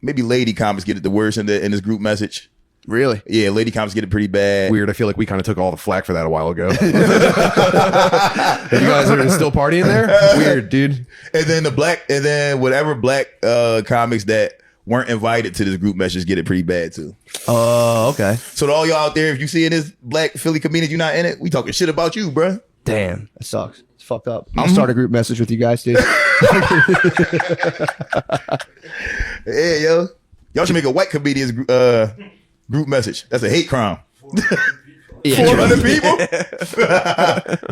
maybe lady comics get it the worst in this group message. Really? Yeah, lady comics get it pretty bad. Weird. I feel like we kind of took all the flack for that a while ago. You guys are still partying there? Weird, dude. And then whatever black comics that weren't invited to this group message get it pretty bad too. Oh, okay. So to all y'all out there, if you see this black Philly comedian, you're not in it, we talking shit about you, bruh. Damn. That sucks. It's fucked up. I'll start a group message with you guys, dude. Yeah, yo. Y'all should make a white comedians group message. That's a hate crime. Yeah, 400 people?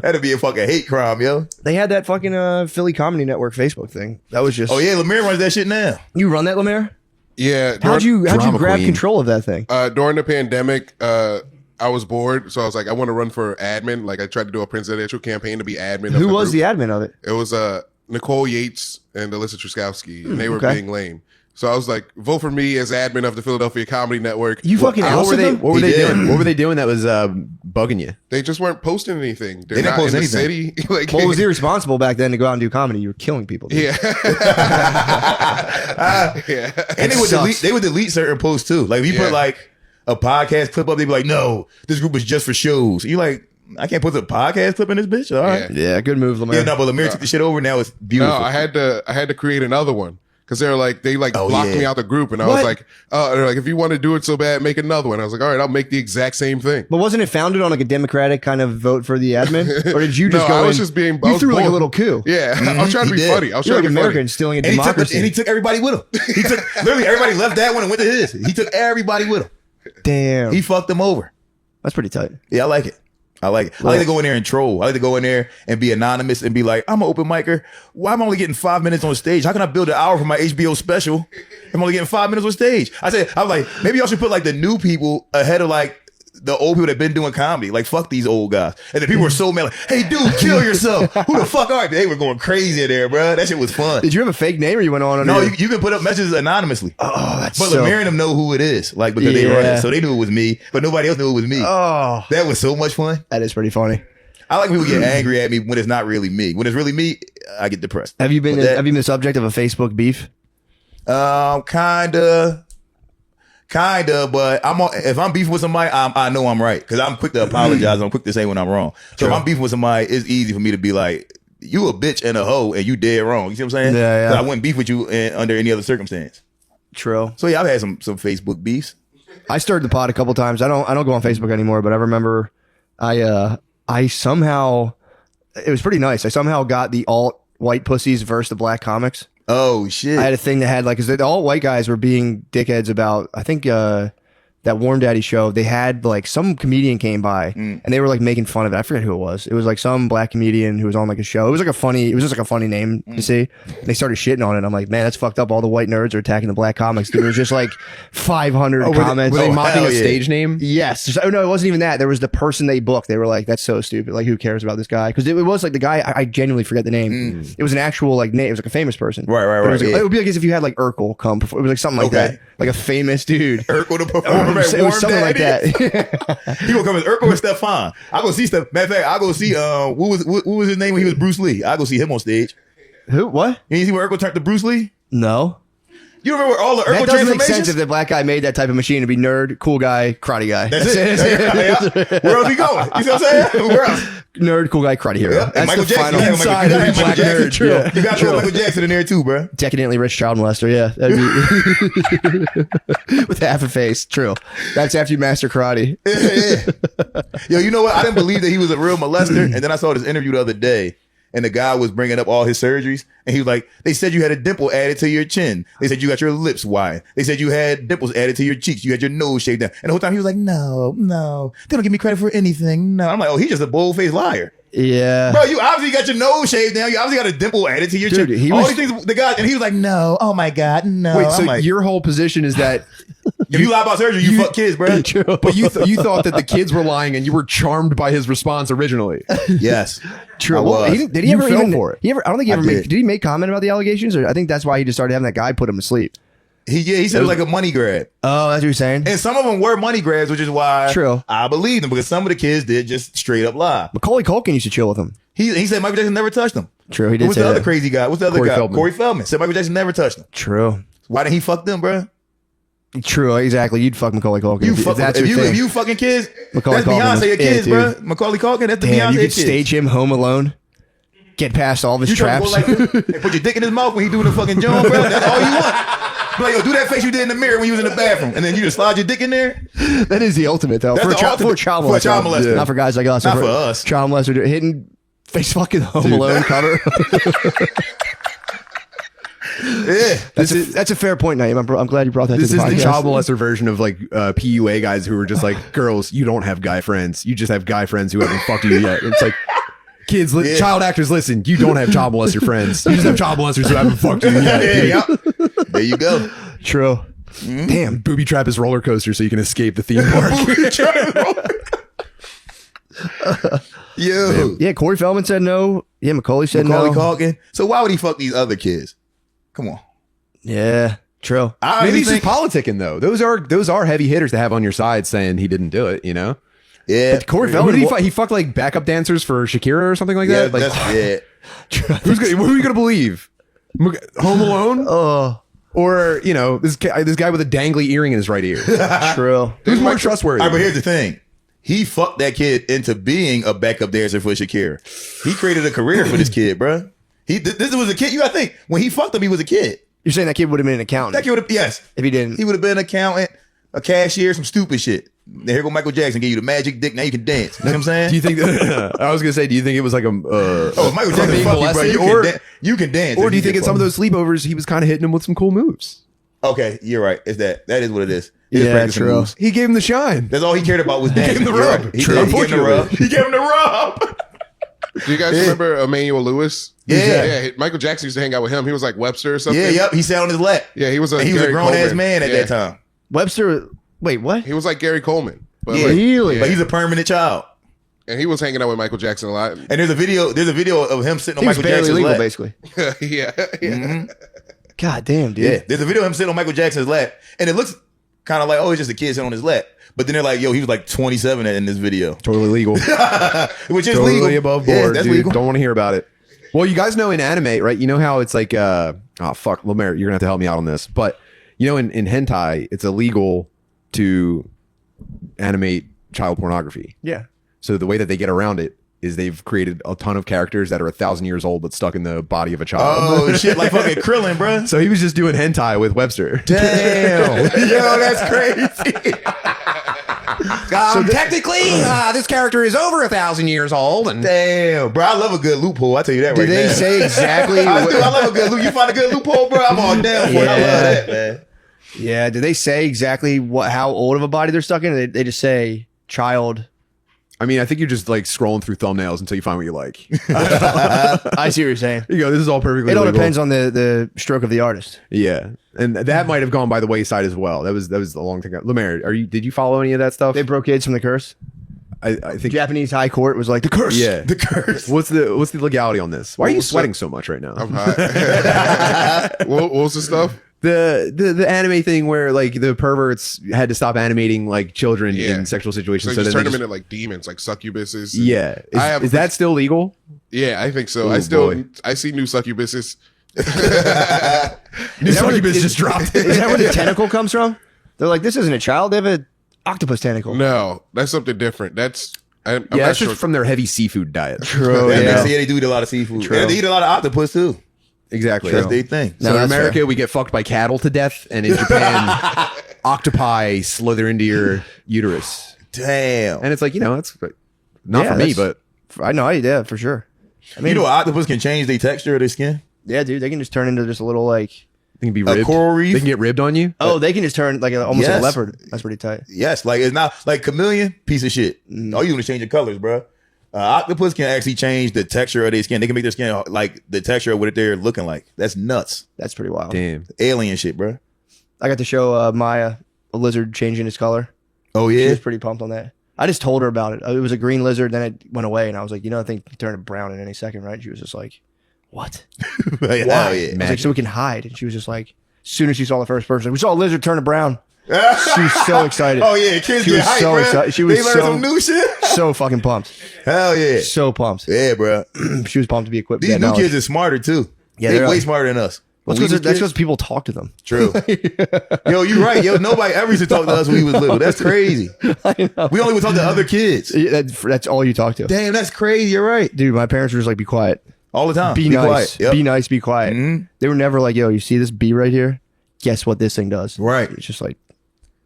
That'd be a fucking hate crime, yo. they had that fucking Philly Comedy Network Facebook thing. That was just. Oh yeah, Lemire runs that shit now. You run that, Lemaire? Yeah. How'd you Drama grab queen. control of that thing? During the pandemic, I was bored, so I was like, I want to run for admin. Like, I tried to do a presidential campaign to be admin. Who of was group. the admin of it? It was Nicole Yates and Alyssa Truskowski, and they were okay. being lame. So I was like, vote for me as admin of the Philadelphia Comedy Network. You fucking What were ousted they? them? What were He they did. doing? What were they doing that was bugging you? They just weren't posting anything. They're They didn't not post in the anything. city. Like, Well, it was irresponsible back then to go out and do comedy. You were killing people. Dude. yeah. Yeah. And they would delete certain posts too. Like if you Yeah. put like a podcast clip up, they'd be like, "No, this group is just for shows." You're like, I can't put the podcast clip in this bitch. All right. Yeah, good move, Lemire. Yeah, no, but Lemire took the shit over. Now it's beautiful. No, I had to create another one because they Oh, blocked yeah. me out the group, and I What? was like, they're like, if you want to do it so bad, make another one. I was like, all right, I'll make the exact same thing. But wasn't it founded on like a democratic kind of vote for the admin, or did you just No, go? I was in- just being. I You was threw like a born- little coup. Yeah, I was trying to he be did. funny. I was You're trying like to be American funny. stealing a and he took democracy. and he took everybody with him. He took literally everybody left that one and went to his. He took everybody with him. Damn, He fucked them over. that's pretty tight. Yeah, I like it. I like it. I like to go in there and troll. I like to go in there and be anonymous and be like, I'm an open micer. Why am I only getting 5 minutes on stage? How can I build an hour for my HBO special? I'm only getting 5 minutes on stage. I was like, maybe y'all should put like the new people ahead of like the old people that been doing comedy. Like, fuck these old guys. And the people were so mad, like, hey, dude, kill yourself. Who the fuck are you? They were going crazy in there, bro. That shit was fun. Did you have a fake name, or you went on? No, your- you can put up messages anonymously. Oh, that's But so. Lemire and them know who it is, like because they run Yeah. it, so they knew it was me. But nobody else knew it was me. Oh, That was so much fun. that is pretty funny. I like when people get angry at me when it's not really me. When it's really me, I get depressed. Have you been? But that- Have you been the subject of a Facebook beef? Kinda, but if I'm beefing with somebody, I know I'm right because I'm quick to apologize. I'm quick to say when I'm wrong. So if I'm beefing with somebody, it's easy for me to be like, "You a bitch and a hoe, and you dead wrong." You see what I'm saying? Yeah, yeah. 'Cause I wouldn't beef with you under any other circumstance. True. So yeah, I've had some Facebook beefs. I started the pod a couple times. I don't go on Facebook anymore, but I remember I somehow, it was pretty nice. I somehow got the alt white pussies versus the black comics. Oh shit! I had a thing that had like, because the alt white guys were being dickheads about, I think that Warm Daddy show. They had like some comedian came by and they were like making fun of it. I forget who it was. It was like some black comedian who was on like a show. It was just like a funny name to see. And they started shitting on it. I'm like, man, that's fucked up. All the white nerds are attacking the black comics. There was just like 500 comments. Were they Oh, mocking hell a yeah. stage name? Yes. Oh no, it wasn't even that. There was the person they booked. They were like, "That's so stupid. Like, who cares about this guy?" Because it was like the guy. I genuinely forget the name. It was an actual like name. It was like a famous person. Right, But It, was like, yeah. it would be like as if you had like Urkel come. Perform. It was like something like Okay. that. Like a famous dude. Urkel to perform It was at Warm something like Daddy. that. He gonna come as Urkel or Stefan. I go see Steph. Matter of fact, I go see what was his name when he was Bruce Lee. I go see him on stage. Who? What? You see where Urkel turned to Bruce Lee? No. You remember all the That Urkel doesn't make sense transformations? if the black guy made that type of machine to be nerd, cool guy, karate guy. That's it. Where else we going? You see what I'm saying? Where else? Nerd, cool guy, karate hero. Yeah. And That's Michael the Jackson. final Yeah, inside Michael of the black Jackson. nerd. True. Yeah. You got to throw Michael Jackson in there too, bro. Decadently rich child molester, yeah. That'd be with half a face. True. That's after you master karate. Yeah. Yo, you know what? I didn't believe that he was a real molester, and then I saw this interview the other day, and the guy was bringing up all his surgeries, and he was like, "They said you had a dimple added to your chin. They said you got your lips wide. They said you had dimples added to your cheeks. You had your nose shaved down." And the whole time he was like, "No, they don't give me credit for anything. No." I'm like, "Oh, he's just a bold-faced liar." Yeah. Bro, you obviously got your nose shaved down. You obviously got a dimple added to your Dude, chin. he All was- these things, the guy, and he was like, "No, oh my god, no." Wait, so I'm like, your whole position is that if you lie about surgery, you fuck kids, bro. but you thought that the kids were lying and you were charmed by his response originally. Yes, True. I Well, was. did he You ever fell even for it. He ever? I don't think he I ever did. did he make comment about the allegations? Or I think that's why he just started having that guy put him to sleep. he said it was like a money grab. Oh, that's what you're saying. And some of them were money grabs, which is why True. I believe them, because some of the kids did just straight up lie. Macaulay Culkin used to chill with him. He said Michael Jackson never touched him. True, he did What's say the other that. crazy guy? What's the other Corey guy? Feldman. Corey Feldman said Michael Jackson never touched him. True. Why didn't he fuck them, bro? True. Exactly. You'd fuck Macaulay Culkin. You if fuck that's if your you thing. if you fucking kids. Macaulay that's Culkin Beyonce was your it, kids, dude. bro. Macaulay Culkin. That's the Damn, Beyonce you could kids. stage him home alone. Get past all of his You trying to traps. go like this and put your dick in his mouth when he doing the fucking joint, bro. That's all you want. Be like, yo, do that face you did in the mirror when you was in the bathroom, and then you just slide your dick in there. That is the ultimate, though. That's For a, the child, ultimate- for a child for a molester. child molester. Not for guys like us. Not for us. Child molester hitting face fucking Home Alone cover. Yeah, That's a fair point, Naeem. I'm glad you brought that This to is the the podcast. child molester version of like PUA guys who are just like, girls, you don't have guy friends. You just have guy friends who haven't fucked you yet. It's like, kids, Yeah. child actors, listen, you don't have child molester friends. You just have child molesters who haven't fucked you yet. yeah. There you go. True. Damn. Booby trap his roller coaster so you can escape the theme park. Yo, Yeah, Corey Feldman said no. Yeah, Macaulay said Macaulay no. Culkin. So why would he fuck these other kids? Come on. Yeah. True. I Maybe honestly he's just think, politicking though. Those are heavy hitters to have on your side saying he didn't do it. You know, yeah, Corey who Feldman. did he fuck? He fucked like backup dancers for Shakira or something like yeah, that. Like, yeah. who are you gonna believe? Home Alone, Oh, or this guy with a dangly earring in his right ear? true. Who's more trustworthy? All right, but here's the thing. He fucked that kid into being a backup dancer for Shakira. He created a career for this kid, bro. This was a kid. You gotta think, when he fucked him, he was a kid. You're saying that kid would have been an accountant That kid would have, yes. if he didn't. He would have been an accountant, a cashier, some stupid shit. Then here go Michael Jackson, give you the magic dick, now you can dance. You know what I'm saying? Do you think that, I was gonna say, do you think it was like a oh, Michael from Jackson, being fuck you, bro. molested, You can dance. or if do you think get in some of fucked. those sleepovers he was kind of hitting him with some cool moves? Okay, you're right. It's that. That is what it is. He just Yeah, practicing true. moves. He gave him the shine. That's all he cared about was dancing. him the You're rub. right. He True. did. He gave him the rub. Unfortunately. He gave him the rub. Do you guys remember Emmanuel Lewis? Yeah. Yeah. Michael Jackson used to hang out with him. He was like Webster or something. Yeah, yep. He sat on his lap. Yeah, he was a And he was a Gary grown ass Coleman. man at Yeah. that time. Webster. Wait, what? He was like Gary Coleman. But Yeah, like, Really? but he's a permanent child. and he was hanging out with Michael Jackson a lot. And there's a video. There's a video of him sitting on He was Michael barely Jackson's legal, lap. basically. yeah. God damn, dude. Yeah, there's a video of him sitting on Michael Jackson's lap, and it looks kind of like, oh, it's just a kid sitting on his lap. But then they're like, yo, he was like 27 in this video, Totally legal. which is Totally legal. above Yeah, board, that's dude. legal. Don't want to hear about it. Well, you guys know in anime, right? You know how it's like, oh fuck, Lemaire, you're gonna have to help me out on this. But in hentai, it's illegal to animate child pornography. Yeah. So the way that they get around it is they've created a ton of characters that are 1,000 years old but stuck in the body of a child. Oh shit, like fucking Krillin, bro. So he was just doing hentai with Webster. Damn, yo, that's crazy. Technically, this character is over 1,000 years old, and Damn, bro, I love a good loophole. I tell you that right Did they now. say exactly? I love a good loop. You find a good loophole, bro. I'm all down for it. I love that, man. Yeah. Did they say exactly how old of a body they're stuck in? Or they just say child. I mean, I think you're just like scrolling through thumbnails until you find what you like. I see what you're saying. You go, this is all perfectly It all legal. depends on the stroke of the artist. Yeah, and that might have gone by the wayside as well. That was a long time ago. Lemaire, did you follow any of that stuff? They broke kids from the curse. I think Japanese high court was like the curse. Yeah, The curse. What's the legality on this? Why are you What's sweating that? so much right now? I'm hot. what was the stuff? The anime thing where like the perverts had to stop animating like children Yeah. in sexual situations. So So just then turn they them into like demons, like succubuses. yeah, is that still legal? Yeah, I think so. Oh, I still boy. I see new succubuses. New succubus just dropped. Is that where the tentacle comes from? They're like, this isn't a child. They have an octopus tentacle. No, that's something different. I'm Yeah, not that's sure. just from their heavy seafood diet. True. Yeah, Yeah. they do eat a lot of seafood. True. And they eat a lot of octopus too. Exactly. That's their thing. So No, in that's America, fair. we get fucked by cattle to death, and in Japan, octopi slither into your uterus. Damn. And it's like, that's not Yeah, for me, that's- but I know. Yeah, for sure. I mean, You know, octopus can change the texture of their skin. yeah, dude, they can just turn into just a little like. they can be A ribbed. coral reef? They can get ribbed on you. Oh, they can just turn like almost like Yes. a leopard. That's pretty tight. Yes, like it's not like chameleon, piece of shit. All you do is change the colors, bro. Octopus can actually change the texture of their skin. They can make their skin like the texture of what they're looking like. That's nuts. That's pretty wild. Damn. Alien shit, bro. I got to show Maya a lizard changing its color. Oh She yeah. was pretty pumped on that. I just told her about it. It was a green lizard, then it went away, and I was like, I think it turned brown in any second, right? She was just like, "What?" Hell yeah. I was like, "So we can hide." And she was just like, as soon as she saw the first person, we saw a lizard turn to brown. She was so excited. Oh yeah, kids She get was hyped, so bro. excited. She was they learn so- some new shit. So fucking pumped. Hell yeah. So pumped. Yeah, bro. She was pumped to be equipped with These that new knowledge. kids are smarter too. Yeah, they're they're way like- smarter than us. That's When we was because kids- people talk to them. True. Yo, you right. Yo, nobody ever used to talk to us when we was little. That's crazy. I know. We only would talk to other kids. That's all you talk to. Damn, that's crazy. You're right. Dude, my parents were just like, be quiet. All the time. Be nice. quiet. Yep. Be nice, be quiet. Mhm. They were never like, yo, you see this bee right here? Guess what this thing does? Right. It's just like,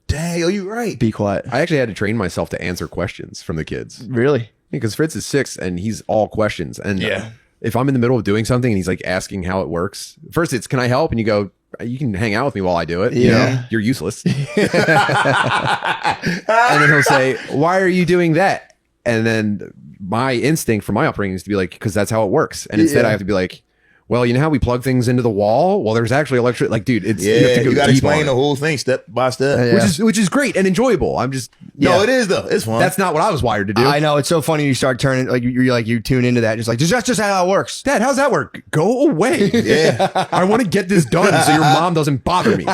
Dang, yo, you right. be quiet. I actually had to train myself to answer questions from the kids. Really? Because Fritz is 6 and he's all questions. And Yeah. if I'm in the middle of doing something and he's like asking how it works, first it's, can I help? And you go, you can hang out with me while I do it. You Yeah. know, you're useless. And then he'll say, why are you doing that? And then my instinct for my upbringing is to be like, because that's how it works. And instead Yeah. I have to be like, well, you know how we plug things into the wall? Well, there's actually electric. Like, dude, it's you have Yeah, to go you got to deep on explain it. the whole thing step by step. Yeah. Which is great and enjoyable. I'm just No, it is though. It's fun. that's not what I was wired to do. I know, it's so funny. You start turning like you tune into that. Just like that's just how it works. Dad, how's that work? Go away. Yeah. I want to get this done so your mom doesn't bother me.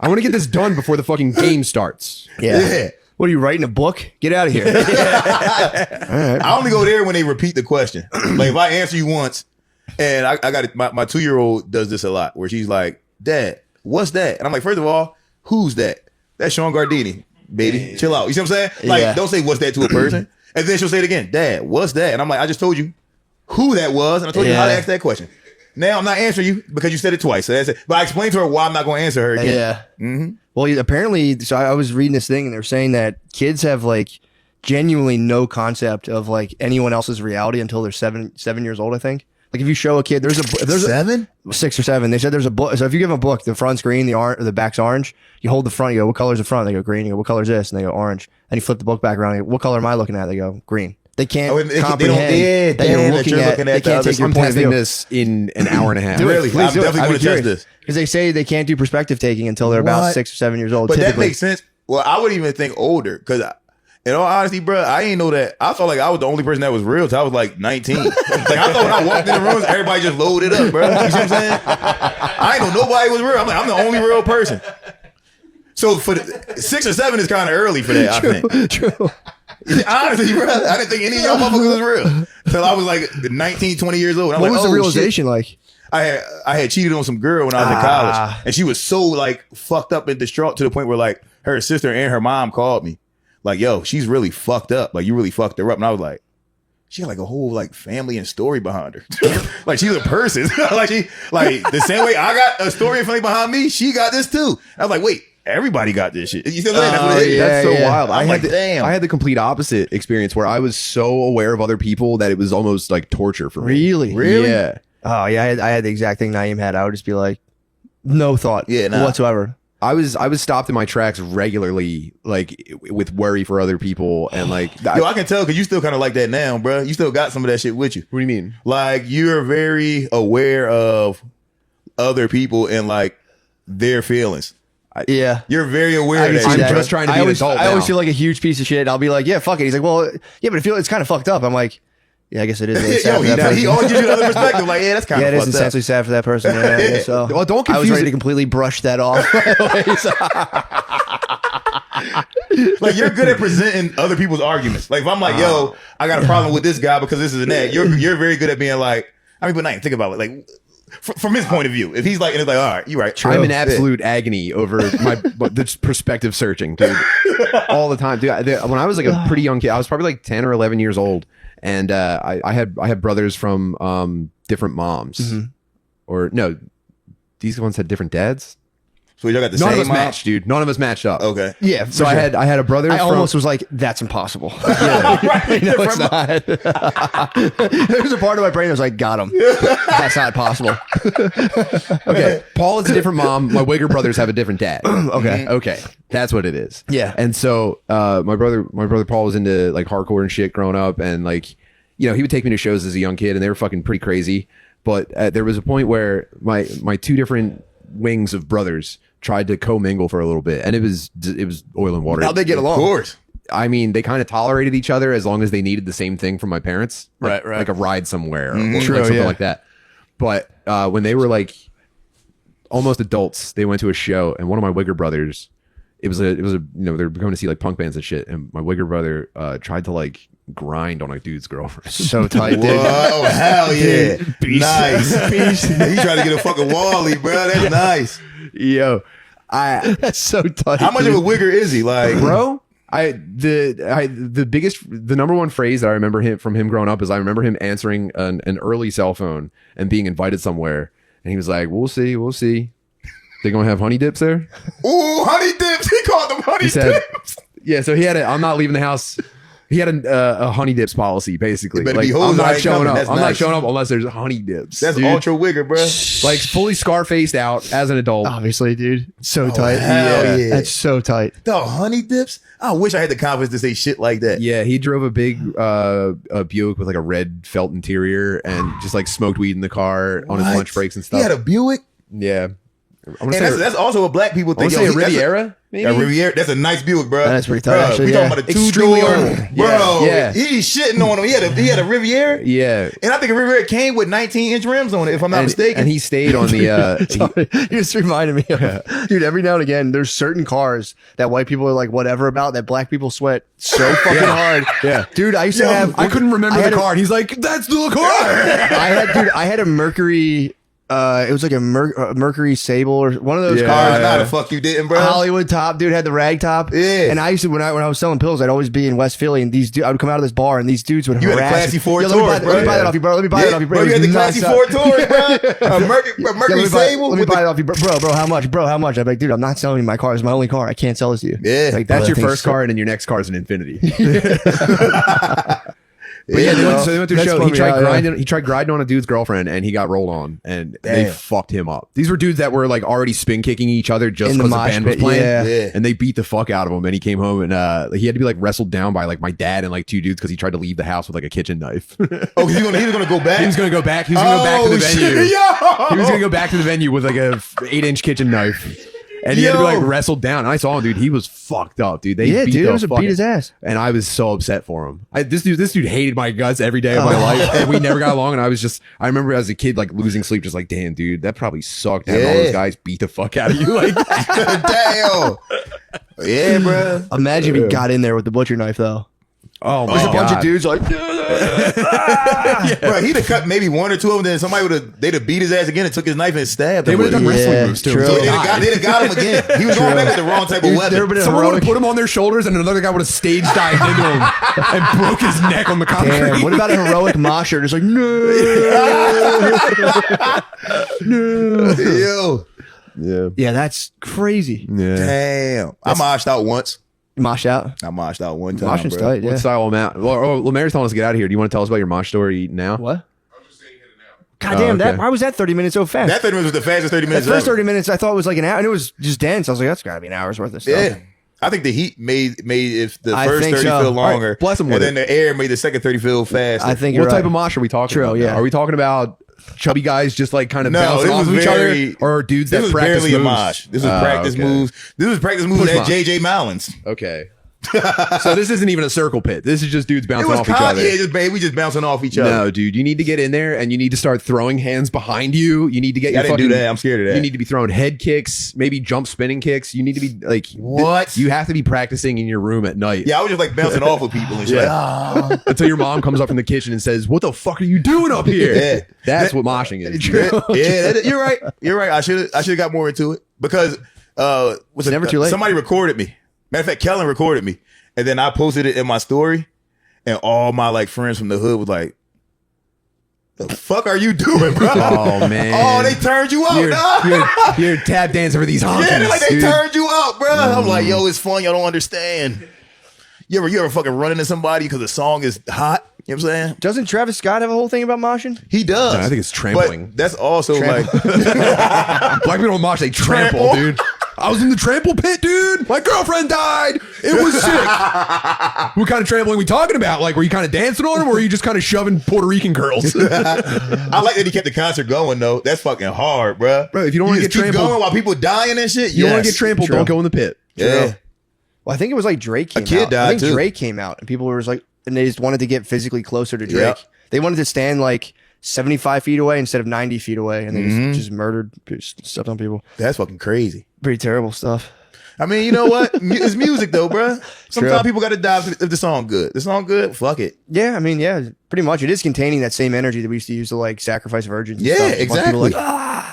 I want to get this done before the fucking game starts. Yeah. What are you writing a book? Get out of here. I only go there when they repeat the question. Like if I answer you once, and I got it, my 2-year-old does this a lot, where she's like, "Dad, what's that?" And I'm like, first of all, who's that? That's Sean Gardini, baby. Chill out. You see what I'm saying? Like, Yeah. don't say what's that to a person. And then she'll say it again, "Dad, what's that?" And I'm like, I just told you who that was, and I told you how to Yeah. ask that question. Now I'm not answering you because you said it twice. So that's it. But I explained to her why I'm not going to answer her again. Yeah. Mm-hmm. Well, apparently, so I was reading this thing and they were saying that kids have like genuinely no concept of like anyone else's reality until they're 7 years old. I think. Like if you show a kid, there's a 7? 6 or 7. They said there's a book. So if you give them a book, the front's green, the back's orange. You hold the front. You go, what color's the front? They go green. You go, what color's this? And they go orange. And you flip the book back around. You go, what color am I looking at? They go green. They can't Oh, they don't- comprehend yeah, that you're damn, that looking you're at. looking They at the can't other take your I'm point of testing view. this in an hour and a half. Really? I'm definitely going to test this. Because they say they can't do perspective taking until they're about What? 6 or 7 years old. But that typically. makes sense. Well, I would even think older because, in all honesty, bro, I ain't know that. I felt like I was the only person that was real till I was like 19. Like I thought when I walked in the rooms, everybody just loaded up, bro. You see what I'm saying? I ain't know nobody was real. I'm like, I'm the only real person. So for 6 or 7 is kind of early for that. I think. True. Honestly, bro, I didn't think any of y'all motherfuckers was real till I was like 19, 20 years old. I'm What like, was the oh, realization like? shit. I had cheated on some girl when I was in college, and she was so like fucked up and distraught to the point where like her sister and her mom called me, like, "Yo, she's really fucked up. Like, you really fucked her up." And I was like, "She had like a whole like family and story behind her. Like she's a person. Like the same way I got a story and family behind me, she got this too." I was like, "Wait, everybody got this shit." You see what I'm saying? That's what it is. That's so yeah. wild. I'm like, damn. I had the complete opposite experience where I was so aware of other people that it was almost like torture for me. Really? Yeah. Oh yeah, I had the exact thing Naeem had. I would just be like, no thought Yeah, nah. whatsoever. I was stopped in my tracks regularly, like with worry for other people, and like Yo, I can tell because you still kind of like that now, bro. You still got some of that shit with you. what do you mean? Like you're very aware of other people and like their feelings. Yeah. You're very aware I of can that. see I'm shit, that. bro. just trying to be I an always, adult I always now. feel like a huge piece of shit. I'll be like, yeah, fuck it. He's like, well, yeah, but it's kind of fucked up. I'm like, yeah, I guess it is. Really sad Yo, for that he person. always gives you another perspective. Like, yeah, that's kind Yeah, of it is fucked up. essentially sad for that person. Yeah, so Well, don't I was confuse ready it. to completely brush that off. Like you're good at presenting other people's arguments. Like if I'm like, yo, I got a problem with this guy because this is and that. You're very good at being like, I mean, but not think about it. Like from his point of view, if he's like, and it's like, all right, you're right. I'm in absolute agony over this perspective searching, dude, all the time, dude. When I was like a pretty young kid, I was probably like 10 or 11 years old, and I had brothers from different moms, or no, these ones had different dads. So y'all got the None same of us mom? matched, dude. None of us matched up. Okay. Yeah. So I had a brother. I from, almost was like, that's impossible. No, it's not. There's a part of my brain that was like, got him. That's not possible. Okay, Paul is a different mom. My Wigger brothers have a different dad. Okay. Okay, that's what it is. Yeah. And so my brother Paul was into like hardcore and shit growing up, and like, you know, he would take me to shows as a young kid, and they were fucking pretty crazy. But there was a point where my two different wings of brothers tried to commingle for a little bit, and it was oil and water. How'd they get Of along? course. I mean, they kind of tolerated each other as long as they needed the same thing from my parents, like, Right. like a ride somewhere or True, like something yeah. like that. But when they were like almost adults, they went to a show, and one of my Wigger brothers, it was a you know, they're going to see like punk bands and shit, and my Wigger brother tried to like grind on a dude's girlfriend. So tight, Whoa, dude. oh, hell yeah. Nice. He tried to get a fucking Wally, bro. That's nice. Yo, That's so tight. How much of a wigger is he? Like, bro. The number one phrase that I remember from him growing up is I remember him answering an early cell phone and being invited somewhere, and he was like, "We'll see. They gonna have honey dips there?" ooh, honey dips. He called them honey He said, dips. "Yeah." So he had it. I'm not leaving the house He had a honey dips policy, basically. It better Like, be hoes I'm that not ain't showing coming. up. That's I'm not nice. showing up unless there's honey dips. That's dude. ultra wigger, bro. Like fully scar-faced out as an adult. Obviously, dude. So tight. hell yeah. That's so tight. The honey dips. I wish I had the confidence to say shit like that. Yeah, he drove a big a Buick with like a red felt interior and just like smoked weed in the car on his What? lunch breaks and He stuff. had a Buick. Yeah. I'm gonna And say, that's also what black people I wanna think. say a Yo, that's Riviera, maybe? A Riviera. That's a nice Buick, bro. That's pretty tight, Bruh, actually, we yeah. talking about a Extremely two-door, old. bro. Yeah. He's shitting on him. He had a Riviera. Yeah. And I think a Riviera came with 19-inch rims on it, if I'm not mistaken. And he stayed on the Sorry, you just reminded me of, dude, every now and again, there's certain cars that white people are like, whatever about, that black people sweat so fucking hard. Yeah. Dude, I used to have, I couldn't remember I had the a- car. And he's like, that's the car. I had a Mercury, it was like a Mercury Sable or one of those Yeah. cars. Nah, the fuck you didn't, bro. Hollywood top, dude, had the rag top. Yeah. And I used to, when I was selling pills, I'd always be in West Philly, and I would come out of this bar, and these dudes would You had a harass classy me. Ford Yo, let me Taurus, buy, let me bro. buy that off you, bro. Let me buy Yeah, that off you, bro. bro, you It had the was classy nuts. Ford Taurus, bro. A Mercury Yeah, let me Sable. buy with it off you, bro. How much? Bro, how much? I'm like, dude, I'm not selling you my car. It's my only car. I can't sell this to you. Yeah. Like, That's bro, your that thing's first so- car, and then your next car is an Infinity. Yeah, But yeah, bro. so they went to a That's show. funny, He tried yeah. grinding. He tried grinding on a dude's girlfriend, and he got rolled on, and they Damn. fucked him up. These were dudes that were like already spin kicking each other just In the because the mosh band was pit, playing, yeah. Yeah. and they beat the fuck out of him. And he came home, and he had to be like wrestled down by like my dad and like two dudes because he tried to leave the house with like a kitchen knife. Oh, he was gonna go back. He was gonna go back. He was gonna go back to the Oh, shit, venue. yo! He was gonna go back to the venue with like a 8-inch kitchen knife. And he had to be Yo. like wrestled down. And I saw him, dude. He was fucked up, dude. They Yeah, beat dude, the it was a fucking- beat his ass. And I was so upset for him. This dude hated my guts every day of my life, and we never got along. And I remember as a kid like losing sleep, just like, damn, dude, that probably sucked having all Yeah. those guys beat the fuck out of you. Like, Damn. Yeah, bro. Imagine if he got in there with the butcher knife, though. oh my There's a bunch God. of dudes like, Bro, he'd have cut maybe one or two of them, then somebody they'd have beat his ass again and took his knife and stabbed They him would have with done it. wrestling Yeah, moves to true. him. So So they'd have got him again. He was going back with the wrong type of There weapon. would've been a Someone would have heroic- put him on their shoulders, and another guy would have stage dived into him and broke his neck on the concrete. damn, what about a heroic mosher? Just like, no. Yo. Yeah. Yeah, that's crazy. Yeah. Damn. I moshed out once. Mosh out. I moshed out one time. Moshing's bro. tight, yeah. What style Matt? Well, Lemaire's telling us to get out of here. Do you want to tell us about your mosh story now? What? God damn, okay. that why was that 30 minutes so fast? That 30 minutes was the fastest 30 That minutes first ever. 30 minutes I thought was like an hour, and it was just dense. I was like, that's got to be an hour's worth of stuff. Yeah. I think the heat made if the I first think 30 so. feel All right, longer. bless 'em and with then it. the air made the second 30 feel faster. I think What you're type right. of mosh are we talking True, about? yeah. Are we talking about chubby guys just like kind of No, bouncing this off was of each very- other, or dudes this that was practice barely a moves? mosh. This was practice okay. moves. This was practice moves Push at mosh. JJ Mallins. Okay. So this isn't even a circle pit. This is just dudes It bouncing was off each kind other. yeah, just baby, we just bouncing off each other. No, dude, you need to get in there and you need to start throwing hands behind you. You need to get Yeah, I your didn't do fucking. that. I'm scared of that. You need to be throwing head kicks, maybe jump spinning kicks. You need to be like What? You have to be practicing in your room at night. Yeah, I was just like bouncing off of people and shit. Yeah. Until your mom comes up from the kitchen and says, "What the fuck are you doing up here?" Yeah. That's what moshing is. You're right. You're right. I should have got more into it because was Never too late. Somebody recorded me. Matter of fact, Kellen recorded me, and then I posted it in my story, and all my like friends from the hood was like, "The fuck are you doing, bro?" Oh man. Oh, they turned you out, dog. You're tap dancing for these honkies. Yeah, they're like they dude. turned you out, bro. I'm like, yo, it's fun. Y'all don't understand. You ever fucking run into somebody because the song is hot? You know what I'm saying? Doesn't Travis Scott have a whole thing about moshing? He does. No, I think it's trampling. But that's also like Black people don't mosh, they trample, Trample? dude. I was in the trample pit, dude. My girlfriend died. It was sick. What kind of trampling we talking about? Like, were you kind of dancing on them, or were you just kind of shoving Puerto Rican girls? I like that he kept the concert going though. That's fucking hard, bro. Bro, if you don't wanna just get keep trampled- going while people dying and shit. You want to Yes. get trampled? True. Don't go in the pit. Yeah. Well, I think it was like Drake came kid out. died, I think too. Drake came out, and people were just like, and they just wanted to get physically closer to Drake. Yep. They wanted to stand like 75 feet away instead of 90 feet away, and they Mm-hmm. just murdered, just stepped on people. That's fucking crazy. Pretty terrible stuff. I mean, you know what? It's music though, bro. Sometimes True. people got to die if the song good. The song good, fuck it. Yeah, I mean, yeah, pretty much. It is containing that same energy that we used to use to like sacrifice virgins. and Yeah, stuff. A bunch of people exactly.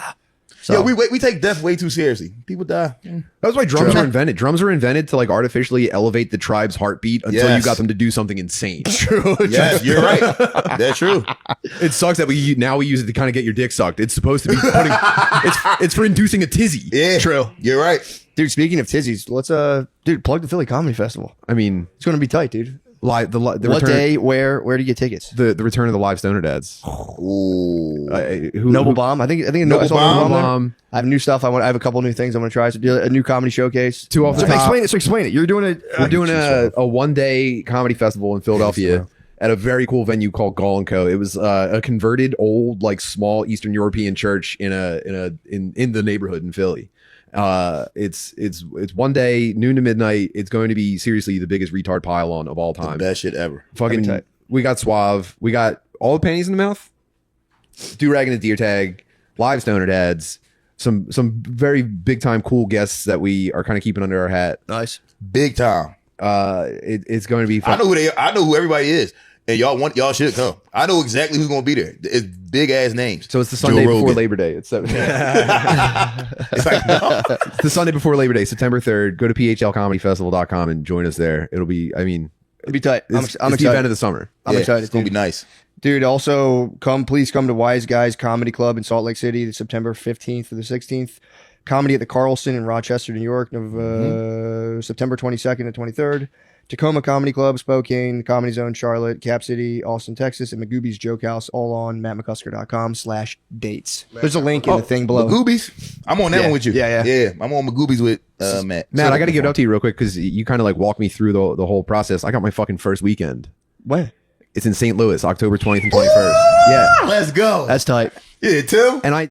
So, Yeah, we take death way too seriously. People die. That's why drums were invented. Drums were invented to like artificially elevate the tribe's heartbeat until you Yes. got them to do something insane. true. Yes, you're right. That's true. It sucks that we use it to kind of get your dick sucked. It's supposed to be putting. it's for inducing a tizzy. Yeah, True. You're right. Dude, speaking of tizzies, let's plug the Philly Comedy Festival. I mean, It's going to be tight, dude. The What return, day? Where do you get tickets? The return of the live Stoner Dads. Ooh. Noble Bomb. I think Noble I saw Noble Bomb. Bomb there. I have new stuff. I have a couple new things I want to try. So do a new comedy showcase. Two off the top. Explain it. So explain it. You're doing it. We're doing a 1-day comedy festival in Philadelphia at a very cool venue called Gall & Co. It was a converted old like small Eastern European church in the neighborhood in Philly. It's 1 day, noon to midnight. It's going to be seriously the biggest retard pile-on of all time. Best shit ever. Fucking, we got Suave. We got all the panties in the mouth. Do-rag and a deer tag. Live Stoner Dads. Some very big time cool guests that we are kind of keeping under our hat. Nice. Big time. It's going to be fun. I know who I know who everybody is. And y'all should come. I know exactly who's gonna be there. It's big ass names. So it's the Sunday Joe before Rogan. Labor Day. It's It's like, no. the Sunday before Labor Day, September 3rd. Go to phlcomedyfestival.com and join us there. It'll be, I mean, It'd be tight. I'm it's the excited. event of the summer. I'm excited. It's gonna Dude. be nice. Dude, also please come to Wise Guys Comedy Club in Salt Lake City, September 15th to the 16th. Comedy at the Carlson in Rochester, New York, September 22nd and 23rd. Tacoma Comedy Club, Spokane, Comedy Zone, Charlotte, Cap City, Austin, Texas, and Magooby's Joke House, all on mattmccusker.com/dates. There's a link in the thing below. Magoobies. I'm on that Yeah. one with you. Yeah. I'm on Magoobies with Matt. Matt, I got to give it up to you real quick because you kind of like walk me through the whole process. I got my fucking first weekend. When? It's in St. Louis, October 20th and 21st. Yeah. Let's go. That's tight. Yeah, Tim. And I